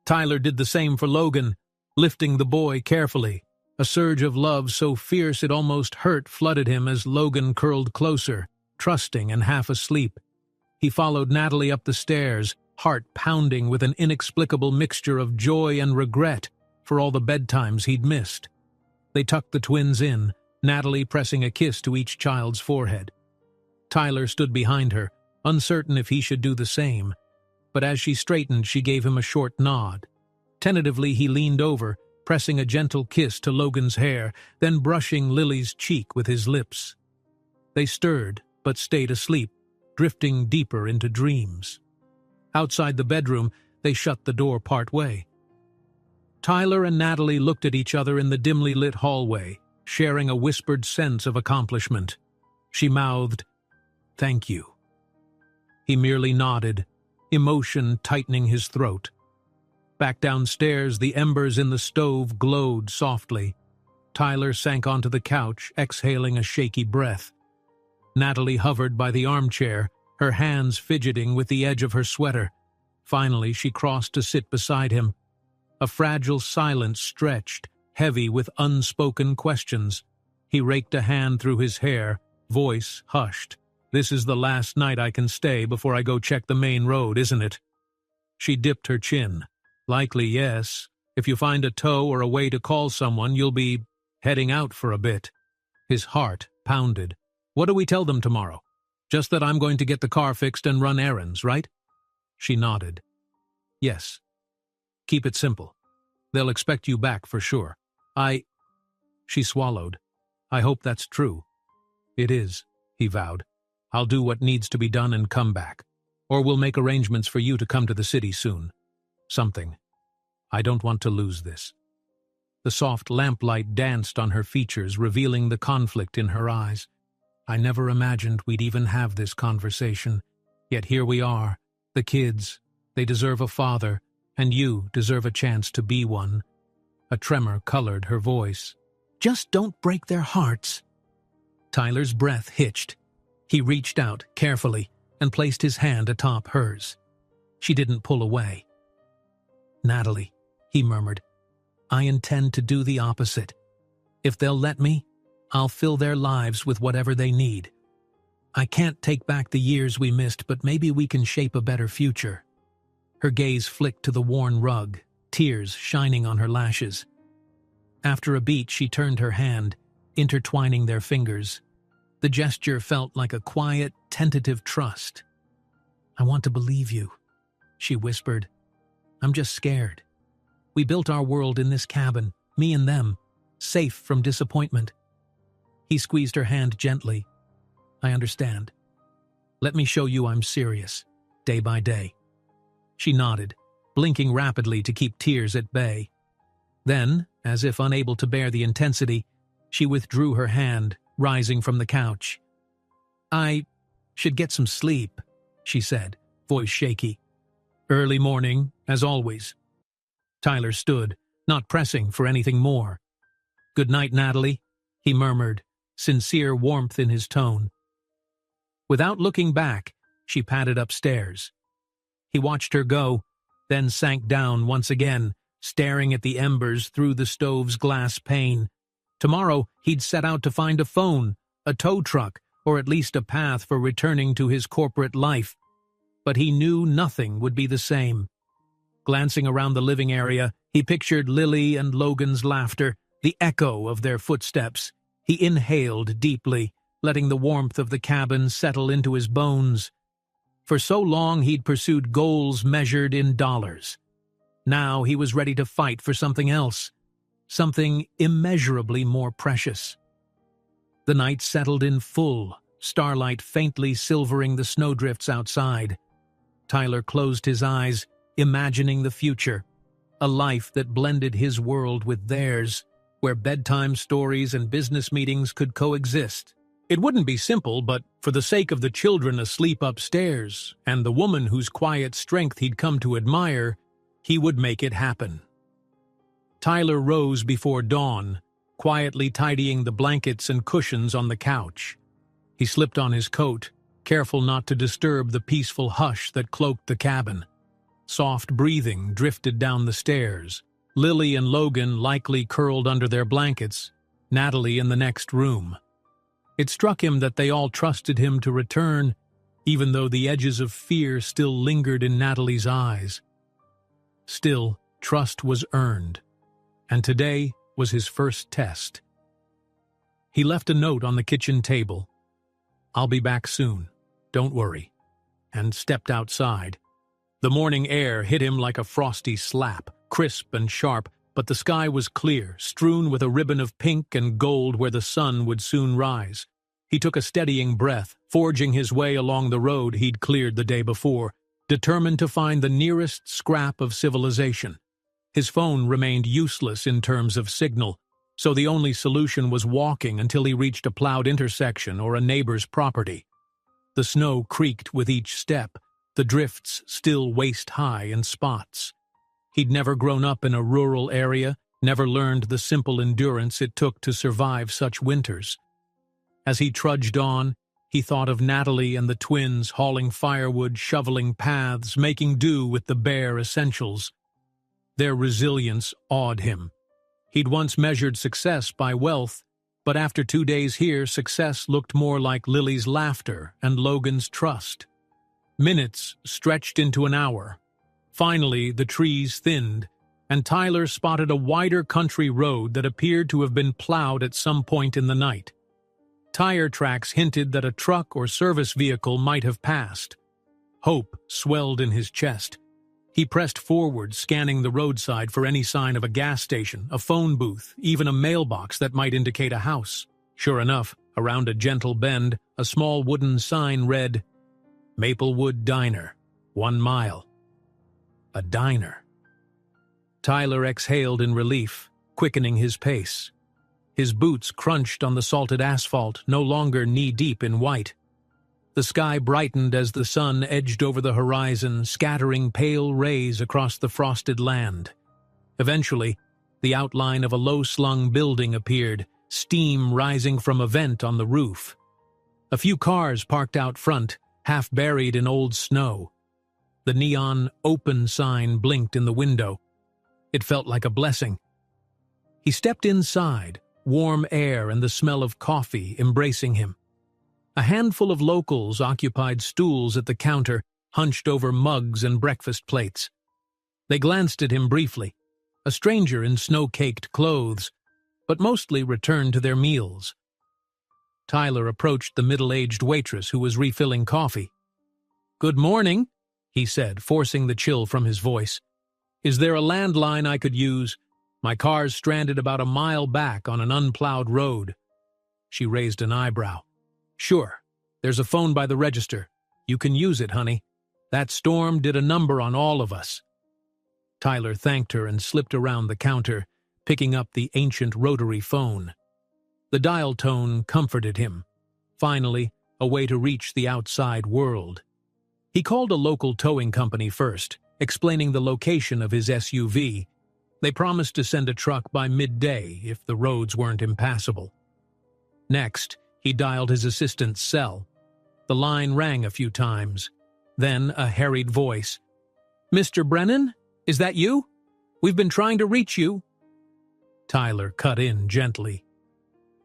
Tyler did the same for Logan, lifting the boy carefully. A surge of love so fierce it almost hurt flooded him as Logan curled closer, trusting and half asleep. He followed Natalie up the stairs, heart pounding with an inexplicable mixture of joy and regret for all the bedtimes he'd missed. They tucked the twins in, Natalie pressing a kiss to each child's forehead. Tyler stood behind her, uncertain if he should do the same, but as she straightened, she gave him a short nod. Tentatively, he leaned over, pressing a gentle kiss to Logan's hair, then brushing Lily's cheek with his lips. They stirred, but stayed asleep, drifting deeper into dreams. Outside the bedroom, they shut the door part way. Tyler and Natalie looked at each other in the dimly lit hallway, sharing a whispered sense of accomplishment. She mouthed, "Thank you." He merely nodded, emotion tightening his throat. Back downstairs, the embers in the stove glowed softly. Tyler sank onto the couch, exhaling a shaky breath. Natalie hovered by the armchair, her hands fidgeting with the edge of her sweater. Finally, she crossed to sit beside him. A fragile silence stretched, heavy with unspoken questions. He raked a hand through his hair, voice hushed. "This is the last night I can stay before I go check the main road, isn't it?" She dipped her chin. "Likely, yes. If you find a tow or a way to call someone, you'll be heading out for a bit." His heart pounded. "What do we tell them tomorrow? Just that I'm going to get the car fixed and run errands, right?" She nodded. "Yes. Keep it simple. They'll expect you back for sure. She swallowed. "I hope that's true." "It is," he vowed. "I'll do what needs to be done and come back. Or we'll make arrangements for you to come to the city soon. Something. I don't want to lose this." The soft lamplight danced on her features, revealing the conflict in her eyes. "I never imagined we'd even have this conversation. Yet here we are. The kids. They deserve a father, and you deserve a chance to be one." A tremor colored her voice. "Just don't break their hearts." Tyler's breath hitched. He reached out carefully and placed his hand atop hers. She didn't pull away. "Natalie," he murmured, "I intend to do the opposite. If they'll let me, I'll fill their lives with whatever they need. I can't take back the years we missed, but maybe we can shape a better future." Her gaze flicked to the worn rug, tears shining on her lashes. After a beat, she turned her hand, intertwining their fingers. The gesture felt like a quiet, tentative trust. "I want to believe you," she whispered. "I'm just scared. We built our world in this cabin, me and them, safe from disappointment." He squeezed her hand gently. "I understand. Let me show you I'm serious, day by day." She nodded, blinking rapidly to keep tears at bay. Then, as if unable to bear the intensity, she withdrew her hand, rising from the couch. "I should get some sleep," she said, voice shaky. "Early morning, as always." Tyler stood, not pressing for anything more. "Good night, Natalie," he murmured, sincere warmth in his tone. Without looking back, she padded upstairs. He watched her go, then sank down once again, staring at the embers through the stove's glass pane. Tomorrow, he'd set out to find a phone, a tow truck, or at least a path for returning to his corporate life. But he knew nothing would be the same. Glancing around the living area, he pictured Lily and Logan's laughter, the echo of their footsteps. He inhaled deeply, letting the warmth of the cabin settle into his bones. For so long he'd pursued goals measured in dollars. Now he was ready to fight for something else, something immeasurably more precious. The night settled in full, starlight faintly silvering the snowdrifts outside. Tyler closed his eyes, imagining the future, a life that blended his world with theirs, where bedtime stories and business meetings could coexist. It wouldn't be simple, but for the sake of the children asleep upstairs and the woman whose quiet strength he'd come to admire, he would make it happen. Tyler rose before dawn, quietly tidying the blankets and cushions on the couch. He slipped on his coat, careful not to disturb the peaceful hush that cloaked the cabin. Soft breathing drifted down the stairs. Lily and Logan likely curled under their blankets, Natalie in the next room. It struck him that they all trusted him to return, even though the edges of fear still lingered in Natalie's eyes. Still, trust was earned, and today was his first test. He left a note on the kitchen table. "I'll be back soon, don't worry," and stepped outside. The morning air hit him like a frosty slap, crisp and sharp, but the sky was clear, strewn with a ribbon of pink and gold where the sun would soon rise. He took a steadying breath, forging his way along the road he'd cleared the day before, determined to find the nearest scrap of civilization. His phone remained useless in terms of signal, so the only solution was walking until he reached a plowed intersection or a neighbor's property. The snow creaked with each step, the drifts still waist-high in spots. He'd never grown up in a rural area, never learned the simple endurance it took to survive such winters. As he trudged on, he thought of Natalie and the twins hauling firewood, shoveling paths, making do with the bare essentials. Their resilience awed him. He'd once measured success by wealth, but after 2 days here, success looked more like Lily's laughter and Logan's trust. Minutes stretched into an hour. Finally, the trees thinned, and Tyler spotted a wider country road that appeared to have been plowed at some point in the night. Tire tracks hinted that a truck or service vehicle might have passed. Hope swelled in his chest. He pressed forward, scanning the roadside for any sign of a gas station, a phone booth, even a mailbox that might indicate a house. Sure enough, around a gentle bend, a small wooden sign read, "Maplewood Diner, 1 mile." A diner. Tyler exhaled in relief, quickening his pace. His boots crunched on the salted asphalt, no longer knee-deep in white. The sky brightened as the sun edged over the horizon, scattering pale rays across the frosted land. Eventually, the outline of a low-slung building appeared, steam rising from a vent on the roof. A few cars parked out front, half buried in old snow. The neon "open" sign blinked in the window. It felt like a blessing. He stepped inside, warm air and the smell of coffee embracing him. A handful of locals occupied stools at the counter, hunched over mugs and breakfast plates. They glanced at him briefly, a stranger in snow-caked clothes, but mostly returned to their meals. Tyler approached the middle-aged waitress who was refilling coffee. "Good morning," he said, forcing the chill from his voice. "Is there a landline I could use? My car's stranded about a mile back on an unplowed road." She raised an eyebrow. "Sure. There's a phone by the register. You can use it, honey. That storm did a number on all of us." Tyler thanked her and slipped around the counter, picking up the ancient rotary phone. The dial tone comforted him. Finally, a way to reach the outside world. He called a local towing company first, explaining the location of his SUV. They promised to send a truck by midday if the roads weren't impassable. Next, he dialed his assistant's cell. The line rang a few times. Then a harried voice. "Mr. Brennan? Is that you? We've been trying to reach you." Tyler cut in gently.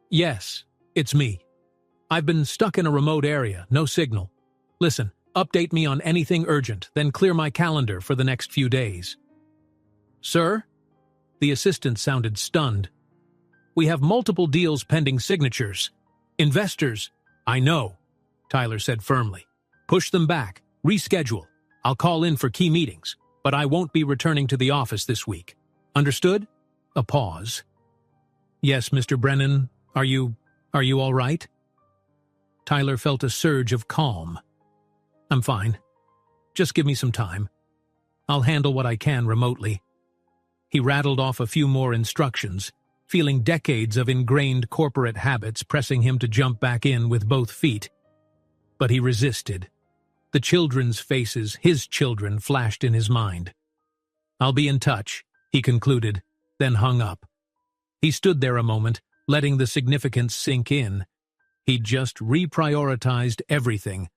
"Yes, it's me. I've been stuck in a remote area, no signal. Listen, update me on anything urgent, then clear my calendar for the next few days." "Sir?" The assistant sounded stunned. "We have multiple deals pending signatures. Investors." "I know," Tyler said firmly. "Push them back. Reschedule. I'll call in for key meetings, but I won't be returning to the office this week. Understood?" A pause. "Yes, Mr. Brennan. Are you all right?" Tyler felt a surge of calm. "I'm fine. Just give me some time." I'll handle what I can remotely." He rattled off a few more instructions, feeling decades of ingrained corporate habits pressing him to jump back in with both feet. But he resisted. The children's faces, his children, flashed in his mind. "I'll be in touch," he concluded, then hung up. He stood there a moment, letting the significance sink in. He'd just reprioritized everything.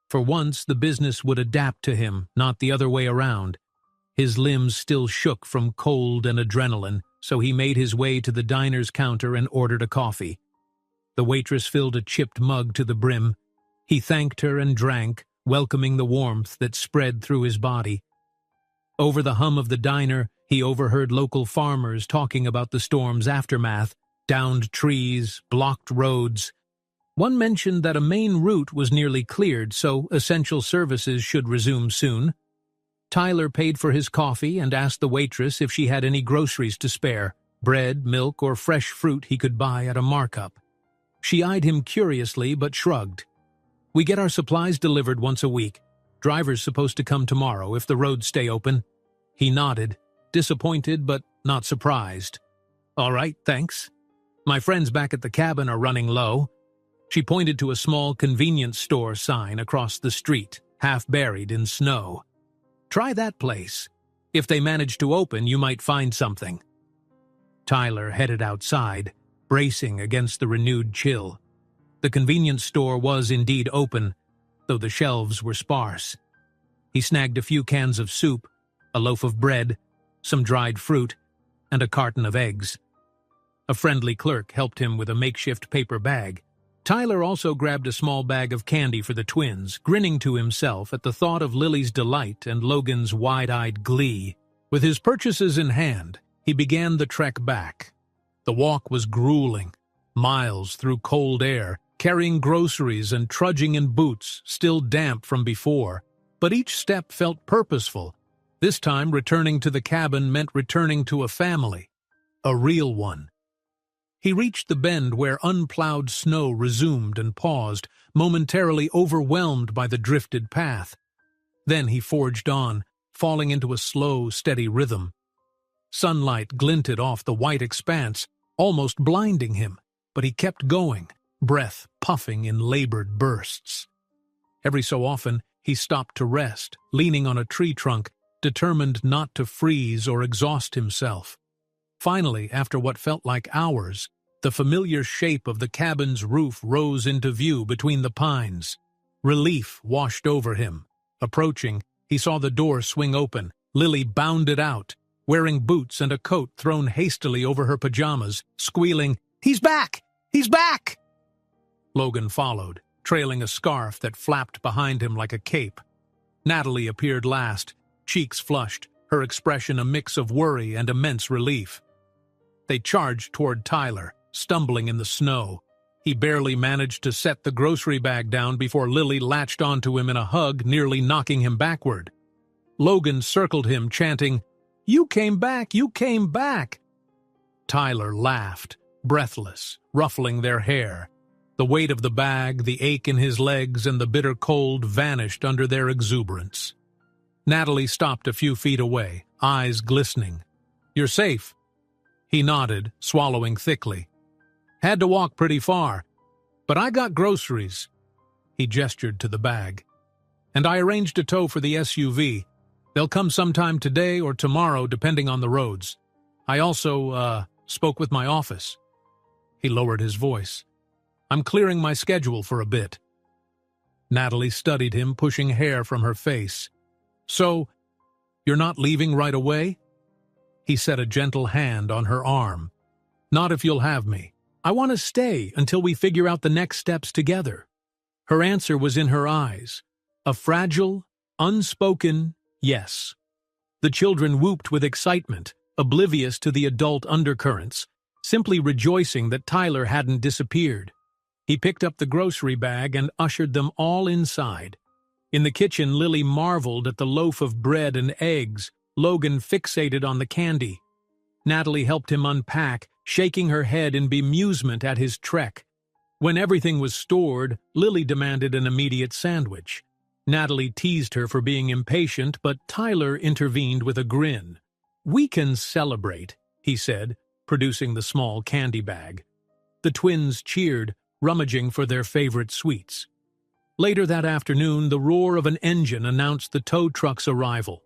For once, the business would adapt to him, not the other way around. His limbs still shook from cold and adrenaline, so he made his way to the diner's counter and ordered a coffee. The waitress filled a chipped mug to the brim. He thanked her and drank, welcoming the warmth that spread through his body. Over the hum of the diner, he overheard local farmers talking about the storm's aftermath: downed trees, blocked roads. One mentioned that a main route was nearly cleared, so essential services should resume soon. Tyler paid for his coffee and asked the waitress if she had any groceries to spare: bread, milk, or fresh fruit he could buy at a markup. She eyed him curiously but shrugged. "We get our supplies delivered once a week. Driver's supposed to come tomorrow if the roads stay open." He nodded, disappointed but not surprised. "All right, thanks. My friends back at the cabin are running low." She pointed to a small convenience store sign across the street, half buried in snow. "Try that place. If they manage to open, you might find something." Tyler headed outside, bracing against the renewed chill. The convenience store was indeed open, though the shelves were sparse. He snagged a few cans of soup, a loaf of bread, some dried fruit, and a carton of eggs. A friendly clerk helped him with a makeshift paper bag. Tyler also grabbed a small bag of candy for the twins, grinning to himself at the thought of Lily's delight and Logan's wide-eyed glee. With his purchases in hand, he began the trek back. The walk was grueling, miles through cold air, carrying groceries and trudging in boots, still damp from before. But each step felt purposeful. This time, returning to the cabin meant returning to a family, a real one. He reached the bend where unplowed snow resumed and paused, momentarily overwhelmed by the drifted path. Then he forged on, falling into a slow, steady rhythm. Sunlight glinted off the white expanse, almost blinding him, but he kept going, breath puffing in labored bursts. Every so often, he stopped to rest, leaning on a tree trunk, determined not to freeze or exhaust himself. Finally, after what felt like hours, the familiar shape of the cabin's roof rose into view between the pines. Relief washed over him. Approaching, he saw the door swing open. Lily bounded out, wearing boots and a coat thrown hastily over her pajamas, squealing, "He's back! He's back!" Logan followed, trailing a scarf that flapped behind him like a cape. Natalie appeared last, cheeks flushed, her expression a mix of worry and immense relief. They charged toward Tyler, stumbling in the snow. He barely managed to set the grocery bag down before Lily latched onto him in a hug, nearly knocking him backward. Logan circled him, chanting, "You came back! You came back!" Tyler laughed, breathless, ruffling their hair. The weight of the bag, the ache in his legs, and the bitter cold vanished under their exuberance. Natalie stopped a few feet away, eyes glistening. "You're safe." He nodded, swallowing thickly. "Had to walk pretty far, but I got groceries." He gestured to the bag. "And I arranged a tow for the SUV. They'll come sometime today or tomorrow, depending on the roads. I also, spoke with my office." He lowered his voice. "I'm clearing my schedule for a bit." Natalie studied him, pushing hair from her face. "So, you're not leaving right away?" He set a gentle hand on her arm. "Not if you'll have me. I want to stay until we figure out the next steps together." Her answer was in her eyes, a fragile, unspoken yes. The children whooped with excitement, oblivious to the adult undercurrents, simply rejoicing that Tyler hadn't disappeared. He picked up the grocery bag and ushered them all inside. In the kitchen, Lily marveled at the loaf of bread and eggs. Logan fixated on the candy. Natalie helped him unpack, shaking her head in bemusement at his trek. When everything was stored, Lily demanded an immediate sandwich. Natalie teased her for being impatient, but Tyler intervened with a grin. "We can celebrate," he said, producing the small candy bag. The twins cheered, rummaging for their favorite sweets. Later that afternoon, the roar of an engine announced the tow truck's arrival.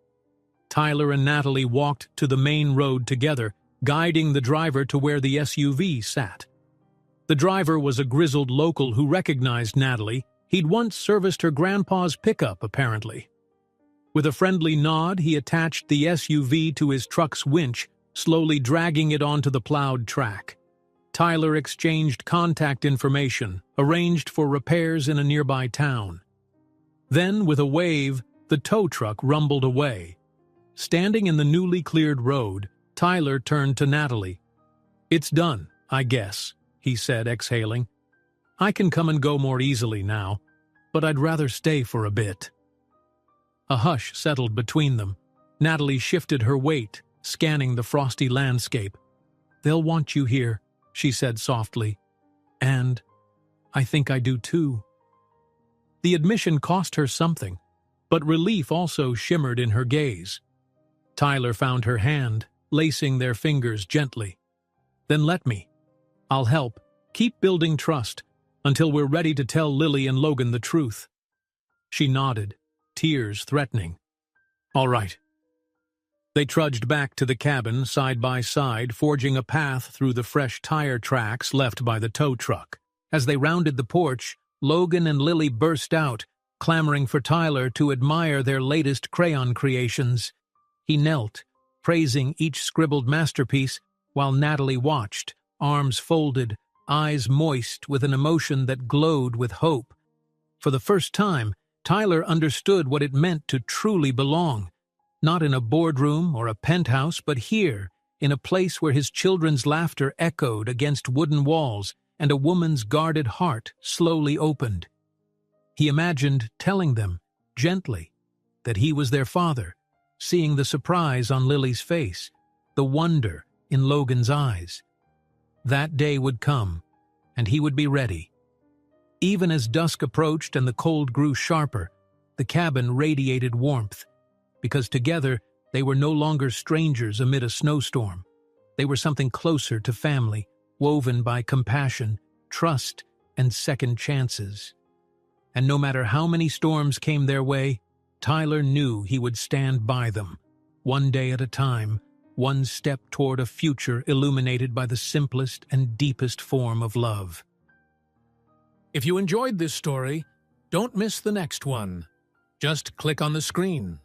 Tyler and Natalie walked to the main road together, guiding the driver to where the SUV sat. The driver was a grizzled local who recognized Natalie. He'd once serviced her grandpa's pickup, apparently. With a friendly nod, he attached the SUV to his truck's winch, slowly dragging it onto the plowed track. Tyler exchanged contact information, arranged for repairs in a nearby town. Then, with a wave, the tow truck rumbled away. Standing in the newly cleared road, Tyler turned to Natalie. "It's done, I guess," he said, exhaling. "I can come and go more easily now, but I'd rather stay for a bit." A hush settled between them. Natalie shifted her weight, scanning the frosty landscape. "They'll want you here," she said softly. "And I think I do too." The admission cost her something, but relief also shimmered in her gaze. Tyler found her hand, lacing their fingers gently. "Then let me. I'll help. Keep building trust until we're ready to tell Lily and Logan the truth." She nodded, tears threatening. "All right." They trudged back to the cabin side by side, forging a path through the fresh tire tracks left by the tow truck. As they rounded the porch, Logan and Lily burst out, clamoring for Tyler to admire their latest crayon creations. He knelt, praising each scribbled masterpiece, while Natalie watched, arms folded, eyes moist with an emotion that glowed with hope. For the first time, Tyler understood what it meant to truly belong. Not in a boardroom or a penthouse, but here, in a place where his children's laughter echoed against wooden walls and a woman's guarded heart slowly opened. He imagined telling them, gently, that he was their father, seeing the surprise on Lily's face, the wonder in Logan's eyes. That day would come, and he would be ready. Even as dusk approached and the cold grew sharper, the cabin radiated warmth, because together they were no longer strangers amid a snowstorm. They were something closer to family, woven by compassion, trust, and second chances. And no matter how many storms came their way, Tyler knew he would stand by them, one day at a time, one step toward a future illuminated by the simplest and deepest form of love. If you enjoyed this story, don't miss the next one. Just click on the screen